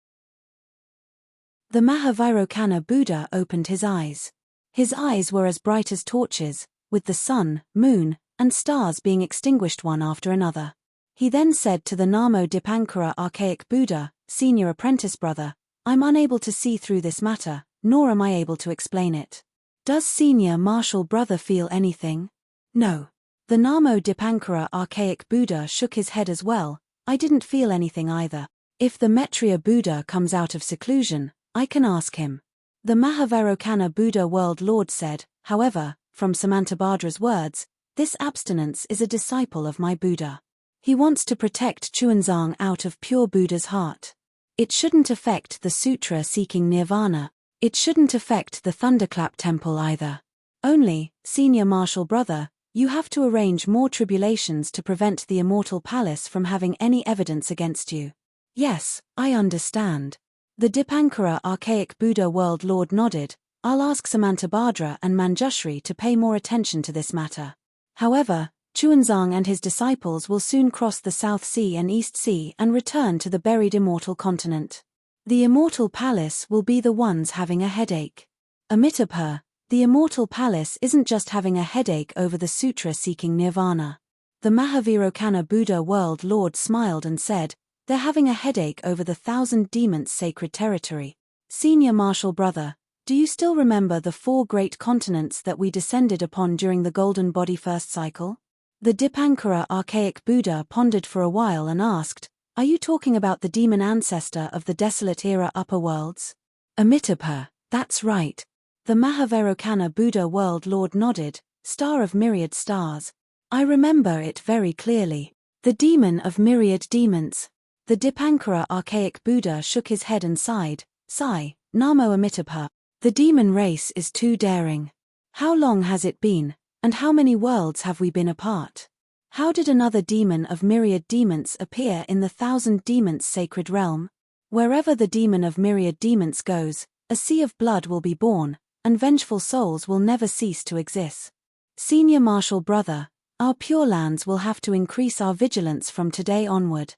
The Mahavairocana Buddha opened his eyes. His eyes were as bright as torches, with the sun, moon, and stars being extinguished one after another. He then said to the Namo Dipankara archaic Buddha, senior apprentice brother, I'm unable to see through this matter, nor am I able to explain it. Does senior martial brother feel anything? No. The Namo Dipankara archaic Buddha shook his head as well, I didn't feel anything either. If the Maitreya Buddha comes out of seclusion, I can ask him. The Mahavairocana Buddha World Lord said, however, from Samantabhadra's words, this abstinence is a disciple of my Buddha. He wants to protect Chuanzang out of pure Buddha's heart. It shouldn't affect the sutra seeking nirvana. It shouldn't affect the thunderclap temple either. Only, senior martial brother, you have to arrange more tribulations to prevent the immortal palace from having any evidence against you. Yes, I understand. The Dipankara archaic Buddha World Lord nodded, I'll ask Samantabhadra and Manjushri to pay more attention to this matter. However, Chuanzang and his disciples will soon cross the South Sea and East Sea and return to the buried immortal continent. The immortal palace will be the ones having a headache. Amitabha, the immortal palace isn't just having a headache over the sutra seeking nirvana. The Mahavairocana Buddha World Lord smiled and said, they're having a headache over the 1,000 demons' sacred territory. Senior martial brother, do you still remember the 4 great continents that we descended upon during the Golden Body First cycle? The Dipankara archaic Buddha pondered for a while and asked, are you talking about the demon ancestor of the desolate era upper worlds? Amitabha, that's right. The Mahavairokkana Buddha World Lord nodded. Star of myriad stars. I remember it very clearly. The demon of myriad demons. The Dipankara archaic Buddha shook his head and sighed. Sigh, Namo Amitabha. The demon race is too daring. How long has it been, and how many worlds have we been apart? How did another demon of myriad demons appear in the 1,000 demons sacred realm? Wherever the demon of myriad demons goes, a sea of blood will be born, and vengeful souls will never cease to exist. Senior Marshal Brother, our Pure Lands will have to increase our vigilance from today onward.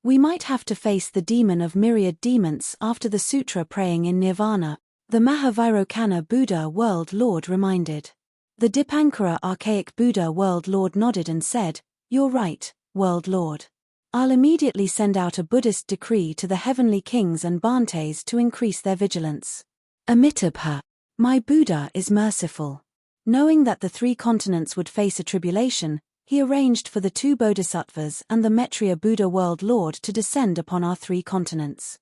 We might have to face the demon of myriad demons after the sutra praying in Nirvana, the Mahavairokkana Buddha World Lord reminded. The Dipankara archaic Buddha World Lord nodded and said, You're right, World Lord. I'll immediately send out a Buddhist decree to the heavenly kings and Bhantes to increase their vigilance. Amitabha. My Buddha is merciful. Knowing that the 3 continents would face a tribulation, he arranged for the 2 bodhisattvas and the Maitreya Buddha World Lord to descend upon our 3 continents.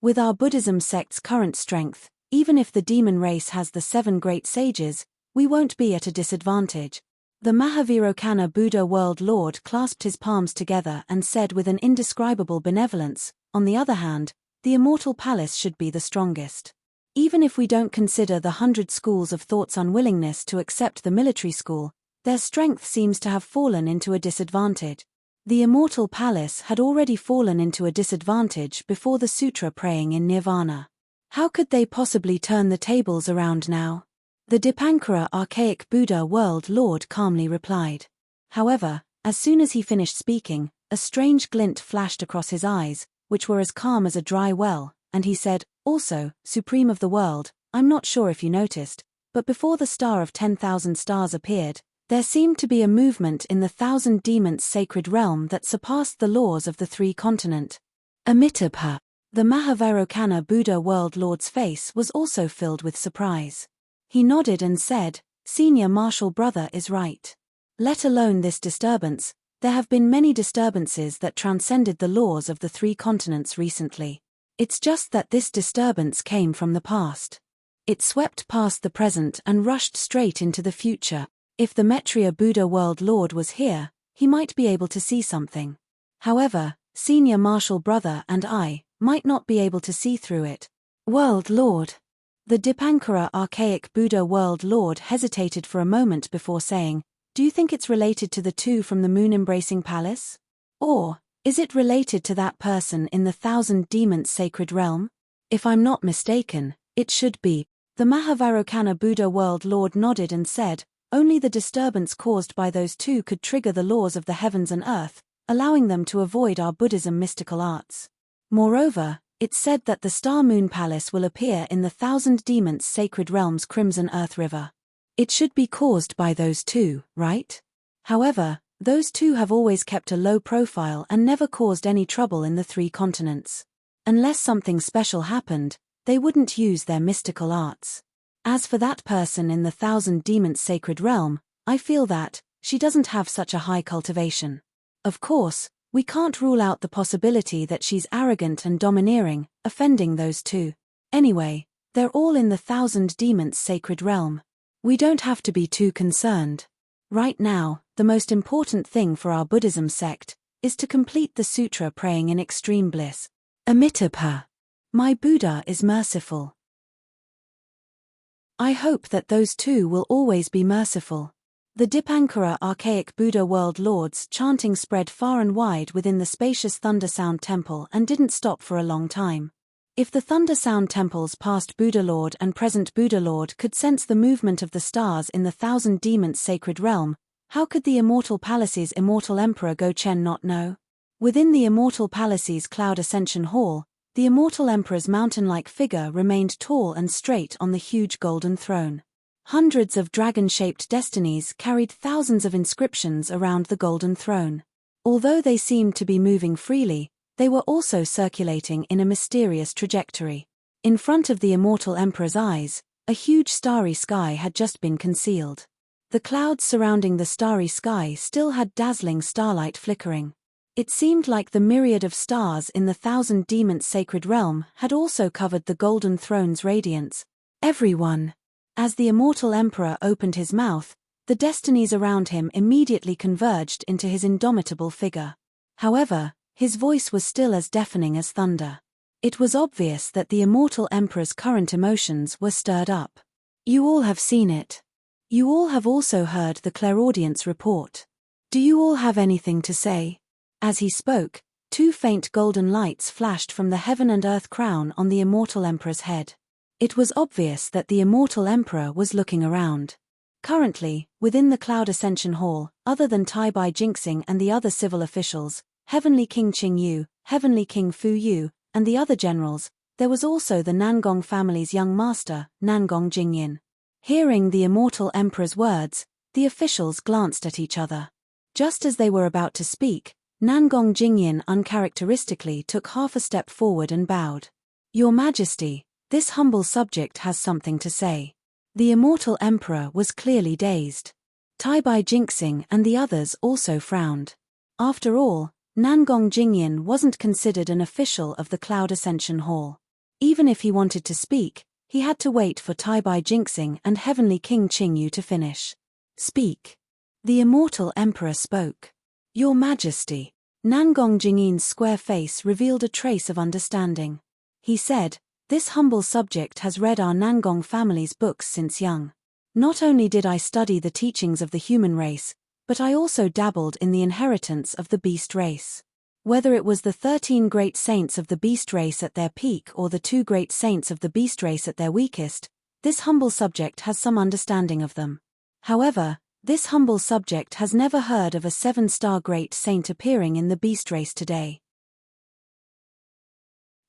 With our Buddhism sect's current strength, even if the demon race has the 7 great sages, we won't be at a disadvantage. The Mahavairokkana Buddha World Lord clasped his palms together and said with an indescribable benevolence, on the other hand, the immortal palace should be the strongest. Even if we don't consider the 100 schools of thought's unwillingness to accept the military school, their strength seems to have fallen into a disadvantage. The immortal palace had already fallen into a disadvantage before the sutra praying in Nirvana. How could they possibly turn the tables around now? The Dipankara archaic Buddha World Lord calmly replied. However, as soon as he finished speaking, a strange glint flashed across his eyes, which were as calm as a dry well, and he said, Also, Supreme of the world, I'm not sure if you noticed, but before the star of 10,000 stars appeared, there seemed to be a movement in the 1,000 demons sacred realm that surpassed the laws of the 3 continents. Amitabha. The Mahavairokkana Buddha World Lord's face was also filled with surprise. He nodded and said, Senior Marshal Brother is right. Let alone this disturbance, there have been many disturbances that transcended the laws of the 3 continents recently. It's just that this disturbance came from the past. It swept past the present and rushed straight into the future. If the Maitreya Buddha World Lord was here, he might be able to see something. However, Senior Marshal Brother and I might not be able to see through it. World Lord. The Dipankara archaic Buddha World Lord hesitated for a moment before saying, Do you think it's related to the 2 from the moon-embracing palace? Or, is it related to that person in the 1,000 demons sacred realm? If I'm not mistaken, it should be. The Mahavairokkana Buddha World Lord nodded and said, Only the disturbance caused by those 2 could trigger the laws of the heavens and earth, allowing them to avoid our Buddhism mystical arts. Moreover, it's said that the Star Moon Palace will appear in the 1,000 demons sacred realm's Crimson Earth River. It should be caused by those 2, right? However, those 2 have always kept a low profile and never caused any trouble in the 3 continents. Unless something special happened, they wouldn't use their mystical arts. As for that person in the 1,000 demons sacred realm, I feel that she doesn't have such a high cultivation. Of course, we can't rule out the possibility that she's arrogant and domineering, offending those 2. Anyway, they're all in the 1,000 demons sacred realm. We don't have to be too concerned. Right now, the most important thing for our Buddhism sect is to complete the sutra praying in extreme bliss. Amitabha. My Buddha is merciful. I hope that those 2 will always be merciful. The Dipankara archaic Buddha World Lord's chanting spread far and wide within the spacious Thunder Sound Temple and didn't stop for a long time. If the Thunder Sound Temple's past Buddha Lord and present Buddha Lord could sense the movement of the stars in the 1,000 demons sacred realm, how could the Immortal Palace's Immortal Emperor Go-Chen not know? Within the Immortal Palace's Cloud Ascension Hall, the Immortal Emperor's mountain-like figure remained tall and straight on the huge golden throne. Hundreds of dragon-shaped destinies carried thousands of inscriptions around the golden throne. Although they seemed to be moving freely, they were also circulating in a mysterious trajectory. In front of the Immortal Emperor's eyes, a huge starry sky had just been concealed. The clouds surrounding the starry sky still had dazzling starlight flickering. It seemed like the myriad of stars in the 1,000 demons sacred realm had also covered the golden throne's radiance, Everyone. As the immortal emperor opened his mouth, the destinies around him immediately converged into his indomitable figure. However, his voice was still as deafening as thunder. It was obvious that the immortal emperor's current emotions were stirred up. You all have seen it. You all have also heard the clairaudience report. Do you all have anything to say? As he spoke, two faint golden lights flashed from the heaven and earth crown on the immortal emperor's head. It was obvious that the immortal emperor was looking around. Currently, within the Cloud Ascension Hall, other than Tai Bai Jinxing and the other civil officials, Heavenly King Qing Yu, Heavenly King Fu Yu, and the other generals, there was also the Nangong family's young master, Nangong Jingyin. Hearing the immortal emperor's words, the officials glanced at each other. Just as they were about to speak, Nangong Jingyin uncharacteristically took half a step forward and bowed. Your Majesty, this humble subject has something to say. The immortal emperor was clearly dazed. Tai Bai Jinxing and the others also frowned. After all, Nangong Jingyin wasn't considered an official of the Cloud Ascension Hall. Even if he wanted to speak, he had to wait for Tai Bai Jinxing and Heavenly King Qing Yu to finish. Speak. The immortal emperor spoke. Your Majesty. Nangong Jingyin's square face revealed a trace of understanding. He said, this humble subject has read our Nangong family's books since young. Not only did I study the teachings of the human race, but I also dabbled in the inheritance of the beast race. Whether it was the 13 great saints of the beast race at their peak or the 2 great saints of the beast race at their weakest, this humble subject has some understanding of them. However, this humble subject has never heard of a 7-star great saint appearing in the beast race today.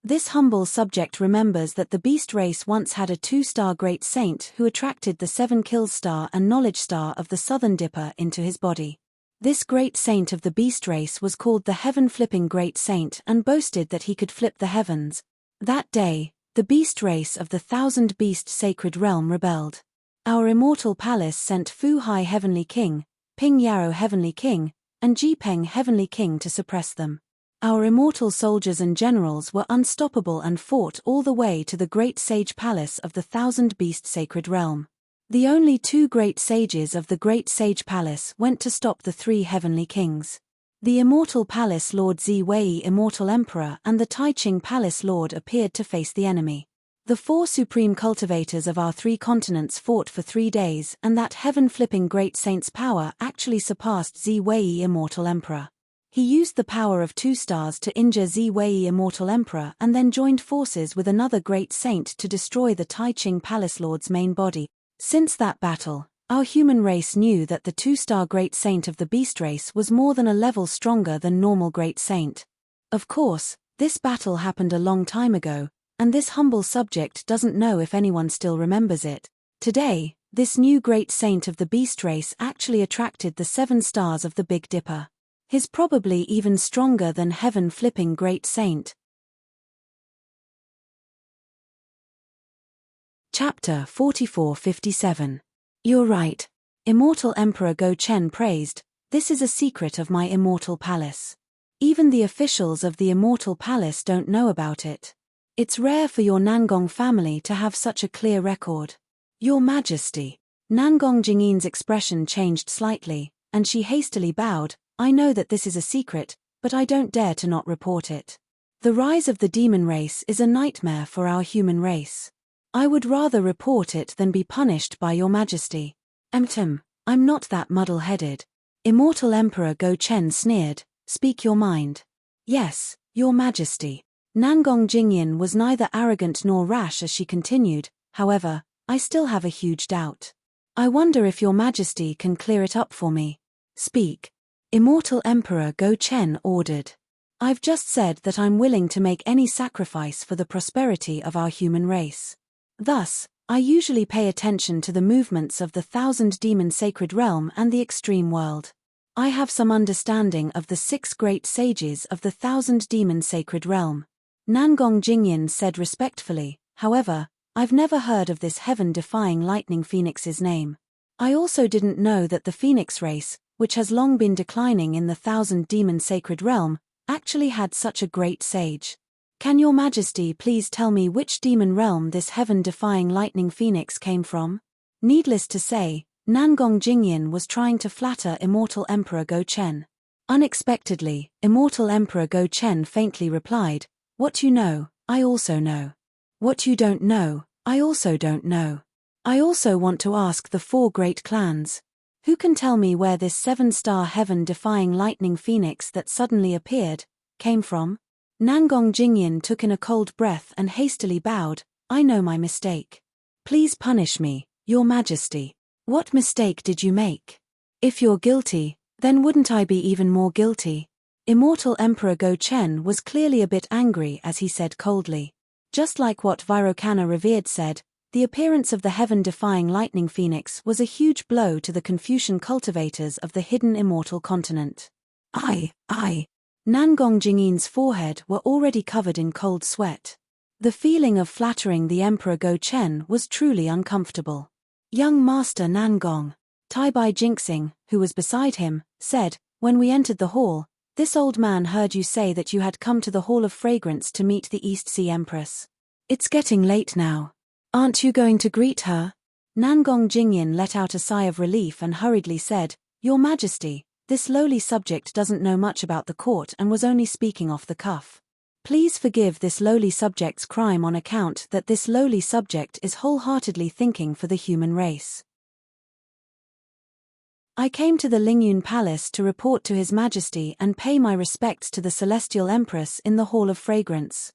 This humble subject remembers that the beast race once had a 2-star great saint who attracted the 7 kills star and knowledge star of the southern dipper into his body. This great saint of the beast race was called the heaven-flipping great saint and boasted that he could flip the heavens. That day, the beast race of the 1000 beast sacred realm rebelled. Our immortal palace sent Fu Hai Heavenly King, Ping Yarrow Heavenly King, and Ji Peng Heavenly King to suppress them. Our immortal soldiers and generals were unstoppable and fought all the way to the great sage palace of the 1000 beast sacred realm. The only 2 great sages of the great sage palace went to stop the 3 heavenly kings. The immortal palace lord Zi Wei immortal emperor and the Taiching palace lord appeared to face the enemy. The 4 supreme cultivators of our 3 continents fought for 3 days, and that heaven-flipping great saint's power actually surpassed Zi Wei immortal emperor. He used the power of 2 stars to injure Zi Wei immortal emperor and then joined forces with another great saint to destroy the Taiching palace lord's main body. Since that battle, our human race knew that the 2-star great saint of the beast race was more than a level stronger than normal great saint. Of course, this battle happened a long time ago, and this humble subject doesn't know if anyone still remembers it. Today, this new great saint of the beast race actually attracted the 7 stars of the Big Dipper. He's probably even stronger than heaven-flipping great saint. Chapter 44-57. You're right. Immortal Emperor Go Chen praised, this is a secret of my immortal palace. Even the officials of the immortal palace don't know about it. It's rare for your Nangong family to have such a clear record. Your Majesty. Nangong Jingyin's expression changed slightly, and she hastily bowed. I know that this is a secret, but I don't dare to not report it. The rise of the demon race is a nightmare for our human race. I would rather report it than be punished by your Majesty. I'm not that muddle-headed. Immortal Emperor Go Chen sneered, speak your mind. Yes, your Majesty. Nangong Jingyin was neither arrogant nor rash as she continued, however, I still have a huge doubt. I wonder if your Majesty can clear it up for me. Speak. Immortal Emperor Go Chen ordered. I've just said that I'm willing to make any sacrifice for the prosperity of our human race. Thus, I usually pay attention to the movements of the 1000 demon sacred realm and the extreme world. I have some understanding of the 6 great sages of the 1000 demon sacred realm. Nangong Jingyin said respectfully, however, I've never heard of this heaven-defying lightning phoenix's name. I also didn't know that the phoenix race, which has long been declining in the 1000 demon sacred realm, actually had such a great sage. Can your majesty please tell me which demon realm this heaven-defying lightning phoenix came from? Needless to say, Nangong Jingyin was trying to flatter Immortal Emperor Go Chen. Unexpectedly, Immortal Emperor Go Chen faintly replied, "What you know, I also know. What you don't know, I also don't know. I also want to ask the 4 great clans. Who can tell me where this 7-star heaven-defying lightning phoenix that suddenly appeared came from?" Nangong Jingyin took in a cold breath and hastily bowed. "I know my mistake. Please punish me, your majesty." "What mistake did you make? If you're guilty, then wouldn't I be even more guilty?" Immortal Emperor Go Chen was clearly a bit angry as he said coldly. Just like what Virokana Revered said, the appearance of the heaven-defying lightning phoenix was a huge blow to the Confucian cultivators of the hidden immortal continent. I. Nangong Jingyin's forehead were already covered in cold sweat. The feeling of flattering the Emperor Go Chen was truly uncomfortable. "Young Master Nangong," Tai Bai Jinxing, who was beside him, said, "When we entered the hall, this old man heard you say that you had come to the Hall of Fragrance to meet the East Sea Empress. It's getting late now. Aren't you going to greet her?" Nangong Jingyin let out a sigh of relief and hurriedly said, "Your Majesty, this lowly subject doesn't know much about the court and was only speaking off the cuff. Please forgive this lowly subject's crime on account that this lowly subject is wholeheartedly thinking for the human race. I came to the Lingyun Palace to report to His Majesty and pay my respects to the Celestial Empress in the Hall of Fragrance."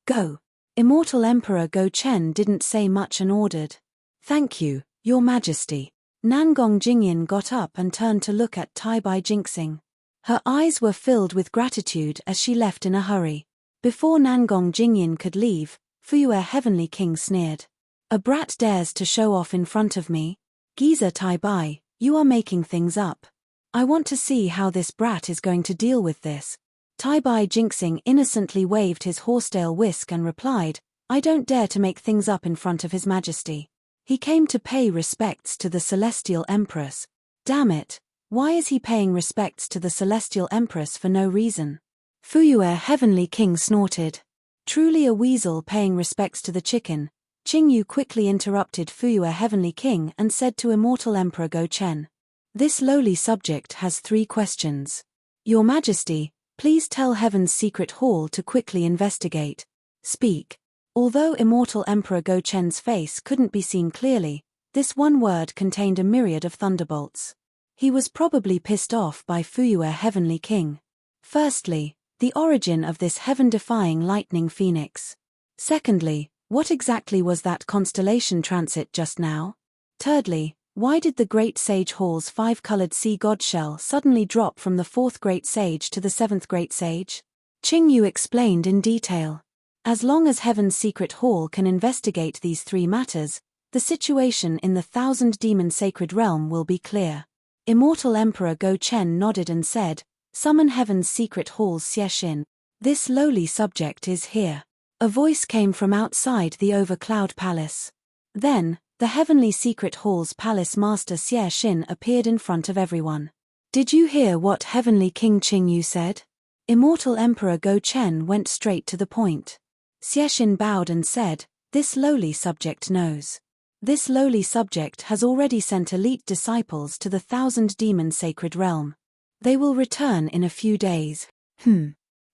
Go. Immortal Emperor Go Chen didn't say much and ordered, "Thank you, Your Majesty." Nangong Jingyin got up and turned to look at Tai Bai Jinxing. Her eyes were filled with gratitude as she left in a hurry. Before Nangong Jingyin could leave, Fuyue Heavenly King sneered. "A brat dares to show off in front of me? Geezer Tai Bai, you are making things up. I want to see how this brat is going to deal with this." Tai Bai Jinxing innocently waved his horsetail whisk and replied, "I don't dare to make things up in front of His Majesty. He came to pay respects to the Celestial Empress. Damn it, why is he paying respects to the Celestial Empress for no reason?" Fuyue Heavenly King snorted. Truly a weasel paying respects to the chicken. Qingyu quickly interrupted Fuyue Heavenly King and said to Immortal Emperor Go Chen, "This lowly subject has 3 questions. Your Majesty, please tell Heaven's secret hall to quickly investigate. Speak." Although Immortal Emperor Go Chen's face couldn't be seen clearly, this one word contained a myriad of thunderbolts. He was probably pissed off by Fuyue Heavenly King. Firstly, the origin of this heaven-defying lightning phoenix. Secondly, what exactly was that constellation transit just now? Thirdly, why did the Great Sage Hall's 5-colored sea god shell suddenly drop from the 4th Great Sage to the 7th Great Sage? Qingyu explained in detail. As long as Heaven's Secret Hall can investigate these 3 matters, the situation in the 1,000 Demon Sacred Realm will be clear. Immortal Emperor Go Chen nodded and said, "Summon Heaven's Secret Hall's Xiexin. This lowly subject is here." A voice came from outside the Overcloud Palace. Then, the Heavenly Secret Hall's Palace Master Xiexin appeared in front of everyone. "Did you hear what Heavenly King Qingyu said?" Immortal Emperor Go Chen went straight to the point. Xiexin bowed and said, "This lowly subject knows. This lowly subject has already sent elite disciples to the 1,000 Demon Sacred Realm. They will return in a few days."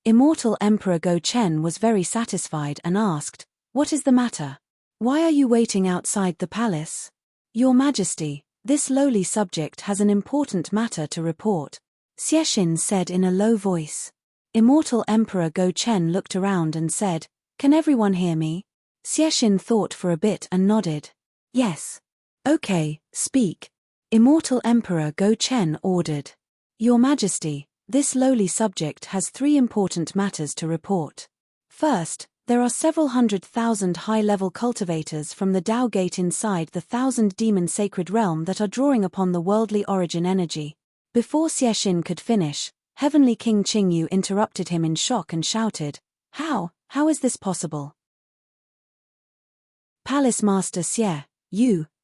Immortal Emperor Go Chen was very satisfied and asked, "What is the matter? Why are you waiting outside the palace?" "Your Majesty, this lowly subject has an important matter to report," Xiexin said in a low voice. Immortal Emperor Go Chen looked around and said, "Can everyone hear me?" Xiexin thought for a bit and nodded. "Yes." "Okay, speak." Immortal Emperor Go Chen ordered. "Your Majesty, this lowly subject has 3 important matters to report. First, there are several 100,000 high-level cultivators from the Tao Gate inside the 1,000 Demon Sacred Realm that are drawing upon the worldly origin energy." Before Xiexin could finish, Heavenly King Qingyu interrupted him in shock and shouted, How is this possible?" "Palace Master Xie,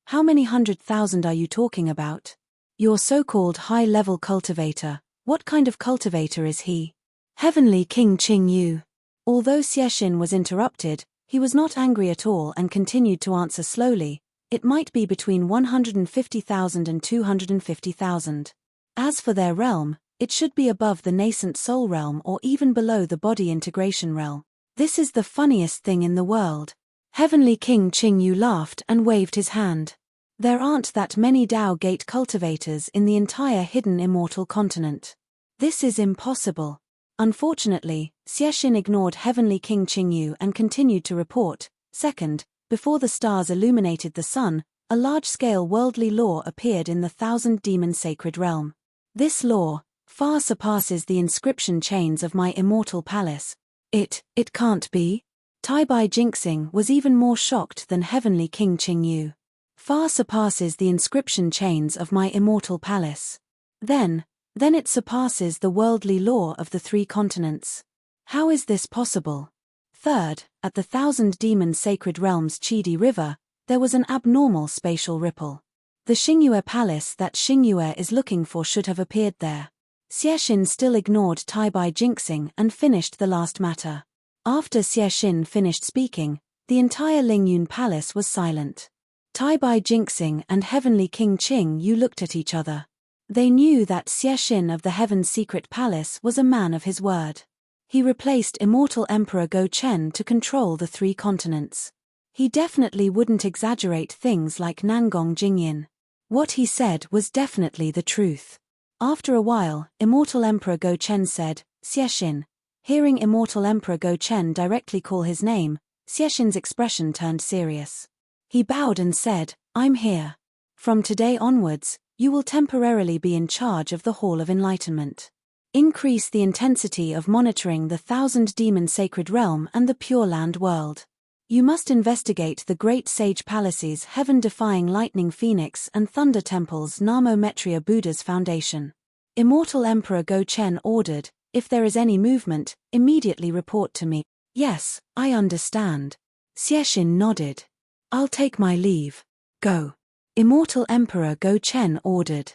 how many 100,000 are you talking about? Your so-called high-level cultivator, what kind of cultivator is he?" Heavenly King Qingyu. Although Xiexin was interrupted, he was not angry at all and continued to answer slowly. It might be between 150,000 and 250,000. As for their realm, it should be above the nascent soul realm or even below the body integration realm. This is the funniest thing in the world. Heavenly King Qingyu laughed and waved his hand. There aren't that many Dao Gate cultivators in the entire hidden immortal continent. This is impossible. Unfortunately, Xiexin ignored Heavenly King Qingyu and continued to report. Second, before the stars illuminated the sun, a large-scale worldly law appeared in the Thousand Demon Sacred Realm. This law far surpasses the inscription chains of my immortal palace. It can't be? Taibai Jinxing was even more shocked than Heavenly King Qingyu. Far surpasses the inscription chains of my immortal palace. Then it surpasses the worldly law of the three continents. How is this possible? Third, at the Thousand Demon Sacred Realms Qidi River, there was an abnormal spatial ripple. The Xingyue Palace that Xingyue is looking for should have appeared there. Xiexin still ignored Taibai Jinxing and finished the last matter. After Xiexin finished speaking, the entire Lingyun Palace was silent. Taibai Jinxing and Heavenly King Qingyu looked at each other. They knew that Xiexin of the Heaven's Secret Palace was a man of his word. He replaced Immortal Emperor Go Chen to control the three continents. He definitely wouldn't exaggerate things like Nangong Jingyin. What he said was definitely the truth. After a while, Immortal Emperor Go Chen said, Xiexin. Hearing Immortal Emperor Go Chen directly call his name, Xiexin's expression turned serious. He bowed and said, I'm here. From today onwards, you will temporarily be in charge of the Hall of Enlightenment. Increase the intensity of monitoring the Thousand Demon Sacred Realm and the Pure Land world. You must investigate the Great Sage Palace's heaven-defying Lightning Phoenix and Thunder Temple's Namo Metria Buddha's foundation. Immortal Emperor Go Chen ordered, if there is any movement, immediately report to me. Yes, I understand. Xiexin nodded. I'll take my leave. Go. Immortal Emperor Go Chen ordered.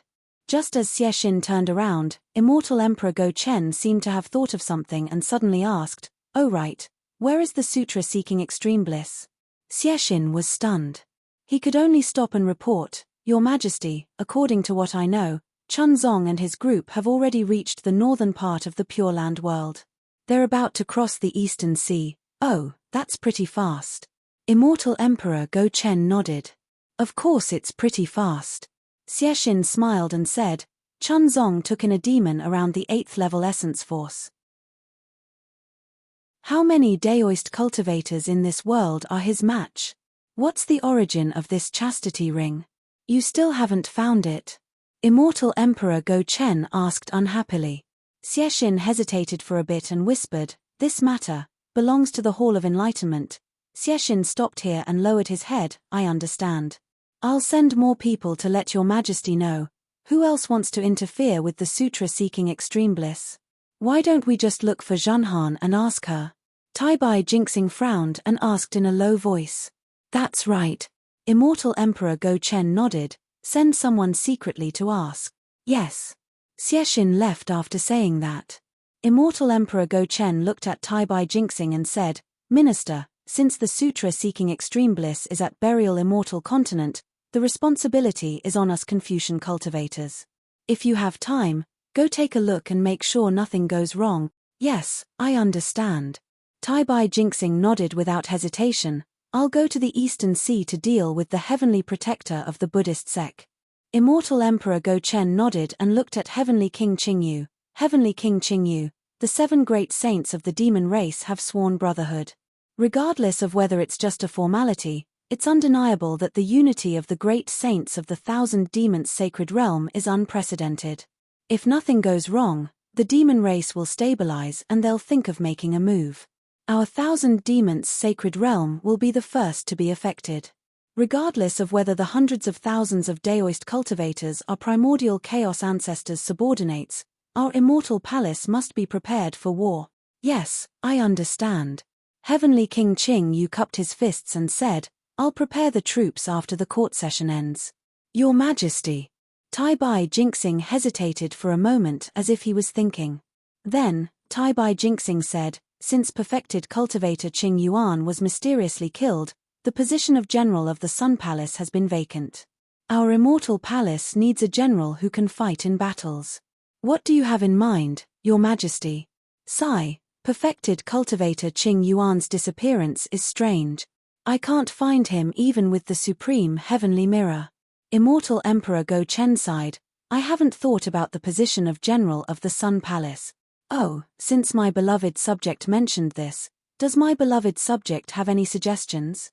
Just as Xiexin turned around, Immortal Emperor Go Chen seemed to have thought of something and suddenly asked, Oh right, where is the sutra seeking extreme bliss? Xiexin was stunned. He could only stop and report, Your Majesty, according to what I know, Chunzong and his group have already reached the northern part of the Pure Land world. They're about to cross the Eastern Sea. Oh, that's pretty fast. Immortal Emperor Go Chen nodded. Of course it's pretty fast. Xiexin smiled and said, Chunzong took in a demon around the 8th level essence force. How many Daoist cultivators in this world are his match? What's the origin of this chastity ring? You still haven't found it? Immortal Emperor Go Chen asked unhappily. Xiexin hesitated for a bit and whispered, This matter belongs to the Hall of Enlightenment. Xiexin stopped here and lowered his head, I understand. I'll send more people to let Your Majesty know. Who else wants to interfere with the sutra-seeking extreme bliss? Why don't we just look for Zhenhan and ask her? Taibai Jinxing frowned and asked in a low voice. That's right. Immortal Emperor Go Chen nodded. Send someone secretly to ask. Yes. Xiexin left after saying that. Immortal Emperor Go Chen looked at Taibai Jinxing and said, Minister, since the sutra-seeking extreme bliss is at Burial Immortal Continent, the responsibility is on us Confucian cultivators. If you have time, go take a look and make sure nothing goes wrong. Yes, I understand. Taibai Jinxing nodded without hesitation. I'll go to the Eastern Sea to deal with the heavenly protector of the Buddhist sect. Immortal Emperor Go Chen nodded and looked at Heavenly King Qingyu. Heavenly King Qingyu, the 7 great saints of the demon race have sworn brotherhood. Regardless of whether it's just a formality, it's undeniable that the unity of the great saints of the Thousand Demons Sacred Realm is unprecedented. If nothing goes wrong, the demon race will stabilize and they'll think of making a move. Our Thousand Demons Sacred Realm will be the first to be affected. Regardless of whether the hundreds of thousands of Daoist cultivators are primordial chaos ancestors' subordinates, our immortal palace must be prepared for war. Yes, I understand. Heavenly King Qingyu cupped his fists and said, I'll prepare the troops after the court session ends. Your Majesty. Taibai Jinxing hesitated for a moment as if he was thinking. Then, Taibai Jinxing said, Since perfected cultivator Qing Yuan was mysteriously killed, the position of general of the Sun Palace has been vacant. Our immortal palace needs a general who can fight in battles. What do you have in mind, Your Majesty? Sigh. Perfected cultivator Qing Yuan's disappearance is strange. I can't find him even with the supreme heavenly mirror. Immortal Emperor Go Chen sighed. I haven't thought about the position of general of the Sun Palace. Oh, since my beloved subject mentioned this, does my beloved subject have any suggestions?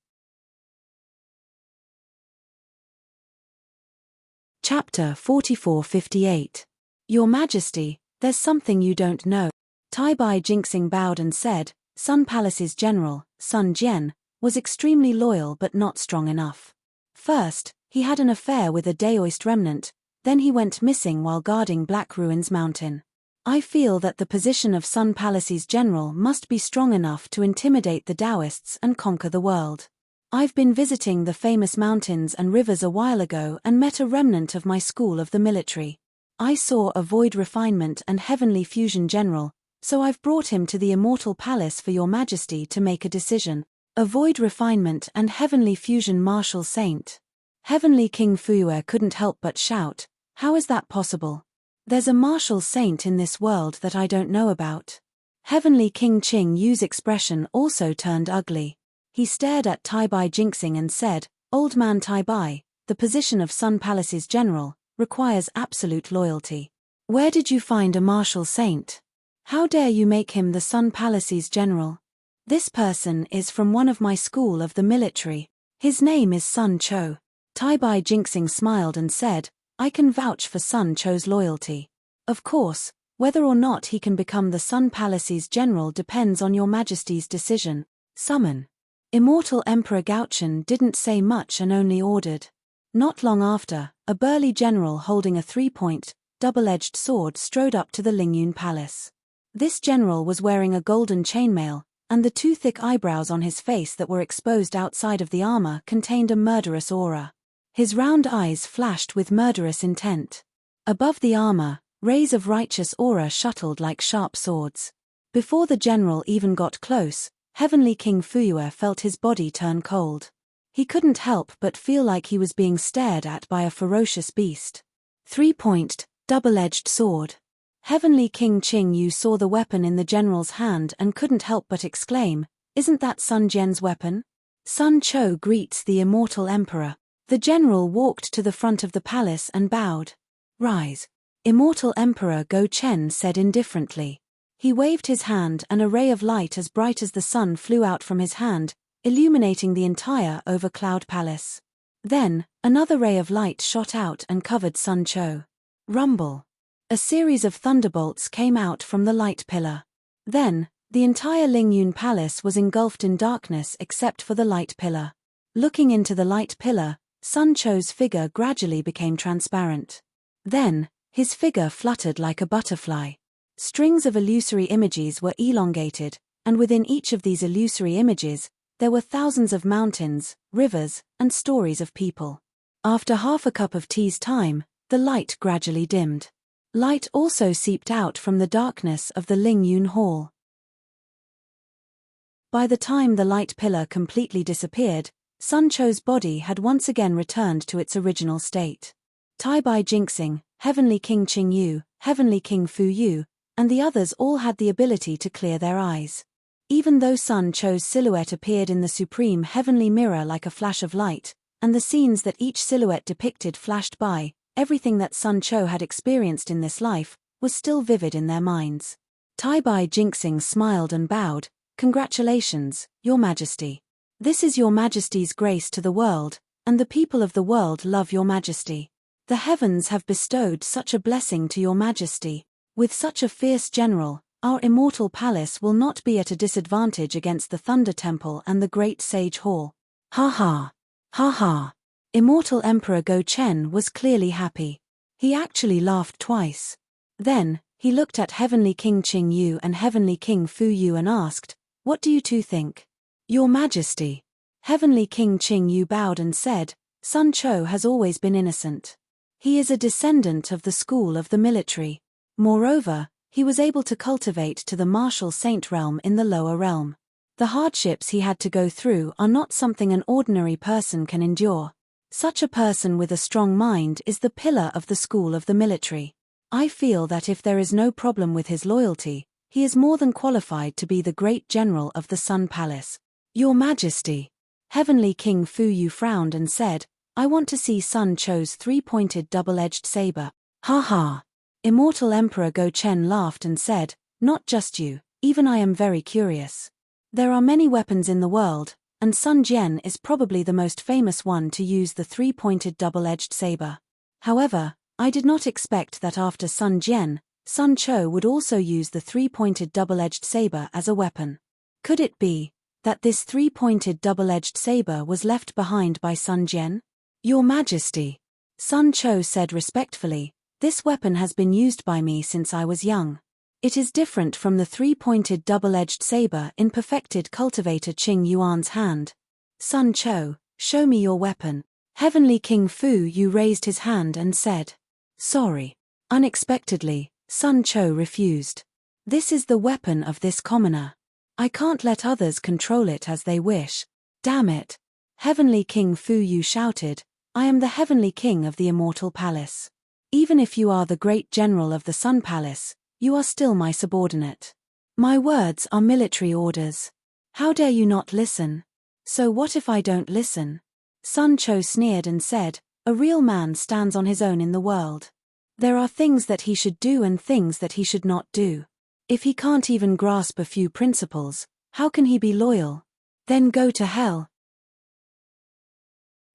Chapter 4458. Your Majesty, there's something you don't know. Tai Bai Jinxing bowed and said, Sun Palace's general, Sun Jian, was extremely loyal but not strong enough. First, he had an affair with a Daoist remnant, then he went missing while guarding Black Ruins Mountain. I feel that the position of Sun Palace's general must be strong enough to intimidate the Daoists and conquer the world. I've been visiting the famous mountains and rivers a while ago and met a remnant of my school of the military. I saw a void refinement and heavenly fusion general, so I've brought him to the immortal palace for Your Majesty to make a decision. A void refinement and heavenly fusion martial saint. Heavenly King Fuyue couldn't help but shout, how is that possible? There's a martial saint in this world that I don't know about. Heavenly King Qing Yu's expression also turned ugly. He stared at Tai Bai Jinxing and said, Old man Tai Bai, the position of Sun Palace's general requires absolute loyalty. Where did you find a martial saint? How dare you make him the Sun Palace's general? This person is from one of my school of the military. His name is Sun Cho. Tai Bai Jinxing smiled and said, I can vouch for Sun Cho's loyalty. Of course, whether or not he can become the Sun Palace's general depends on Your Majesty's decision. Summon. Immortal Emperor Gaochen didn't say much and only ordered. Not long after, a burly general holding a 3-point, double-edged sword strode up to the Lingyun Palace. This general was wearing a golden chainmail, and the two thick eyebrows on his face that were exposed outside of the armor contained a murderous aura. His round eyes flashed with murderous intent. Above the armor, rays of righteous aura shuttled like sharp swords. Before the general even got close, Heavenly King Fuyue felt his body turn cold. He couldn't help but feel like he was being stared at by a ferocious beast. 3-point, double-edged sword. Heavenly King Qing Yu saw the weapon in the general's hand and couldn't help but exclaim, Isn't that Sun Jian's weapon? Sun Cho greets the immortal emperor. The general walked to the front of the palace and bowed. Rise. Immortal Emperor Go Chen said indifferently. He waved his hand and a ray of light as bright as the sun flew out from his hand, illuminating the entire overcloud palace. Then, another ray of light shot out and covered Sun Cho. Rumble. A series of thunderbolts came out from the light pillar. Then, the entire Lingyun Palace was engulfed in darkness except for the light pillar. Looking into the light pillar, Sun Cho's figure gradually became transparent. Then, his figure fluttered like a butterfly. Strings of illusory images were elongated, and within each of these illusory images, there were thousands of mountains, rivers, and stories of people. After half a cup of tea's time, the light gradually dimmed. Light also seeped out from the darkness of the Lingyun Hall. By the time the light pillar completely disappeared, Sun Cho's body had once again returned to its original state. Tai Bai Jinxing, Heavenly King Qing Yu, Heavenly King Fu Yu, and the others all had the ability to clear their eyes. Even though Sun Cho's silhouette appeared in the supreme heavenly mirror like a flash of light, and the scenes that each silhouette depicted flashed by, everything that Sun Cho had experienced in this life was still vivid in their minds. Tai Bai Jinxing smiled and bowed. Congratulations, Your Majesty. This is Your Majesty's grace to the world, and the people of the world love Your Majesty. The heavens have bestowed such a blessing to Your Majesty. With such a fierce general, our immortal palace will not be at a disadvantage against the Thunder Temple and the Great Sage Hall. Ha ha. Ha ha. Immortal Emperor Go Chen was clearly happy. He actually laughed twice. Then, he looked at Heavenly King Qing Yu and Heavenly King Fu Yu and asked, What do you two think? Your Majesty. Heavenly King Qing Yu bowed and said, Sun Cho has always been innocent. He is a descendant of the school of the military. Moreover, he was able to cultivate to the martial saint realm in the lower realm. The hardships he had to go through are not something an ordinary person can endure. Such a person with a strong mind is the pillar of the school of the military. I feel that if there is no problem with his loyalty, he is more than qualified to be the great general of the Sun Palace. Your Majesty. Heavenly King Fu Yu frowned and said, I want to see Sun Cho's three-pointed double-edged saber. Ha ha. Immortal Emperor Go Chen laughed and said, not just you, even I am very curious. There are many weapons in the world, and Sun Jian is probably the most famous one to use the three-pointed double-edged saber. However, I did not expect that after Sun Jian, Sun Cho would also use the three-pointed double-edged saber as a weapon. Could it be that this three-pointed double-edged saber was left behind by Sun Jian? Your Majesty. Sun Cho said respectfully, this weapon has been used by me since I was young. It is different from the three-pointed double-edged saber in perfected cultivator Qing Yuan's hand. Sun Cho, show me your weapon. Heavenly King Fu Yu raised his hand and said, sorry. Unexpectedly, Sun Cho refused. This is the weapon of this commoner. I can't let others control it as they wish. Damn it. Heavenly King Fu Yu shouted, I am the Heavenly King of the Immortal Palace. Even if you are the great general of the Sun Palace, you are still my subordinate. My words are military orders. How dare you not listen? So what if I don't listen? Sun Cho sneered and said, a real man stands on his own in the world. There are things that he should do and things that he should not do. If he can't even grasp a few principles, how can he be loyal? Then go to hell.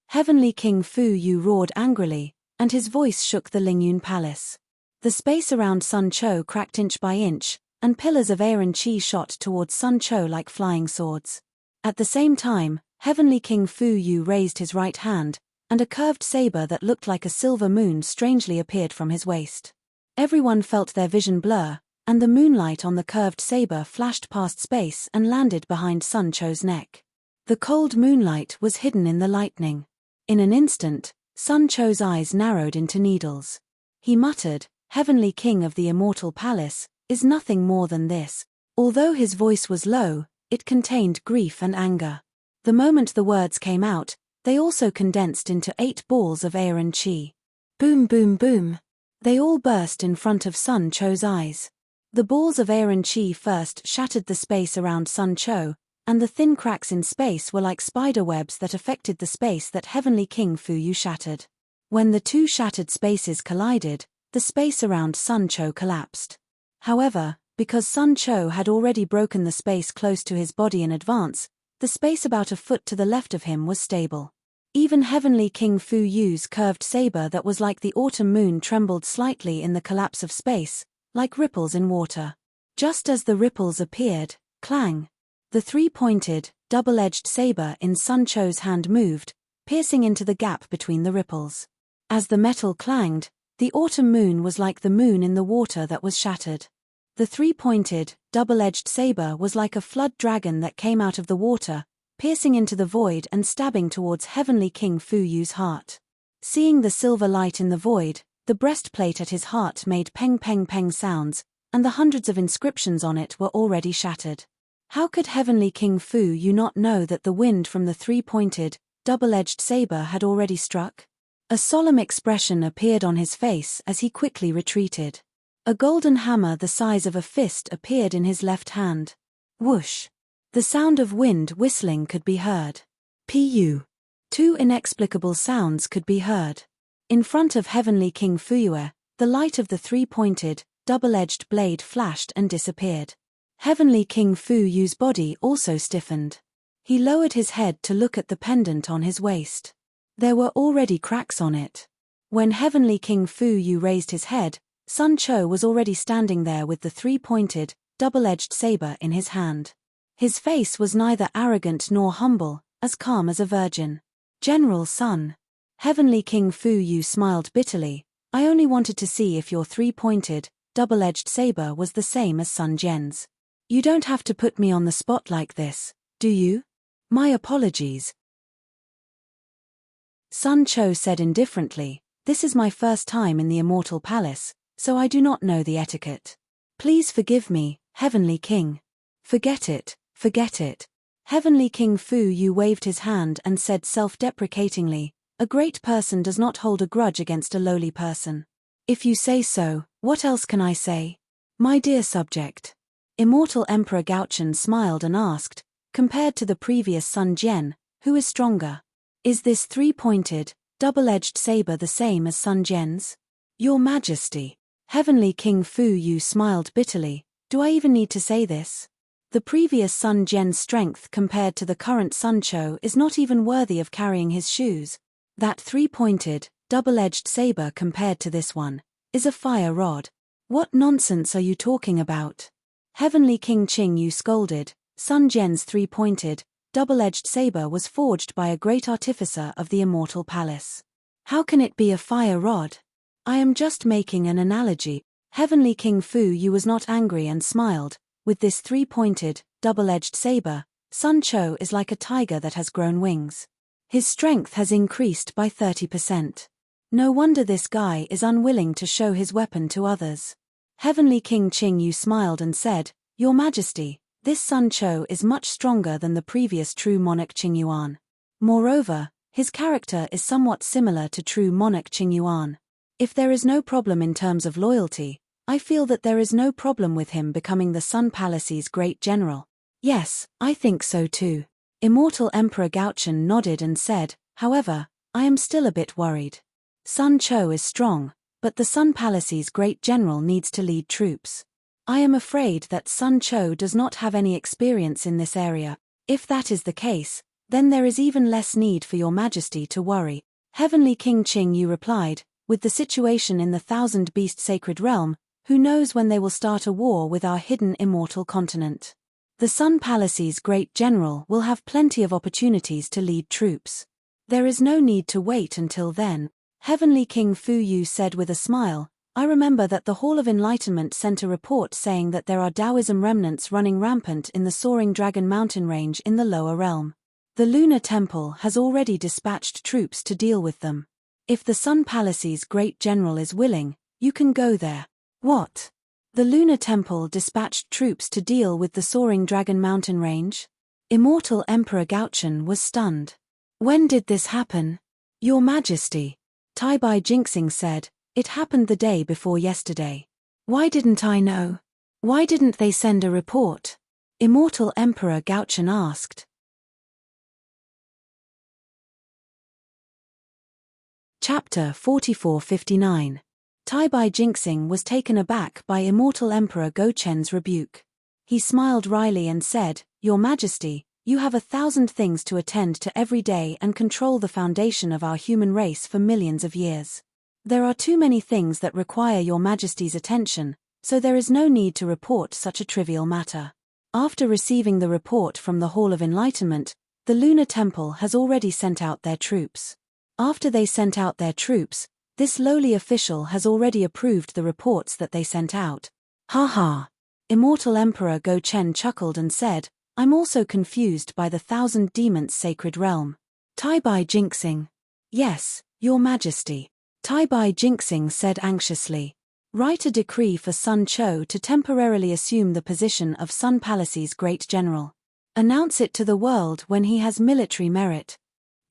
Heavenly King Fu Yu roared angrily, and his voice shook the Lingyun Palace. The space around Sun Cho cracked inch by inch, and pillars of air and chi shot towards Sun Cho like flying swords. At the same time, Heavenly King Fu Yu raised his right hand, and a curved saber that looked like a silver moon strangely appeared from his waist. Everyone felt their vision blur, and the moonlight on the curved saber flashed past space and landed behind Sun Cho's neck. The cold moonlight was hidden in the lightning. In an instant, Sun Cho's eyes narrowed into needles. He muttered, Heavenly King of the Immortal Palace, is nothing more than this. Although his voice was low, it contained grief and anger. The moment the words came out, they also condensed into 8 balls of air and chi. Boom boom boom. They all burst in front of Sun Cho's eyes. The balls of air and chi first shattered the space around Sun Cho, and the thin cracks in space were like spider webs that affected the space that Heavenly King Fu Yu shattered. When the two shattered spaces collided, the space around Sun Cho collapsed. However, because Sun Cho had already broken the space close to his body in advance, the space about a foot to the left of him was stable. Even Heavenly King Fu Yu's curved saber that was like the autumn moon trembled slightly in the collapse of space, like ripples in water. Just as the ripples appeared, clang! The three-pointed, double-edged saber in Sun Cho's hand moved, piercing into the gap between the ripples. As the metal clanged, the autumn moon was like the moon in the water that was shattered. The three-pointed, double-edged saber was like a flood dragon that came out of the water, piercing into the void and stabbing towards Heavenly King Fu Yu's heart. Seeing the silver light in the void, the breastplate at his heart made peng peng peng sounds, and the hundreds of inscriptions on it were already shattered. How could Heavenly King Fu Yu not know that the wind from the three-pointed, double-edged saber had already struck? A solemn expression appeared on his face as he quickly retreated. A golden hammer the size of a fist appeared in his left hand. Whoosh! The sound of wind whistling could be heard. Pu! 2 inexplicable sounds could be heard. In front of Heavenly King Fu Yu, the light of the three-pointed, double-edged blade flashed and disappeared. Heavenly King Fu Yu's body also stiffened. He lowered his head to look at the pendant on his waist. There were already cracks on it. When Heavenly King Fu Yu raised his head, Sun Cho was already standing there with the three-pointed, double-edged saber in his hand. His face was neither arrogant nor humble, as calm as a virgin. General Sun. Heavenly King Fu Yu smiled bitterly, I only wanted to see if your three-pointed, double-edged saber was the same as Sun Jian's. You don't have to put me on the spot like this, do you? My apologies. Sun Cho said indifferently, this is my first time in the Immortal Palace, so I do not know the etiquette. Please forgive me, Heavenly King. Forget it, forget it. Heavenly King Fu Yu waved his hand and said self-deprecatingly, a great person does not hold a grudge against a lowly person. If you say so, what else can I say? My dear subject. Immortal Emperor Gaochen smiled and asked, compared to the previous Sun Jian, who is stronger? Is this three-pointed, double-edged saber the same as Sun Jian's? Your Majesty. Heavenly King Fu Yu smiled bitterly, do I even need to say this? The previous Sun Jian's strength compared to the current Sun Cho is not even worthy of carrying his shoes. That three-pointed, double-edged saber compared to this one is a fire rod. What nonsense are you talking about? Heavenly King Qing Yu scolded, Sun Jian's three-pointed, double-edged saber was forged by a great artificer of the Immortal Palace. How can it be a fire rod? I am just making an analogy. Heavenly King Fu Yu was not angry and smiled. With this three-pointed, double-edged saber, Sun Cho is like a tiger that has grown wings. His strength has increased by 30%. No wonder this guy is unwilling to show his weapon to others. Heavenly King Qing Yu smiled and said, Your Majesty, this Sun Cho is much stronger than the previous true monarch Qing Yuan. Moreover, his character is somewhat similar to true monarch Qing Yuan. If there is no problem in terms of loyalty, I feel that there is no problem with him becoming the Sun Palace's great general. Yes, I think so too. Immortal Emperor Gaochen nodded and said, however, I am still a bit worried. Sun Cho is strong, but the Sun Palace's great general needs to lead troops. I am afraid that Sun Cho does not have any experience in this area. If that is the case, then there is even less need for your Majesty to worry. Heavenly King Qing Yu replied, with the situation in the Thousand Beast Sacred Realm, who knows when they will start a war with our hidden immortal continent? The Sun Palace's great general will have plenty of opportunities to lead troops. There is no need to wait until then. Heavenly King Fu Yu said with a smile, I remember that the Hall of Enlightenment sent a report saying that there are Taoism remnants running rampant in the soaring Dragon Mountain range in the lower realm. The Lunar Temple has already dispatched troops to deal with them. If the Sun Palace's great general is willing, you can go there. What? The Lunar Temple dispatched troops to deal with the soaring Dragon Mountain range? Immortal Emperor Gaochen was stunned. When did this happen? Your Majesty. Tai Bai Jinxing said, it happened the day before yesterday. Why didn't I know? Why didn't they send a report? Immortal Emperor Gaochen asked. Chapter 4459. Tai Bai Jinxing was taken aback by Immortal Emperor Gochen's rebuke. He smiled wryly and said, Your Majesty, you have 1,000 things to attend to every day and control the foundation of our human race for millions of years. There are too many things that require your Majesty's attention, so there is no need to report such a trivial matter. After receiving the report from the Hall of Enlightenment, the Lunar Temple has already sent out their troops. After they sent out their troops, this lowly official has already approved the reports that they sent out. Ha ha! Immortal Emperor Gochen chuckled and said, I'm also confused by the Thousand Demons Sacred Realm. Tai Bai Jinxing. Yes, Your Majesty. Tai Bai Jinxing said anxiously. Write a decree for Sun Cho to temporarily assume the position of Sun Palace's great general. Announce it to the world when he has military merit.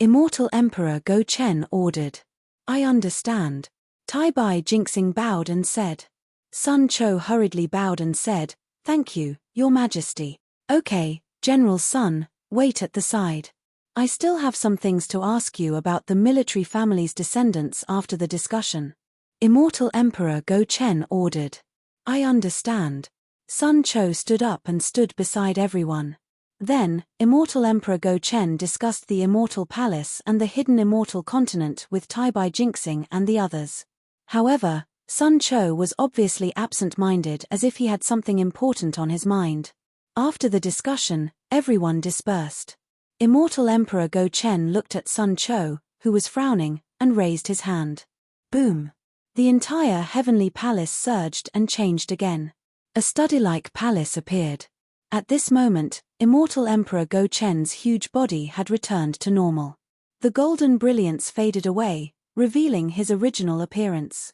Immortal Emperor Gochen ordered. I understand. Tai Bai Jinxing bowed and said. Sun Cho hurriedly bowed and said, Thank you, Your Majesty. Okay, General Sun, wait at the side. I still have some things to ask you about the military family's descendants after the discussion. Immortal Emperor Gochen ordered. I understand. Sun Cho stood up and stood beside everyone. Then, Immortal Emperor Gochen discussed the Immortal Palace and the hidden Immortal Continent with Tai Bai Jinxing and the others. However, Sun Cho was obviously absent-minded as if he had something important on his mind. After the discussion, everyone dispersed. Immortal Emperor Gochen looked at Sun Cho, who was frowning, and raised his hand. Boom! The entire heavenly palace surged and changed again. A study-like palace appeared. At this moment, Immortal Emperor Gochen's huge body had returned to normal. The golden brilliance faded away, revealing his original appearance.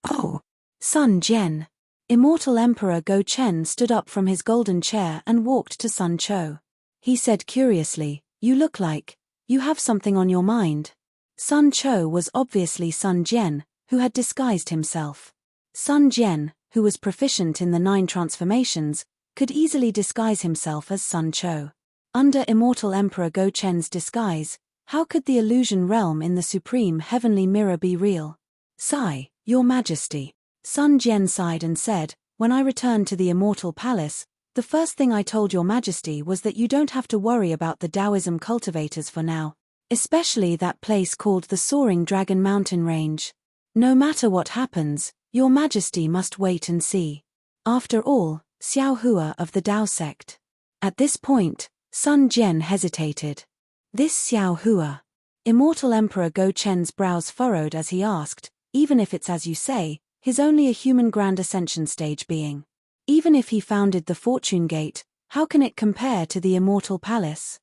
Oh! Sun Jian! Immortal Emperor Go-Chen stood up from his golden chair and walked to Sun Cho. He said curiously, "You look like you have something on your mind." Sun Cho was obviously Sun Jian, who had disguised himself. Sun Jian, who was proficient in the 9 transformations, could easily disguise himself as Sun Cho. Under Immortal Emperor Go-Chen's disguise, how could the illusion realm in the supreme heavenly mirror be real? "Sigh, Your Majesty." Sun Jian sighed and said, "When I returned to the Immortal Palace, the first thing I told Your Majesty was that you don't have to worry about the Taoism cultivators for now, especially that place called the Soaring Dragon Mountain Range. No matter what happens, Your Majesty must wait and see. After all, Xiao Hua of the Tao sect." At this point, Sun Jian hesitated. "This Xiao Hua?" Immortal Emperor Go-Chen's brows furrowed as he asked, "Even if it's as you say, he's only a human Grand Ascension stage being. Even if he founded the Fortune Gate, how can it compare to the Immortal Palace?"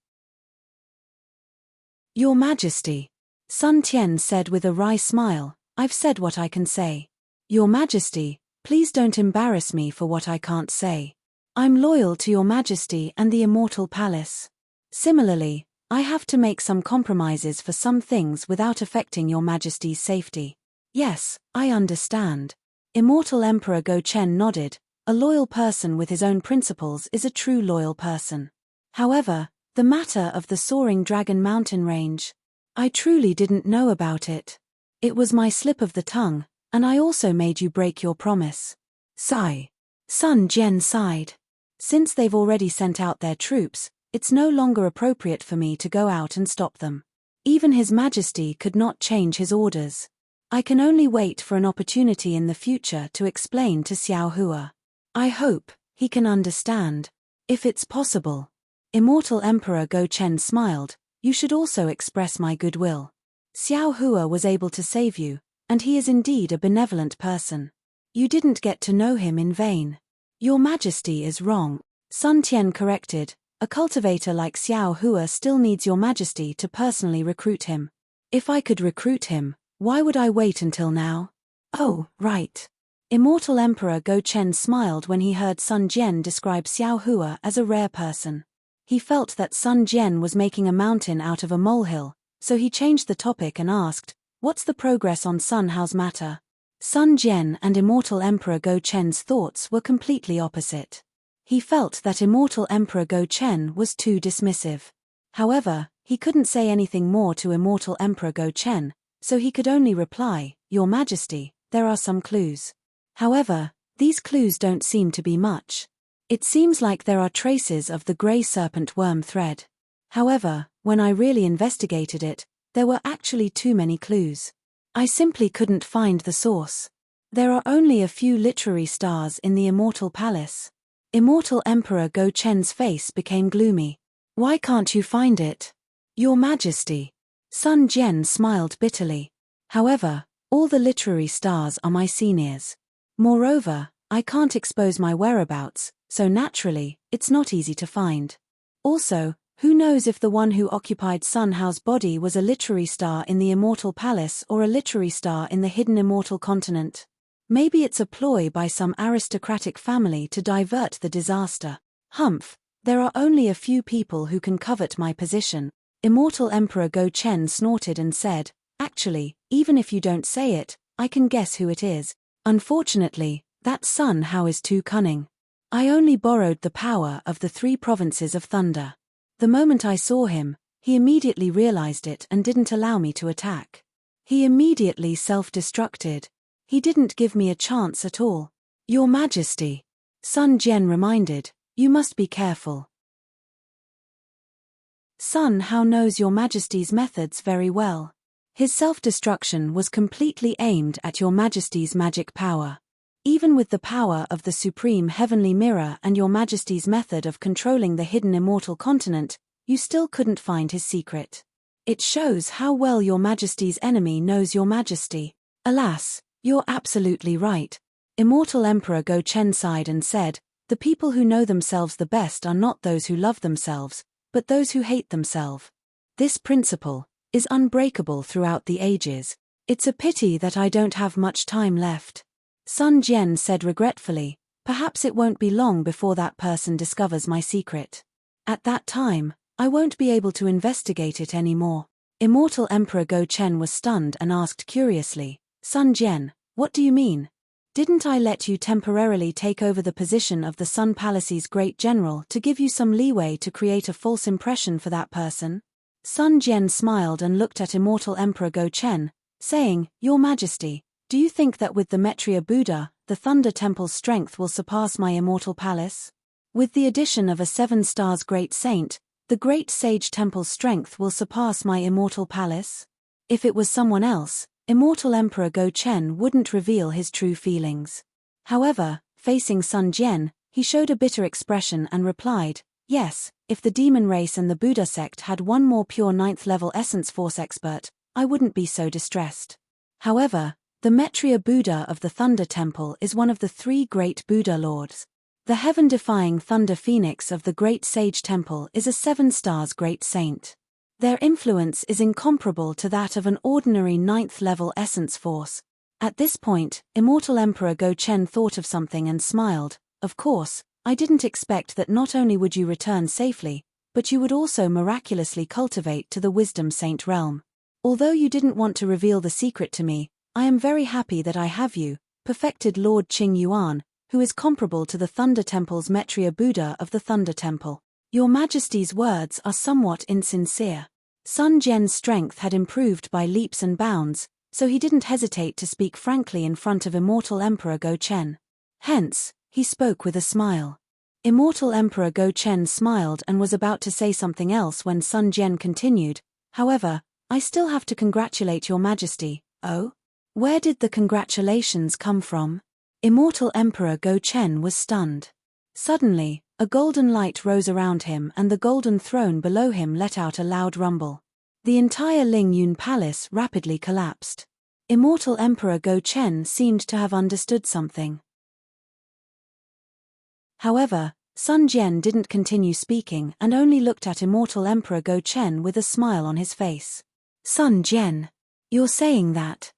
"Your Majesty," Sun Tian said with a wry smile, "I've said what I can say. Your Majesty, please don't embarrass me for what I can't say. I'm loyal to Your Majesty and the Immortal Palace. Similarly, I have to make some compromises for some things without affecting Your Majesty's safety." "Yes, I understand." Immortal Emperor Go-Chen nodded. A loyal person with his own principles is a true loyal person. However, the matter of the Soaring Dragon Mountain Range, I truly didn't know about it. It was my slip of the tongue, and I also made you break your promise. Sigh. Sun Jian sighed. Since they've already sent out their troops, it's no longer appropriate for me to go out and stop them. Even His Majesty could not change his orders. I can only wait for an opportunity in the future to explain to Xiao Hua. I hope he can understand. If it's possible. Immortal Emperor Go-Chen smiled, "You should also express my goodwill. Xiao Hua was able to save you, and he is indeed a benevolent person. You didn't get to know him in vain." "Your Majesty is wrong," Sun Tian corrected. "A cultivator like Xiao Hua still needs Your Majesty to personally recruit him. If I could recruit him, why would I wait until now?" "Oh, right." Immortal Emperor Go-Chen smiled when he heard Sun Jian describe Xiao Hua as a rare person. He felt that Sun Jian was making a mountain out of a molehill, so he changed the topic and asked, "What's the progress on Sun Hao's matter?" Sun Jian and Immortal Emperor Go-Chen's thoughts were completely opposite. He felt that Immortal Emperor Go-Chen was too dismissive. However, he couldn't say anything more to Immortal Emperor Go-Chen, so he could only reply, "Your Majesty, there are some clues. However, these clues don't seem to be much. It seems like there are traces of the grey serpent worm thread. However, when I really investigated it, there were actually too many clues. I simply couldn't find the source. There are only a few literary stars in the Immortal Palace." Immortal Emperor Go-Chen's face became gloomy. "Why can't you find it?" "Your Majesty." Sun Jian smiled bitterly. "However, all the literary stars are my seniors. Moreover, I can't expose my whereabouts, so naturally, it's not easy to find. Also, who knows if the one who occupied Sun Hao's body was a literary star in the Immortal Palace or a literary star in the hidden Immortal Continent? Maybe it's a ploy by some aristocratic family to divert the disaster. Humph, there are only a few people who can covet my position." Immortal Emperor Go-Chen snorted and said, "Actually, even if you don't say it, I can guess who it is. Unfortunately, that Sun Hao is too cunning. I only borrowed the power of the 3 provinces of thunder. The moment I saw him, he immediately realized it and didn't allow me to attack. He immediately self-destructed. He didn't give me a chance at all." "Your Majesty," Sun Jian reminded, "you must be careful. Sun Hao knows Your Majesty's methods very well. His self-destruction was completely aimed at Your Majesty's magic power. Even with the power of the Supreme Heavenly Mirror and Your Majesty's method of controlling the hidden Immortal Continent, you still couldn't find his secret. It shows how well Your Majesty's enemy knows Your Majesty." "Alas, you're absolutely right." Immortal Emperor Go-Chen sighed and said, "The people who know themselves the best are not those who love themselves, but those who hate themselves. This principle is unbreakable throughout the ages. It's a pity that I don't have much time left." Sun Jian said regretfully, perhaps it won't be long before that person discovers my secret. At that time, I won't be able to investigate it anymore. Immortal Emperor Go Chen was stunned and asked curiously, Sun Jian, what do you mean? Didn't I let you temporarily take over the position of the Sun Palace's great general to give you some leeway to create a false impression for that person? Sun Jian smiled and looked at Immortal Emperor Go Chen, saying, Your Majesty, do you think that with the Maitreya Buddha, the Thunder Temple's strength will surpass my Immortal Palace? With the addition of a 7 stars Great Saint, the Great Sage Temple's strength will surpass my Immortal Palace? If it was someone else, Immortal Emperor Go Chen wouldn't reveal his true feelings. However, facing Sun Jian, he showed a bitter expression and replied, Yes, if the demon race and the Buddha sect had one more pure 9th level Essence Force expert, I wouldn't be so distressed. However, the Maitreya Buddha of the Thunder Temple is one of the 3 great Buddha lords. The heaven-defying Thunder Phoenix of the Great Sage Temple is a 7 stars Great Saint. Their influence is incomparable to that of an ordinary 9th level Essence Force. At this point, Immortal Emperor Go Chen thought of something and smiled. Of course, I didn't expect that not only would you return safely, but you would also miraculously cultivate to the Wisdom Saint realm. Although you didn't want to reveal the secret to me, I am very happy that I have you, perfected Lord Qing Yuan, who is comparable to the Thunder Temple's Maitreya Buddha of the Thunder Temple. Your Majesty's words are somewhat insincere. Sun Jian's strength had improved by leaps and bounds, so he didn't hesitate to speak frankly in front of Immortal Emperor Go Chen. Hence, he spoke with a smile. Immortal Emperor Go Chen smiled and was about to say something else when Sun Jian continued, However, I still have to congratulate Your Majesty. Oh? Where did the congratulations come from? Immortal Emperor Go Chen was stunned. Suddenly, a golden light rose around him and the golden throne below him let out a loud rumble. The entire Ling Yun Palace rapidly collapsed. Immortal Emperor Go Chen seemed to have understood something. However, Sun Jian didn't continue speaking and only looked at Immortal Emperor Go Chen with a smile on his face. Sun Jian, you're saying that?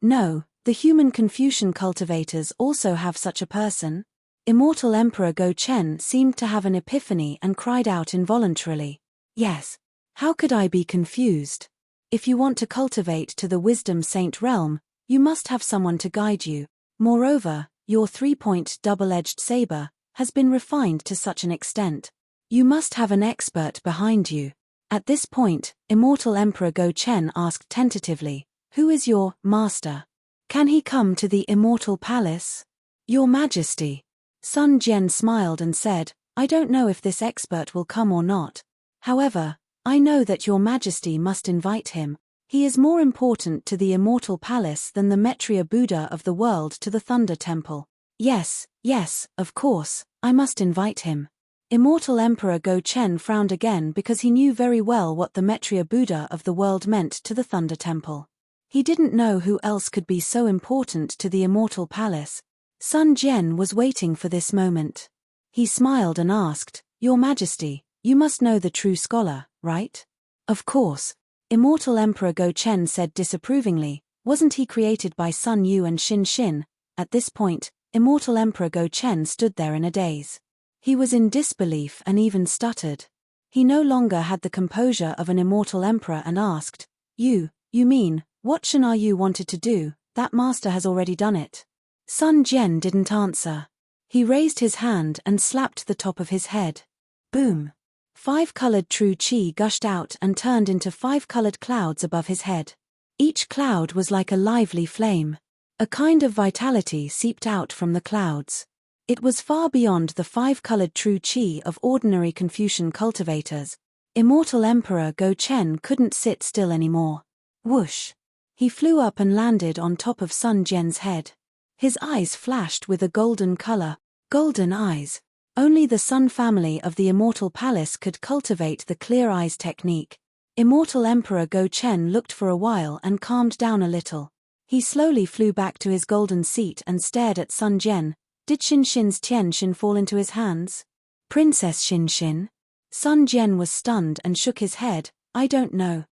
No, the human Confucian cultivators also have such a person? Immortal Emperor Go Chen seemed to have an epiphany and cried out involuntarily. Yes. How could I be confused? If you want to cultivate to the Wisdom Saint realm, you must have someone to guide you. Moreover, your 3-point double-edged saber has been refined to such an extent. You must have an expert behind you. At this point, Immortal Emperor Go Chen asked tentatively, Who is your master? Can he come to the Immortal Palace? Your Majesty. Sun Jian smiled and said, I don't know if this expert will come or not. However, I know that Your Majesty must invite him. He is more important to the Immortal Palace than the Maitreya Buddha of the world to the Thunder Temple. Yes, of course, I must invite him. Immortal Emperor Go Chen frowned again because he knew very well what the Maitreya Buddha of the world meant to the Thunder Temple. He didn't know who else could be so important to the Immortal Palace. Sun Jian was waiting for this moment. He smiled and asked, Your Majesty, you must know the true scholar, right? Of course. Immortal Emperor Go Chen said disapprovingly, wasn't he created by Sun Yu and Xin Xin? At this point, Immortal Emperor Go Chen stood there in a daze. He was in disbelief and even stuttered. He no longer had the composure of an immortal emperor and asked, You mean, what Shen Yu wanted to do, that master has already done it? Sun Jian didn't answer. He raised his hand and slapped the top of his head. Boom! 5-colored true qi gushed out and turned into 5-colored clouds above his head. Each cloud was like a lively flame. A kind of vitality seeped out from the clouds. It was far beyond the 5-colored true qi of ordinary Confucian cultivators. Immortal Emperor Go Chen couldn't sit still anymore. Whoosh! He flew up and landed on top of Sun Jian's head. His eyes flashed with a golden color. Golden eyes. Only the Sun family of the Immortal Palace could cultivate the clear eyes technique. Immortal Emperor Go Chen looked for a while and calmed down a little. He slowly flew back to his golden seat and stared at Sun Jian. Did Xin Xin's Tian Xin fall into his hands? Princess Xin Xin? Sun Jian was stunned and shook his head. I don't know.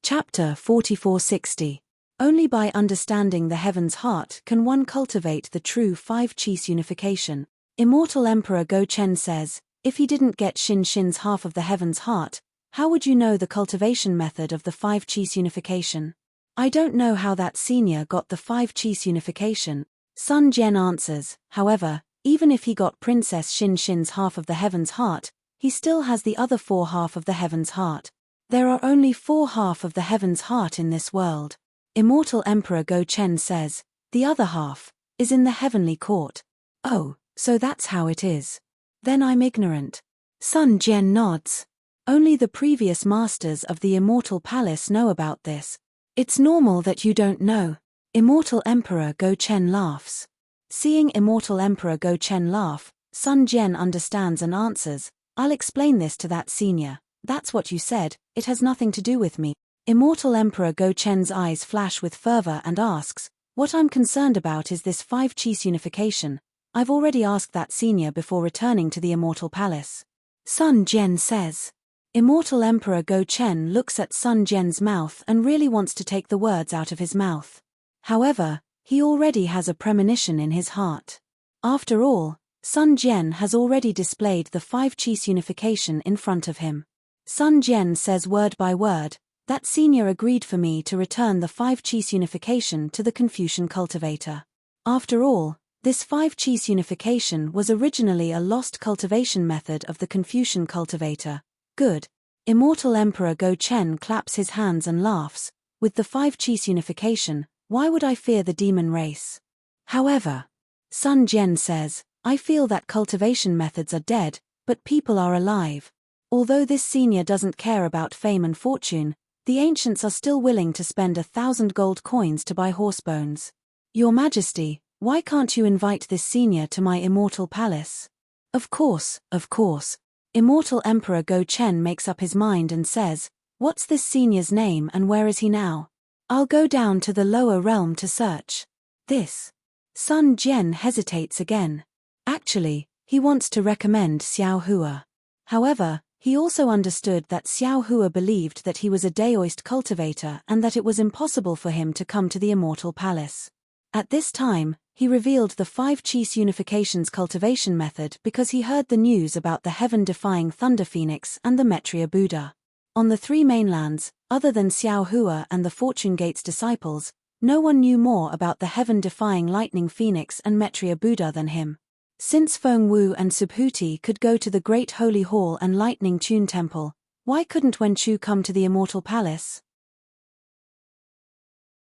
Chapter 4460. Only by understanding the heaven's heart can one cultivate the true five-chi's unification. Immortal Emperor Go Chen says, if he didn't get Xin Xin's half of the heaven's heart, how would you know the cultivation method of the five-chi's unification? I don't know how that senior got the five-chi's unification. Sun Jian answers, however, even if he got Princess Xin Xin's half of the heaven's heart, he still has the other four half of the heaven's heart. There are only four half of the heaven's heart in this world. Immortal Emperor Go Chen says, the other half is in the heavenly court. Oh, so that's how it is. Then I'm ignorant. Sun Jian nods. Only the previous masters of the Immortal Palace know about this. It's normal that you don't know. Immortal Emperor Go Chen laughs. Seeing Immortal Emperor Go Chen laugh, Sun Jian understands and answers, I'll explain this to that senior. That's what you said, it has nothing to do with me. Immortal Emperor Go Chen's eyes flash with fervor and asks, what I'm concerned about is this five-chi's unification. I've already asked that senior before returning to the Immortal Palace. Sun Jian says. Immortal Emperor Go Chen looks at Sun Jian's mouth and really wants to take the words out of his mouth. However, he already has a premonition in his heart. After all, Sun Jian has already displayed the five-chi's unification in front of him. Sun Jian says word by word, that senior agreed for me to return the five-chi's unification to the Confucian cultivator. After all, this five-chi's unification was originally a lost cultivation method of the Confucian cultivator. Good. Immortal Emperor Go Chen claps his hands and laughs. With the five-chi's unification, why would I fear the demon race? However, Sun Jian says, I feel that cultivation methods are dead, but people are alive. Although this senior doesn't care about fame and fortune, the ancients are still willing to spend 1,000 gold coins to buy horse bones. Your Majesty, why can't you invite this senior to my immortal palace? Of course, of course. Immortal Emperor Go Chen makes up his mind and says, what's this senior's name and where is he now? I'll go down to the lower realm to search. This. Sun Jian hesitates again. Actually, he wants to recommend Xiao Hua. However, he also understood that Xiao Hua believed that he was a Daoist cultivator and that it was impossible for him to come to the Immortal Palace. At this time, he revealed the five-chi's unification's cultivation method because he heard the news about the heaven-defying Thunder Phoenix and the Maitreya Buddha. On the three mainlands, other than Xiao Hua and the Fortune Gate's disciples, no one knew more about the heaven-defying Lightning Phoenix and Maitreya Buddha than him. Since Feng Wu and Subhuti could go to the Great Holy Hall and Lightning Tune Temple, why couldn't Wen Chu come to the Immortal Palace?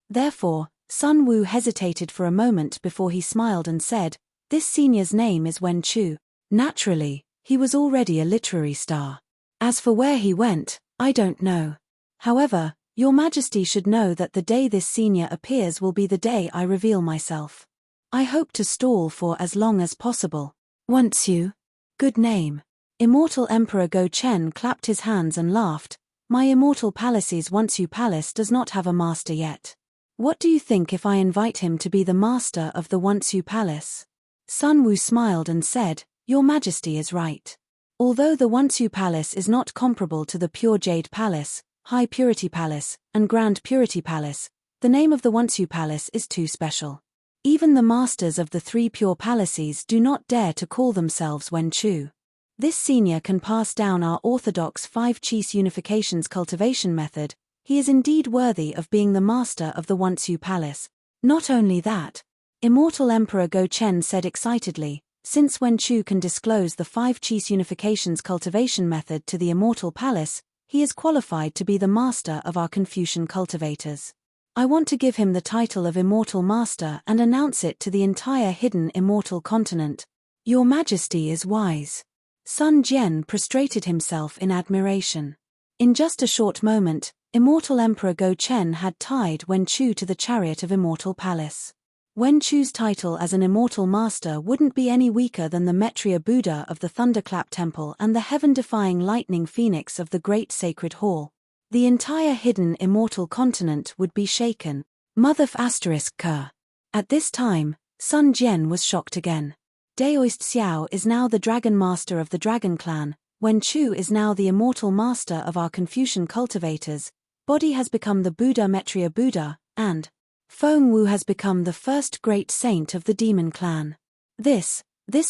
Therefore, Sun Wu hesitated for a moment before he smiled and said, this senior's name is Wen Chu. Naturally, he was already a literary star. As for where he went, I don't know. However, Your Majesty should know that the day this senior appears will be the day I reveal myself. I hope to stall for as long as possible. Once you. Good name. Immortal Emperor Go Chen clapped his hands and laughed. My Immortal Palace's Once You Palace does not have a master yet. What do you think if I invite him to be the master of the Once You Palace? Sun Wu smiled and said, Your Majesty is right. Although the Once You Palace is not comparable to the Pure Jade Palace, High Purity Palace, and Grand Purity Palace, the name of the Once You Palace is too special. Even the masters of the three pure palaces do not dare to call themselves Wen Chu. This senior can pass down our orthodox five-chi's unification's cultivation method. He is indeed worthy of being the master of the Once You Palace. Not only that, Immortal Emperor Go Chen said excitedly, since Wen Chu can disclose the five-chi's unification's cultivation method to the Immortal Palace, he is qualified to be the master of our Confucian cultivators. I want to give him the title of Immortal Master and announce it to the entire hidden Immortal continent. Your Majesty is wise. Sun Jian prostrated himself in admiration. In just a short moment, Immortal Emperor Go Chen had tied Wen Chu to the chariot of Immortal Palace. Wen Chu's title as an Immortal Master wouldn't be any weaker than the Maitreya Buddha of the Thunderclap Temple and the heaven-defying Lightning Phoenix of the Great Sacred Hall. The entire hidden Immortal continent would be shaken. Mother **K. At this time, Sun Jian was shocked again. Daoist Xiao is now the Dragon Master of the Dragon Clan, Wen Chu is now the Immortal Master of our Confucian cultivators. Body has become the Buddha Maitreya Buddha, and Feng Wu has become the first great saint of the demon clan. This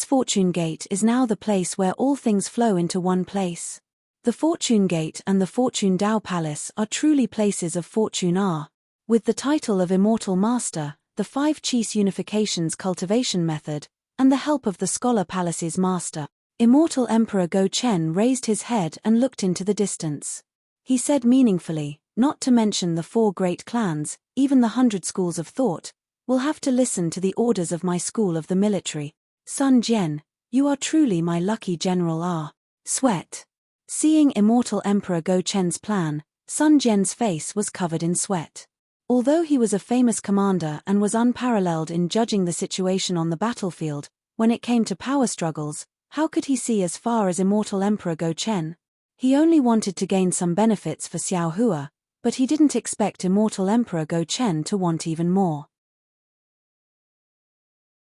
fortune gate is now the place where all things flow into one place. The fortune gate and the fortune Tao Palace are truly places of fortune are. With the title of Immortal Master, the 5 Qis Unification's cultivation method, and the help of the Scholar Palace's master, Immortal Emperor Go Chen raised his head and looked into the distance. He said meaningfully, not to mention the 4 great clans, even the 100 schools of thought, will have to listen to the orders of my school of the military. Sun Jian, you are truly my lucky general ah. Sweat. Seeing Immortal Emperor Go Chen's plan, Sun Jian's face was covered in sweat. Although he was a famous commander and was unparalleled in judging the situation on the battlefield, when it came to power struggles, how could he see as far as Immortal Emperor Go Chen? He only wanted to gain some benefits for Xiao Hua, but he didn't expect Immortal Emperor Go Chen to want even more.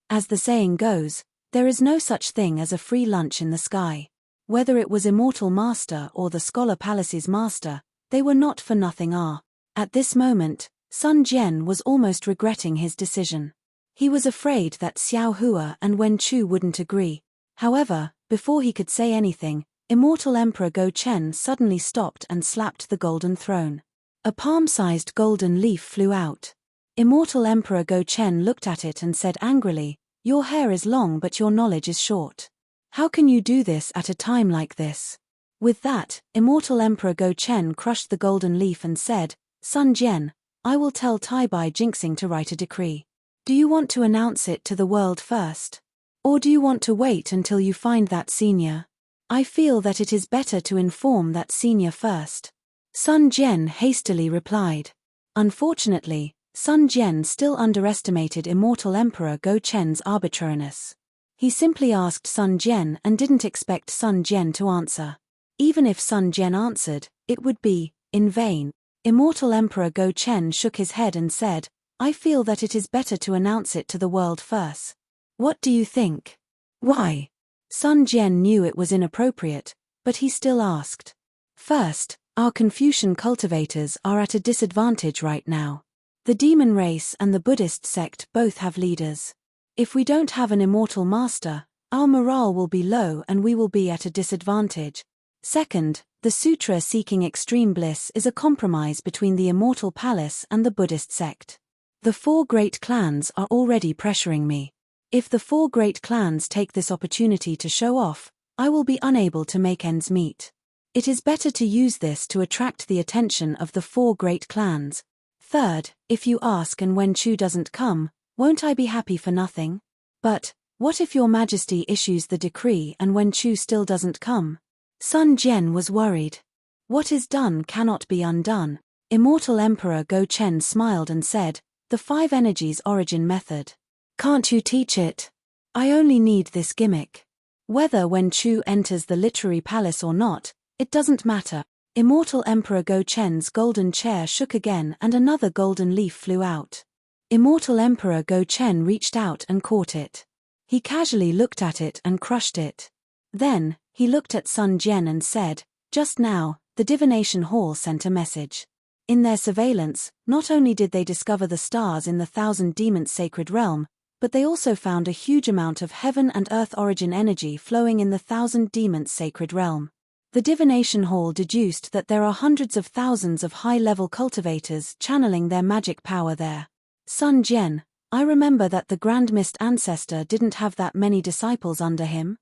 As the saying goes, there is no such thing as a free lunch in the sky. Whether it was Immortal Master or the Scholar Palace's master, they were not for nothing ah. At this moment, Sun Jian was almost regretting his decision. He was afraid that Xiao Hua and Wen Chu wouldn't agree. However, before he could say anything, Immortal Emperor Go Chen suddenly stopped and slapped the golden throne. A palm-sized golden leaf flew out. Immortal Emperor Go Chen looked at it and said angrily, "Your hair is long but your knowledge is short. How can you do this at a time like this?" With that, Immortal Emperor Go Chen crushed the golden leaf and said, "Sun Jian, I will tell Tai Bai Jinxing to write a decree. Do you want to announce it to the world first? Or do you want to wait until you find that senior? I feel that it is better to inform that senior first." Sun Jian hastily replied. Unfortunately, Sun Jian still underestimated Immortal Emperor Go Chen's arbitrariness. He simply asked Sun Jian and didn't expect Sun Jian to answer. Even if Sun Jian answered, it would be in vain. Immortal Emperor Go Chen shook his head and said, "I feel that it is better to announce it to the world first. What do you think?" "Why?" Sun Jian knew it was inappropriate, but he still asked. "First, our Confucian cultivators are at a disadvantage right now. The demon race and the Buddhist sect both have leaders. If we don't have an immortal master, our morale will be low and we will be at a disadvantage. Second, the sutra seeking extreme bliss is a compromise between the Immortal Palace and the Buddhist sect. The 4 great clans are already pressuring me. If the 4 great clans take this opportunity to show off, I will be unable to make ends meet. It is better to use this to attract the attention of the 4 great clans. Third, if you ask and Wen Chu doesn't come, won't I be happy for nothing? But, what if your Majesty issues the decree and Wen Chu still doesn't come?" Sun Jian was worried. What is done cannot be undone. Immortal Emperor Go Chen smiled and said, "The 5 energies origin method. Can't you teach it? I only need this gimmick. Whether Wen Chu enters the literary palace or not, it doesn't matter." Immortal Emperor Go Chen's golden chair shook again and another golden leaf flew out. Immortal Emperor Go Chen reached out and caught it. He casually looked at it and crushed it. Then, he looked at Sun Jian and said, "Just now, the Divination Hall sent a message. In their surveillance, not only did they discover the stars in the 1,000 Demons Sacred Realm, but they also found a huge amount of heaven and earth origin energy flowing in the 1,000 Demons Sacred Realm. The Divination Hall deduced that there are hundreds of thousands of high-level cultivators channeling their magic power there. Sun Jian, I remember that the Grand Mist Ancestor didn't have that many disciples under him."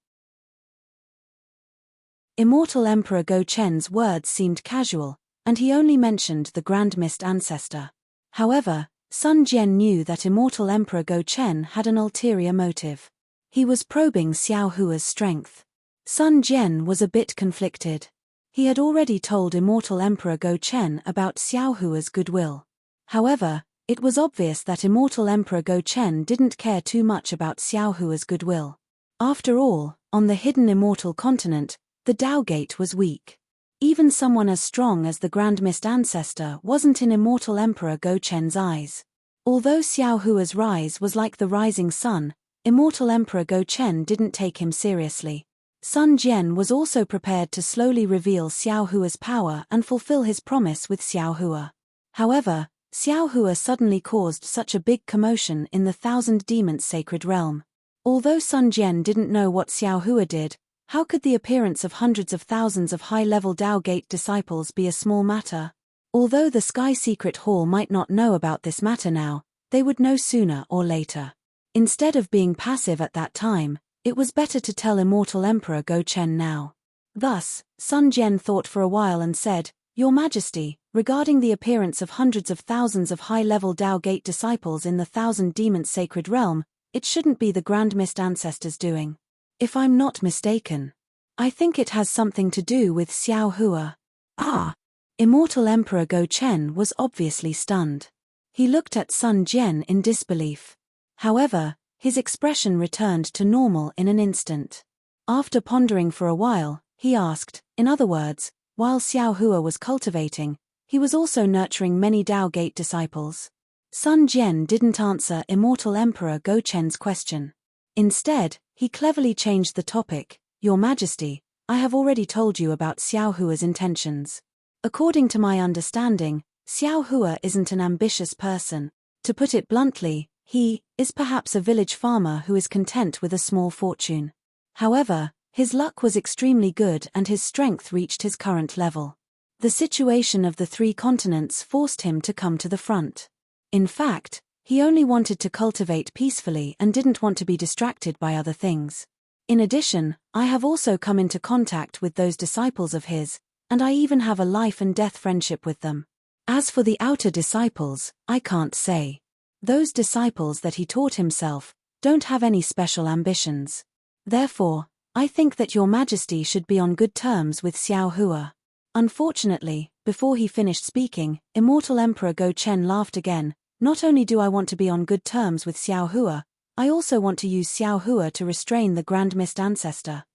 Immortal Emperor Go Chen's words seemed casual, and he only mentioned the Grand Mist Ancestor. However, Sun Jian knew that Immortal Emperor Go Chen had an ulterior motive. He was probing Xiao Hua's strength. Sun Jian was a bit conflicted. He had already told Immortal Emperor Go Chen about Xiao Hua's goodwill. However, it was obvious that Immortal Emperor Go Chen didn't care too much about Xiao Hua's goodwill. After all, on the hidden immortal continent, the Tao Gate was weak. Even someone as strong as the Grand Mist Ancestor wasn't in Immortal Emperor Go Chen's eyes. Although Xiao Hua's rise was like the rising sun, Immortal Emperor Go Chen didn't take him seriously. Sun Jian was also prepared to slowly reveal Xiao Hua's power and fulfill his promise with Xiao Hua. However, Xiao Hua suddenly caused such a big commotion in the Thousand Demons sacred realm. Although Sun Jian didn't know what Xiao Hua did, how could the appearance of hundreds of thousands of high-level Dao Gate disciples be a small matter? Although the Sky Secret Hall might not know about this matter now, they would know sooner or later. Instead of being passive at that time, it was better to tell Immortal Emperor Go Chen now. Thus, Sun Jian thought for a while and said, "Your Majesty, regarding the appearance of hundreds of thousands of high-level Dao Gate disciples in the Thousand Demons sacred realm, it shouldn't be the Grand Mist ancestors doing. If I'm not mistaken, I think it has something to do with Xiao Hua." Ah! Immortal Emperor Go Chen was obviously stunned. He looked at Sun Jian in disbelief. However, his expression returned to normal in an instant. After pondering for a while, he asked, in other words, while Xiao Hua was cultivating, he was also nurturing many Dao Gate disciples. Sun Jian didn't answer Immortal Emperor Go Chen's question. Instead, he cleverly changed the topic. "Your Majesty, I have already told you about Xiao Hua's intentions. According to my understanding, Xiao Hua isn't an ambitious person. To put it bluntly, he is perhaps a village farmer who is content with a small fortune. However, his luck was extremely good and his strength reached his current level. The situation of the 3 continents forced him to come to the front. In fact, he only wanted to cultivate peacefully and didn't want to be distracted by other things. In addition, I have also come into contact with those disciples of his, and I even have a life and death friendship with them. As for the outer disciples, I can't say. Those disciples that he taught himself don't have any special ambitions. Therefore, I think that Your Majesty should be on good terms with Xiao Hua." Unfortunately, before he finished speaking, Immortal Emperor Go Chen laughed again. "Not only do I want to be on good terms with Xiao Hua, I also want to use Xiao Hua to restrain the Grand Mist ancestor."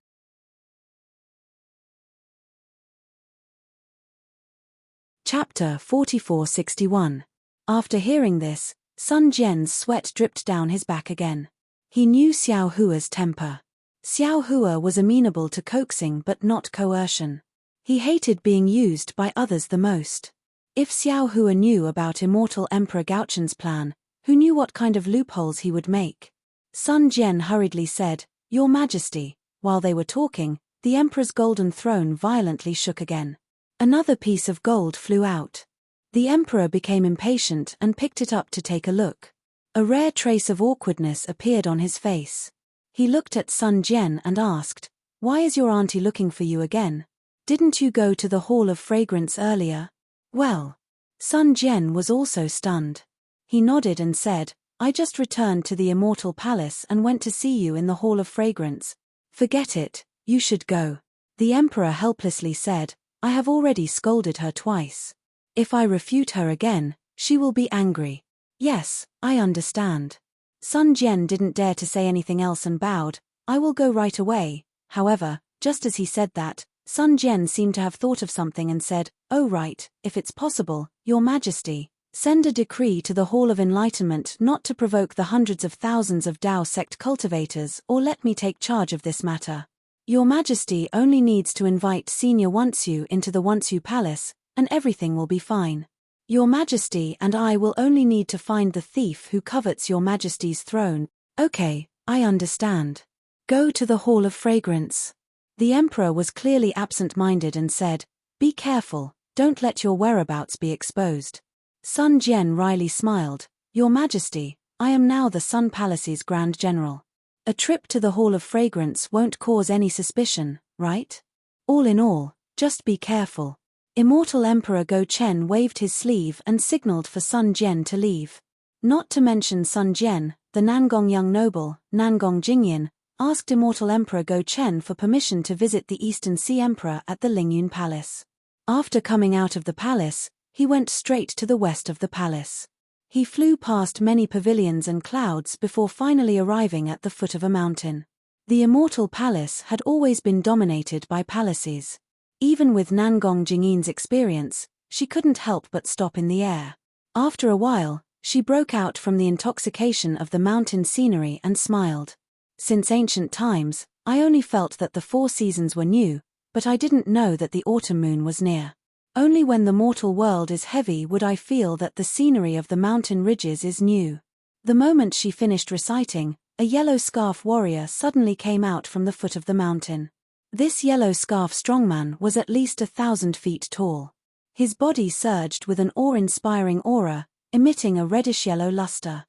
Chapter 4461. After hearing this, Sun Jian's sweat dripped down his back again. He knew Xiao Hua's temper. Xiao Hua was amenable to coaxing but not coercion. He hated being used by others the most. If Xiao Hua knew about Immortal Emperor Gaochen's plan, who knew what kind of loopholes he would make? Sun Jian hurriedly said, "Your Majesty." While they were talking, the Emperor's golden throne violently shook again. Another piece of gold flew out. The Emperor became impatient and picked it up to take a look. A rare trace of awkwardness appeared on his face. He looked at Sun Jian and asked, "Why is your auntie looking for you again? Didn't you go to the Hall of Fragrance earlier?" "Well." Sun Jian was also stunned. He nodded and said, "I just returned to the Immortal Palace and went to see you in the Hall of Fragrance." "Forget it, you should go." The Emperor helplessly said, "I have already scolded her twice. If I refute her again, she will be angry." "Yes, I understand." Sun Jian didn't dare to say anything else and bowed, "I will go right away." However, just as he said that, Sun Jian seemed to have thought of something and said, "Oh right, if it's possible, Your Majesty, send a decree to the Hall of Enlightenment not to provoke the hundreds of thousands of Dao sect cultivators or let me take charge of this matter. Your Majesty only needs to invite Senior Onsu into the Onsu Palace, and everything will be fine. Your Majesty and I will only need to find the thief who covets Your Majesty's throne." "Okay, I understand. Go to the Hall of Fragrance." The Emperor was clearly absent-minded and said, "Be careful, don't let your whereabouts be exposed." Sun Jian wryly smiled, "Your Majesty, I am now the Sun Palace's Grand General. A trip to the Hall of Fragrance won't cause any suspicion, right? All in all, just be careful." Immortal Emperor Go Chen waved his sleeve and signaled for Sun Jian to leave. Not to mention Sun Jian, the Nangong young noble, Nangong Jingyan, asked Immortal Emperor Go Chen for permission to visit the Eastern Sea Emperor at the Lingyun Palace. After coming out of the palace, he went straight to the west of the palace. He flew past many pavilions and clouds before finally arriving at the foot of a mountain. The Immortal Palace had always been dominated by palaces. Even with Nangong Jingyan's experience, she couldn't help but stop in the air. After a while, she broke out from the intoxication of the mountain scenery and smiled. Since ancient times, I only felt that the 4 seasons were new, but I didn't know that the autumn moon was near. Only when the mortal world is heavy would I feel that the scenery of the mountain ridges is new. The moment she finished reciting, a yellow scarf warrior suddenly came out from the foot of the mountain. This yellow scarf strongman was at least 1,000 feet tall. His body surged with an awe-inspiring aura, emitting a reddish-yellow luster.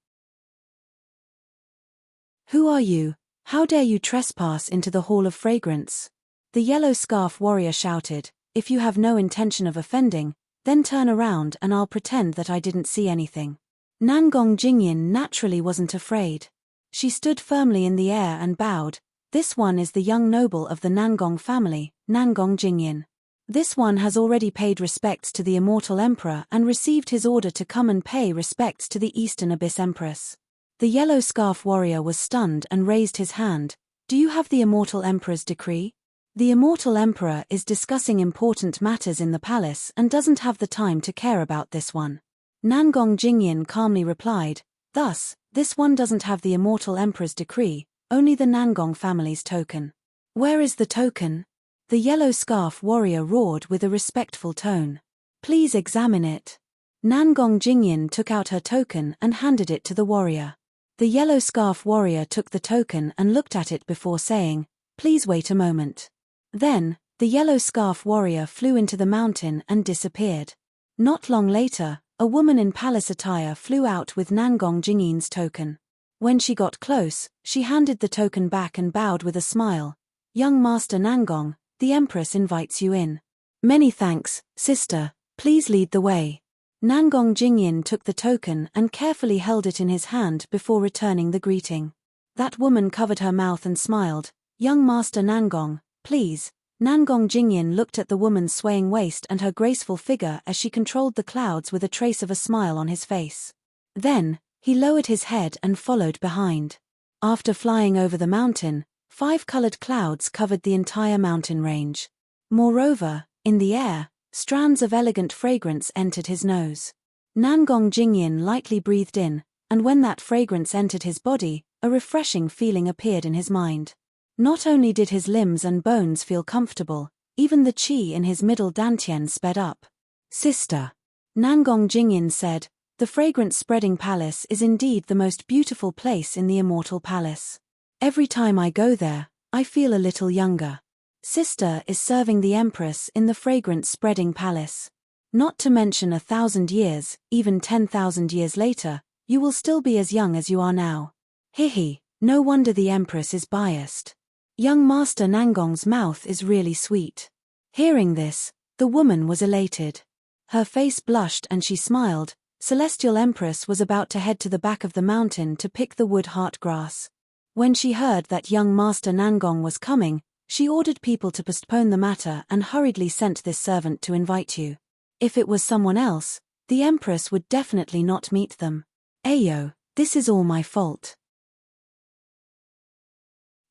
"Who are you? How dare you trespass into the Hall of Fragrance?" The yellow scarf warrior shouted. "If you have no intention of offending, then turn around and I'll pretend that I didn't see anything." Nangong Jingyin naturally wasn't afraid. She stood firmly in the air and bowed. "This one is the young noble of the Nangong family, Nangong Jingyin. This one has already paid respects to the immortal emperor and received his order to come and pay respects to the Eastern Abyss Empress." The yellow scarf warrior was stunned and raised his hand. "Do you have the immortal emperor's decree?" The immortal emperor is discussing important matters in the palace and doesn't have the time to care about this one. Nangong Jingyin calmly replied, "Thus, this one doesn't have the immortal emperor's decree, only the Nangong family's token." "Where is the token?" The yellow scarf warrior roared with a respectful tone. "Please examine it." Nangong Jingyin took out her token and handed it to the warrior. The yellow scarf warrior took the token and looked at it before saying, "Please wait a moment." Then, the yellow scarf warrior flew into the mountain and disappeared. Not long later, a woman in palace attire flew out with Nangong Jingyin's token. When she got close, she handed the token back and bowed with a smile. "Young Master Nangong, the Empress invites you in." "Many thanks, sister. Please lead the way." Nangong Jingyin took the token and carefully held it in his hand before returning the greeting. That woman covered her mouth and smiled. "Young Master Nangong, please." Nangong Jingyin looked at the woman's swaying waist and her graceful figure as she controlled the clouds with a trace of a smile on his face. Then, he lowered his head and followed behind. After flying over the mountain, 5 colored clouds covered the entire mountain range. Moreover, in the air, strands of elegant fragrance entered his nose. Nangong Jingyin lightly breathed in, and when that fragrance entered his body, a refreshing feeling appeared in his mind. Not only did his limbs and bones feel comfortable, even the qi in his middle dantian sped up. "Sister," Nangong Jingyin said, "the fragrance-spreading palace is indeed the most beautiful place in the immortal palace. Every time I go there, I feel a little younger. Sister is serving the Empress in the fragrance-spreading palace. Not to mention 1,000 years, even 10,000 years later, you will still be as young as you are now. Hihi, no wonder the Empress is biased. Young Master Nangong's mouth is really sweet." Hearing this, the woman was elated. Her face blushed and she smiled. Celestial Empress was about to head to the back of the mountain to pick the wood heart grass. When she heard that young Master Nangong was coming, she ordered people to postpone the matter and hurriedly sent this servant to invite you. If it was someone else, the Empress would definitely not meet them. "Ayo, this is all my fault."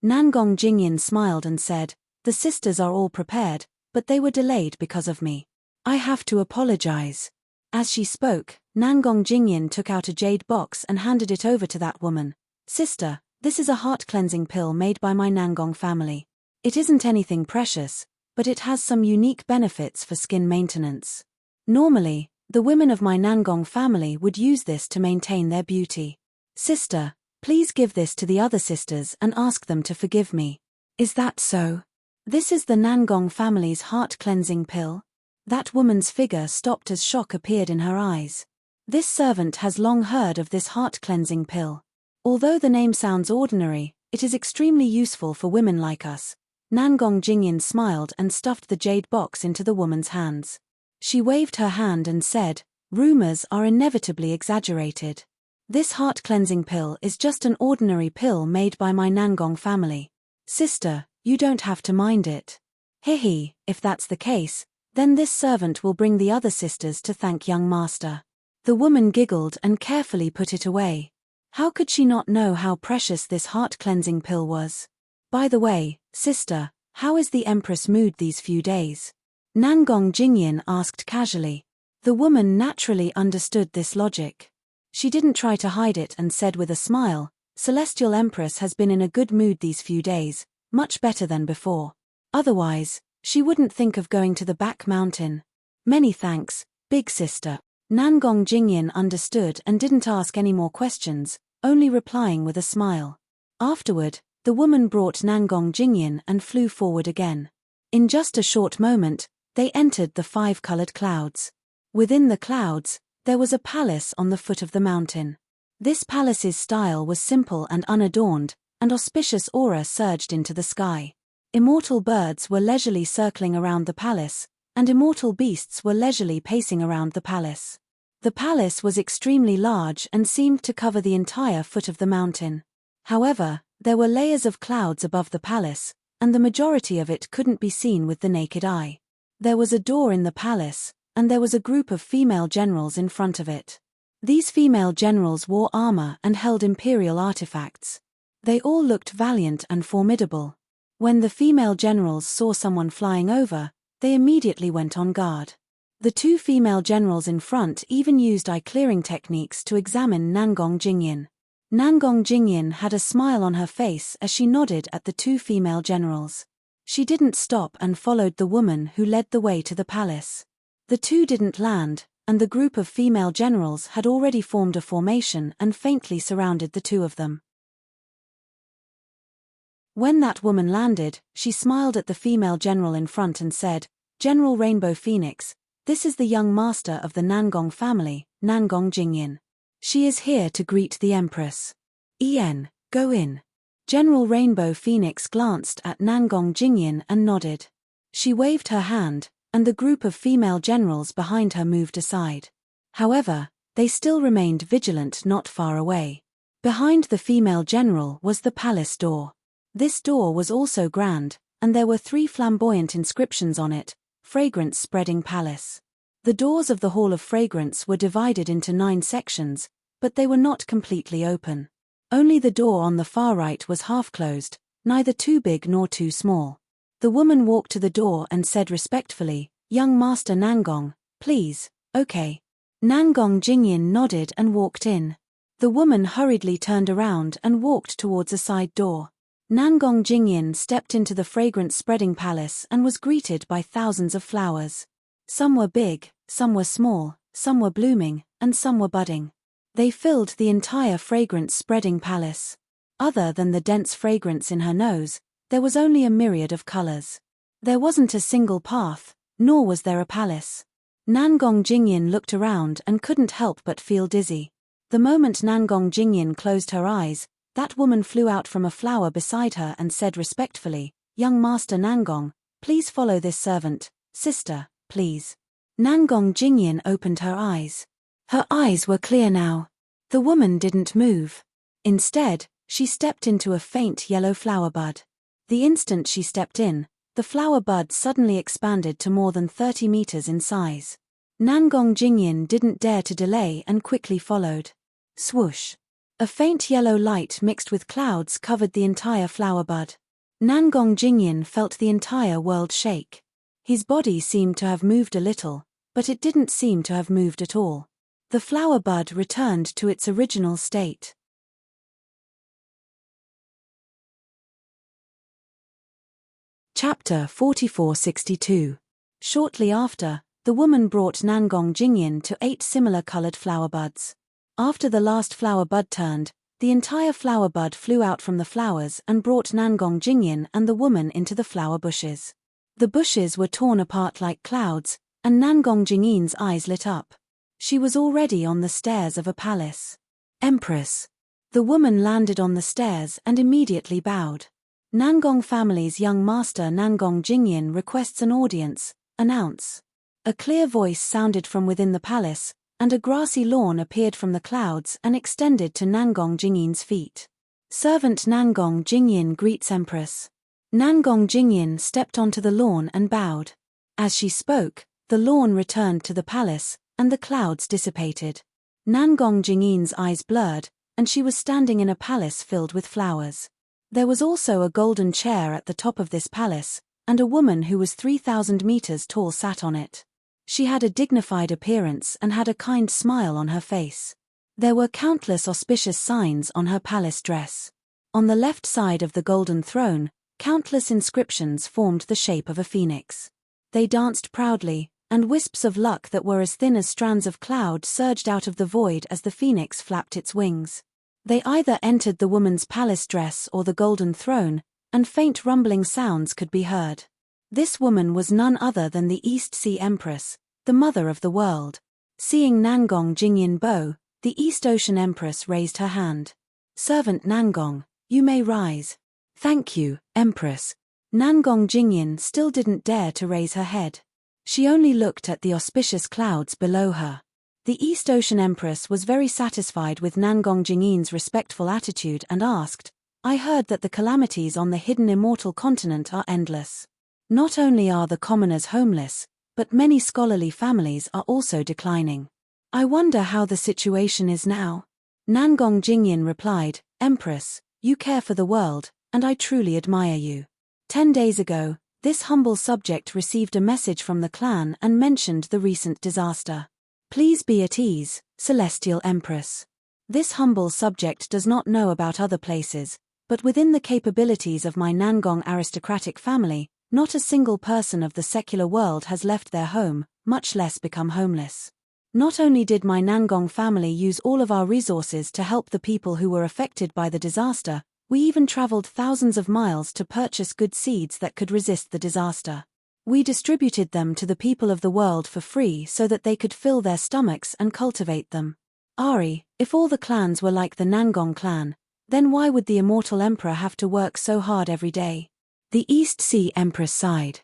Nangong Jingyin smiled and said, "The sisters are all prepared, but they were delayed because of me. I have to apologize." As she spoke, Nangong Jingyin took out a jade box and handed it over to that woman. "Sister, this is a heart-cleansing pill made by my Nangong family. It isn't anything precious, but it has some unique benefits for skin maintenance. Normally, the women of my Nangong family would use this to maintain their beauty. Sister, please give this to the other sisters and ask them to forgive me." "Is that so? This is the Nangong family's heart-cleansing pill?" That woman's figure stopped as shock appeared in her eyes. This servant has long heard of this heart-cleansing pill. Although the name sounds ordinary, it is extremely useful for women like us. Nangong Jingyin smiled and stuffed the jade box into the woman's hands. She waved her hand and said, "Rumors are inevitably exaggerated. This heart-cleansing pill is just an ordinary pill made by my Nangong family. Sister, you don't have to mind it." "Hihi, if that's the case, then this servant will bring the other sisters to thank young master." The woman giggled and carefully put it away. How could she not know how precious this heart-cleansing pill was? "By the way, sister, how is the Empress' mood these few days?" Nangong Jingyin asked casually. The woman naturally understood this logic. She didn't try to hide it and said with a smile, "Celestial Empress has been in a good mood these few days, much better than before. Otherwise, she wouldn't think of going to the back mountain. Many thanks, big sister. Nangong Jingyin understood and didn't ask any more questions, only replying with a smile. Afterward, the woman brought Nangong Jingyin and flew forward again. In just a short moment, they entered the 5-colored clouds. Within the clouds, there was a palace on the foot of the mountain. This palace's style was simple and unadorned, and auspicious aura surged into the sky. Immortal birds were leisurely circling around the palace, and immortal beasts were leisurely pacing around the palace. The palace was extremely large and seemed to cover the entire foot of the mountain. However, there were layers of clouds above the palace, and the majority of it couldn't be seen with the naked eye. There was a door in the palace, and there was a group of female generals in front of it. These female generals wore armor and held imperial artifacts. They all looked valiant and formidable. When the female generals saw someone flying over, they immediately went on guard. The 2 female generals in front even used eye-clearing techniques to examine Nangong Jingyin. Nangong Jingyin had a smile on her face as she nodded at the 2 female generals. She didn't stop and followed the woman who led the way to the palace. The 2 didn't land, and the group of female generals had already formed a formation and faintly surrounded the 2 of them. When that woman landed, she smiled at the female general in front and said, "General Rainbow Phoenix, this is the young master of the Nangong family, Nangong Jingyin. She is here to greet the Empress. Go in." General Rainbow Phoenix glanced at Nangong Jingyin and nodded. She waved her hand, and the group of female generals behind her moved aside. However, they still remained vigilant not far away. Behind the female general was the palace door. This door was also grand, and there were 3 flamboyant inscriptions on it, fragrance-spreading palace. The doors of the Hall of Fragrance were divided into 9 sections, but they were not completely open. Only the door on the far right was half-closed, neither too big nor too small. The woman walked to the door and said respectfully, "Young Master Nangong, please." "Okay." Nangong Jingyin nodded and walked in. The woman hurriedly turned around and walked towards a side door. Nangong Jingyin stepped into the fragrance-spreading palace and was greeted by thousands of flowers. Some were big, some were small, some were blooming, and some were budding. They filled the entire fragrance-spreading palace. Other than the dense fragrance in her nose, there was only a myriad of colors. There wasn't a single path, nor was there a palace. Nangong Jingyin looked around and couldn't help but feel dizzy. The moment Nangong Jingyin closed her eyes, that woman flew out from a flower beside her and said respectfully, "Young Master Nangong, please follow this servant, sister, please." Nangong Jingyin opened her eyes. Her eyes were clear now. The woman didn't move. Instead, she stepped into a faint yellow flower bud. The instant she stepped in, the flower bud suddenly expanded to more than 30 meters in size. Nangong Jingyin didn't dare to delay and quickly followed. Swoosh! A faint yellow light mixed with clouds covered the entire flower bud. Nangong Jingyin felt the entire world shake. His body seemed to have moved a little, but it didn't seem to have moved at all. The flower bud returned to its original state. Chapter 4462. Shortly after, the woman brought Nangong Jingyin to 8 similar colored flower buds. After the last flower bud turned, the entire flower bud flew out from the flowers and brought Nangong Jingyin and the woman into the flower bushes. The bushes were torn apart like clouds, and Nangong Jingyin's eyes lit up. She was already on the stairs of a palace. "Empress." The woman landed on the stairs and immediately bowed. Nangong family's young master Nangong Jingyin requests an audience, announce. A clear voice sounded from within the palace, and a grassy lawn appeared from the clouds and extended to Nangong Jingyin's feet. Servant Nangong Jingyin greets Empress. Nangong Jingyin stepped onto the lawn and bowed. As she spoke, the lawn returned to the palace, and the clouds dissipated. Nangong Jingyin's eyes blurred, and she was standing in a palace filled with flowers. There was also a golden chair at the top of this palace, and a woman who was 3,000 meters tall sat on it. She had a dignified appearance and had a kind smile on her face. There were countless auspicious signs on her palace dress. On the left side of the golden throne, Countless inscriptions formed the shape of a phoenix. They danced proudly, and wisps of luck that were as thin as strands of cloud surged out of the void as the phoenix flapped its wings. They either entered the woman's palace dress or the golden throne, and faint rumbling sounds could be heard. This woman was none other than the East Sea Empress, the mother of the world. Seeing Nangong Jingyin bow, the East Ocean Empress raised her hand. "Servant Nangong, you may rise." "Thank you, Empress." Nangong Jingyin still didn't dare to raise her head. She only looked at the auspicious clouds below her. The East Ocean Empress was very satisfied with Nangong Jingyin's respectful attitude and asked, "I heard that the calamities on the hidden immortal continent are endless. Not only are the commoners homeless, but many scholarly families are also declining. I wonder how the situation is now." Nangong Jingyin replied, "Empress, you care for the world, and I truly admire you. 10 days ago, this humble subject received a message from the clan and mentioned the recent disaster. Please be at ease, Celestial Empress. This humble subject does not know about other places, but within the capabilities of my Nangong aristocratic family, not a single person of the secular world has left their home, much less become homeless. Not only did my Nangong family use all of our resources to help the people who were affected by the disaster, we even traveled thousands of miles to purchase good seeds that could resist the disaster. We distributed them to the people of the world for free so that they could fill their stomachs and cultivate them. Ari, if all the clans were like the Nangong clan, then why would the immortal emperor have to work so hard every day?" The East Sea Empress sighed.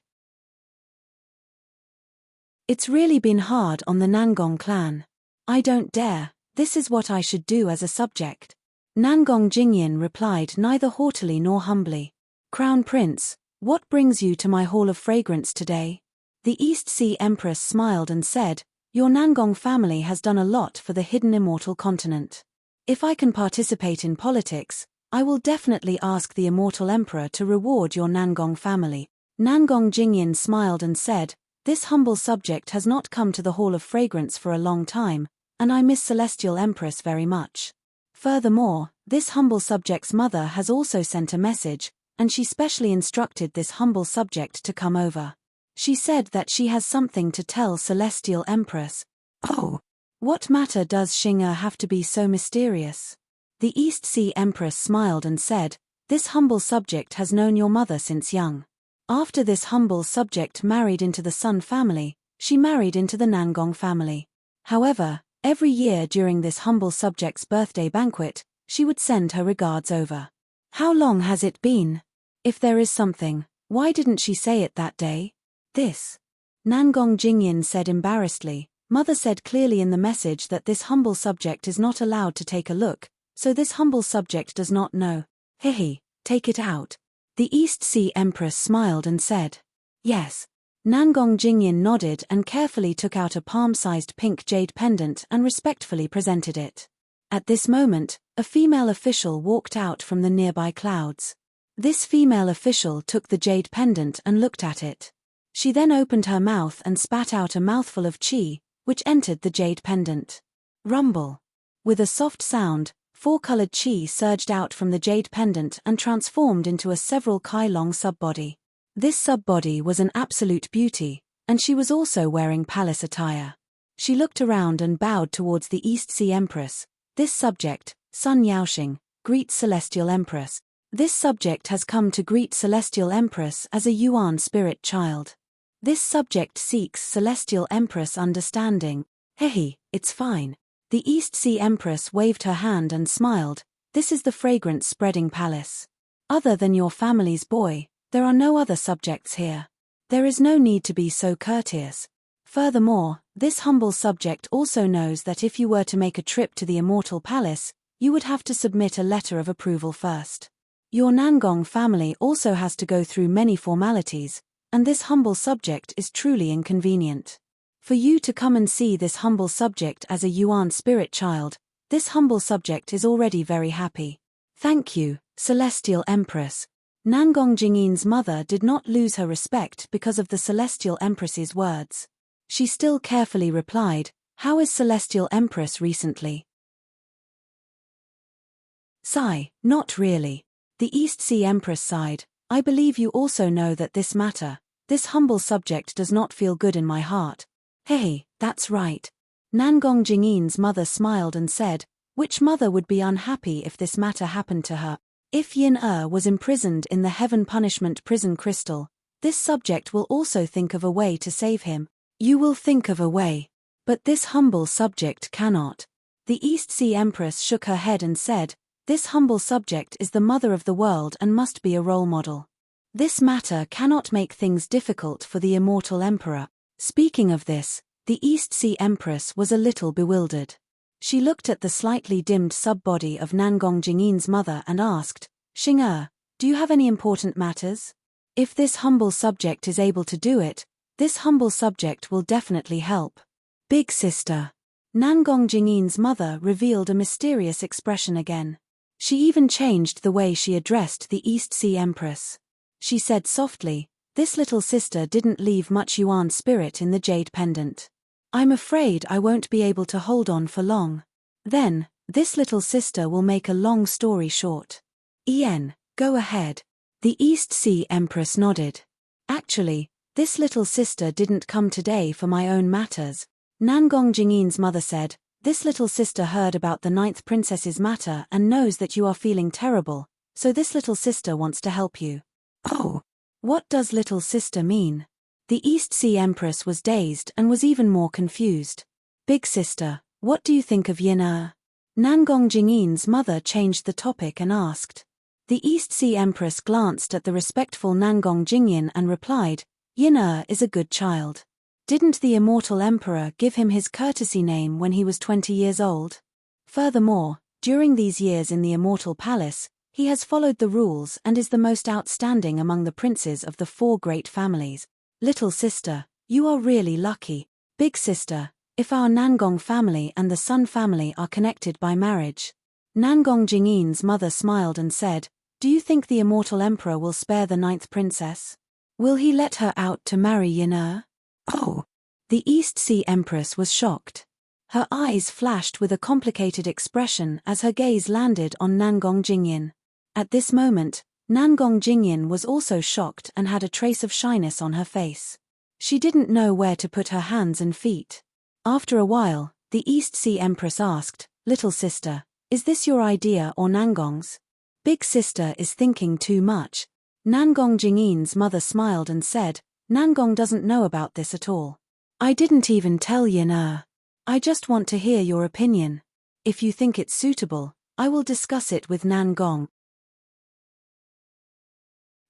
"It's really been hard on the Nangong clan. I don't dare, this is what I should do as a subject." Nangong Jingyin replied neither haughtily nor humbly. "Crown Prince, what brings you to my Hall of Fragrance today?" The East Sea Empress smiled and said, "Your Nangong family has done a lot for the hidden immortal continent. If I can participate in politics, I will definitely ask the immortal emperor to reward your Nangong family." Nangong Jingyin smiled and said, "This humble subject has not come to the Hall of Fragrance for a long time, and I miss Celestial Empress very much. Furthermore, this humble subject's mother has also sent a message, and she specially instructed this humble subject to come over. She said that she has something to tell Celestial Empress." "Oh, what matter does Xing'er have to be so mysterious?" The East Sea Empress smiled and said, "This humble subject has known your mother since young. After this humble subject married into the Sun family, she married into the Nangong family. However, every year during this humble subject's birthday banquet, she would send her regards over. How long has it been? If there is something, why didn't she say it that day?" "This," Nangong Jingyin said embarrassedly, "Mother said clearly in the message that this humble subject is not allowed to take a look, so this humble subject does not know." "Hehe, take it out." The East Sea Empress smiled and said, "Yes." Nangong Jingyin nodded and carefully took out a palm-sized pink jade pendant and respectfully presented it. At this moment, a female official walked out from the nearby clouds. This female official took the jade pendant and looked at it. She then opened her mouth and spat out a mouthful of qi, which entered the jade pendant. Rumble. With a soft sound, 4-colored qi surged out from the jade pendant and transformed into a several kai-long subbody. This subbody was an absolute beauty, and she was also wearing palace attire. She looked around and bowed towards the East Sea Empress. "This subject, Sun Yaoxing, greets Celestial Empress. This subject has come to greet Celestial Empress as a Yuan spirit child. This subject seeks Celestial Empress understanding." "Hehe, it's fine." The East Sea Empress waved her hand and smiled. "This is the fragrance-spreading palace. Other than your family's boy, there are no other subjects here. There is no need to be so courteous. Furthermore, this humble subject also knows that if you were to make a trip to the Immortal Palace, you would have to submit a letter of approval first. Your Nangong family also has to go through many formalities, and this humble subject is truly inconvenient. For you to come and see this humble subject as a Yuan spirit child, this humble subject is already very happy. Thank you, Celestial Empress." Nangong Jingyin's mother did not lose her respect because of the Celestial Empress's words. She still carefully replied, "How is Celestial Empress recently?" "Sigh, not really." The East Sea Empress sighed, I believe you also know that this humble subject does not feel good in my heart. Hey, that's right. Nangong Jingyin's mother smiled and said, which mother would be unhappy if this matter happened to her? If Yin was imprisoned in the heaven punishment prison crystal, this subject will also think of a way to save him. You will think of a way. But this humble subject cannot. The East Sea Empress shook her head and said, this humble subject is the mother of the world and must be a role model. This matter cannot make things difficult for the immortal emperor. Speaking of this, the East Sea Empress was a little bewildered. She looked at the slightly dimmed sub-body of Nangong Jingyin's mother and asked, Xing, do you have any important matters? If this humble subject is able to do it, this humble subject will definitely help. Big sister. Nangong Jingyin's mother revealed a mysterious expression again. She even changed the way she addressed the East Sea Empress. She said softly, this little sister didn't leave much yuan spirit in the jade pendant. I'm afraid I won't be able to hold on for long. Then, this little sister will make a long story short. Go ahead. The East Sea Empress nodded. Actually, this little sister didn't come today for my own matters. Nangong Jingyin's mother said, this little sister heard about the 9th princess's matter and knows that you are feeling terrible, so this little sister wants to help you. Oh, what does little sister mean? The East Sea Empress was dazed and was even more confused. Big sister, what do you think of Yin? Nangong Jingyin's mother changed the topic and asked. The East Sea Empress glanced at the respectful Nangong Jingyin and replied, Yin is a good child. Didn't the immortal emperor give him his courtesy name when he was 20 years old? Furthermore, during these years in the immortal palace, he has followed the rules and is the most outstanding among the princes of the 4 great families. Little sister, you are really lucky. Big sister, if our Nangong family and the Sun family are connected by marriage. Nangong Jingyin's mother smiled and said, do you think the immortal emperor will spare the 9th princess? Will he let her out to marry Yin? Oh! The East Sea Empress was shocked. Her eyes flashed with a complicated expression as her gaze landed on Nangong Jingyin. At this moment, Nangong Jingyin was also shocked and had a trace of shyness on her face. She didn't know where to put her hands and feet. After a while, the East Sea Empress asked, little sister, is this your idea or Nangong's? Big sister is thinking too much. Nangong Jingyin's mother smiled and said, Nangong doesn't know about this at all. I didn't even tell Yin. I just want to hear your opinion. If you think it's suitable, I will discuss it with Nangong.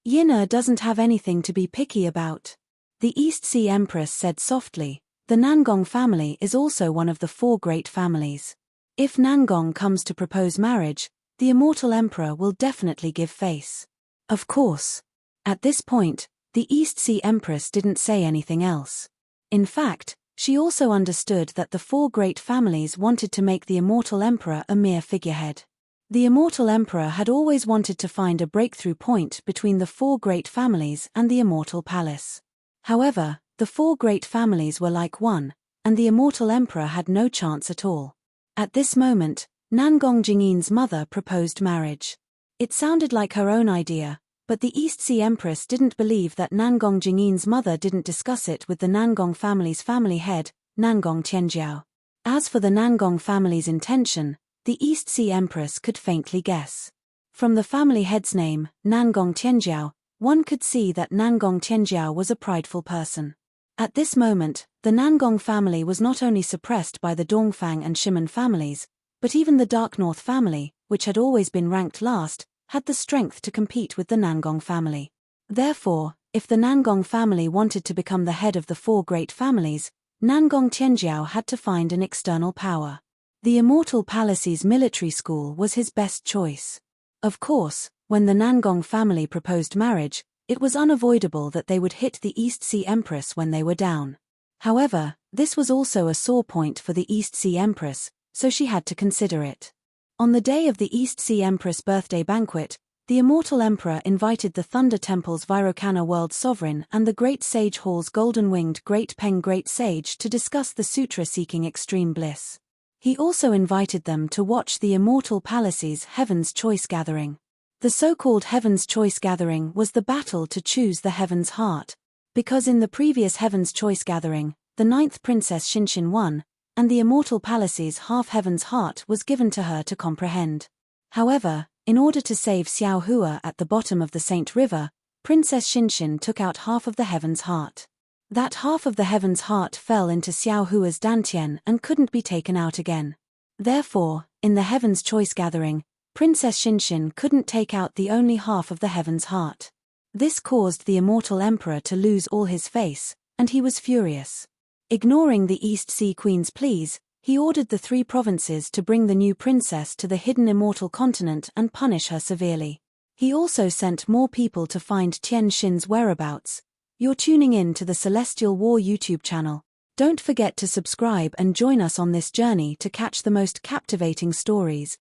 Yin doesn't have anything to be picky about. The East Sea Empress said softly, the Nangong family is also one of the 4 great families. If Nangong comes to propose marriage, the immortal emperor will definitely give face. Of course. At this point, the East Sea Empress didn't say anything else. In fact, she also understood that the 4 great families wanted to make the immortal emperor a mere figurehead. The immortal emperor had always wanted to find a breakthrough point between the 4 great families and the immortal palace. However, the 4 great families were like one, and the immortal emperor had no chance at all. At this moment, Nangong Jingyin's mother proposed marriage. It sounded like her own idea, but the East Sea Empress didn't believe that Nangong Jingyin's mother didn't discuss it with the Nangong family's family head, Nangong Tianjiao. As for the Nangong family's intention, the East Sea Empress could faintly guess. From the family head's name, Nangong Tianjiao, one could see that Nangong Tianjiao was a prideful person. At this moment, the Nangong family was not only suppressed by the Dongfang and Shimen families, but even the Dark North family, which had always been ranked last, had the strength to compete with the Nangong family. Therefore, if the Nangong family wanted to become the head of the 4 great families, Nangong Tianjiao had to find an external power. The Immortal Palace's military school was his best choice. Of course, when the Nangong family proposed marriage, it was unavoidable that they would hit the East Sea Empress when they were down. However, this was also a sore point for the East Sea Empress, so she had to consider it. On the day of the East Sea Empress birthday banquet, the Immortal Emperor invited the Thunder Temple's Vairocana World Sovereign and the Great Sage Hall's Golden-Winged Great Peng Great Sage to discuss the Sutra seeking extreme bliss. He also invited them to watch the Immortal Palace's Heaven's Choice gathering. The so-called Heaven's Choice Gathering was the battle to choose the Heaven's Heart. Because in the previous Heaven's Choice Gathering, the 9th Princess Shinshin won, and the Immortal Palace's half-Heaven's Heart was given to her to comprehend. However, in order to save Xiao Hua at the bottom of the Saint River, Princess Shinshin took out half of the Heaven's Heart. That half of the Heaven's Heart fell into Xiao Hua's dantian and couldn't be taken out again. Therefore, in the Heaven's Choice Gathering, Princess Shinshin couldn't take out the only half of the Heaven's Heart. This caused the Immortal Emperor to lose all his face, and he was furious. Ignoring the East Sea Queen's pleas, he ordered the 3 provinces to bring the new princess to the hidden Immortal Continent and punish her severely. He also sent more people to find Tian Xin's whereabouts. You're tuning in to the Celestial War YouTube channel. Don't forget to subscribe and join us on this journey to catch the most captivating stories.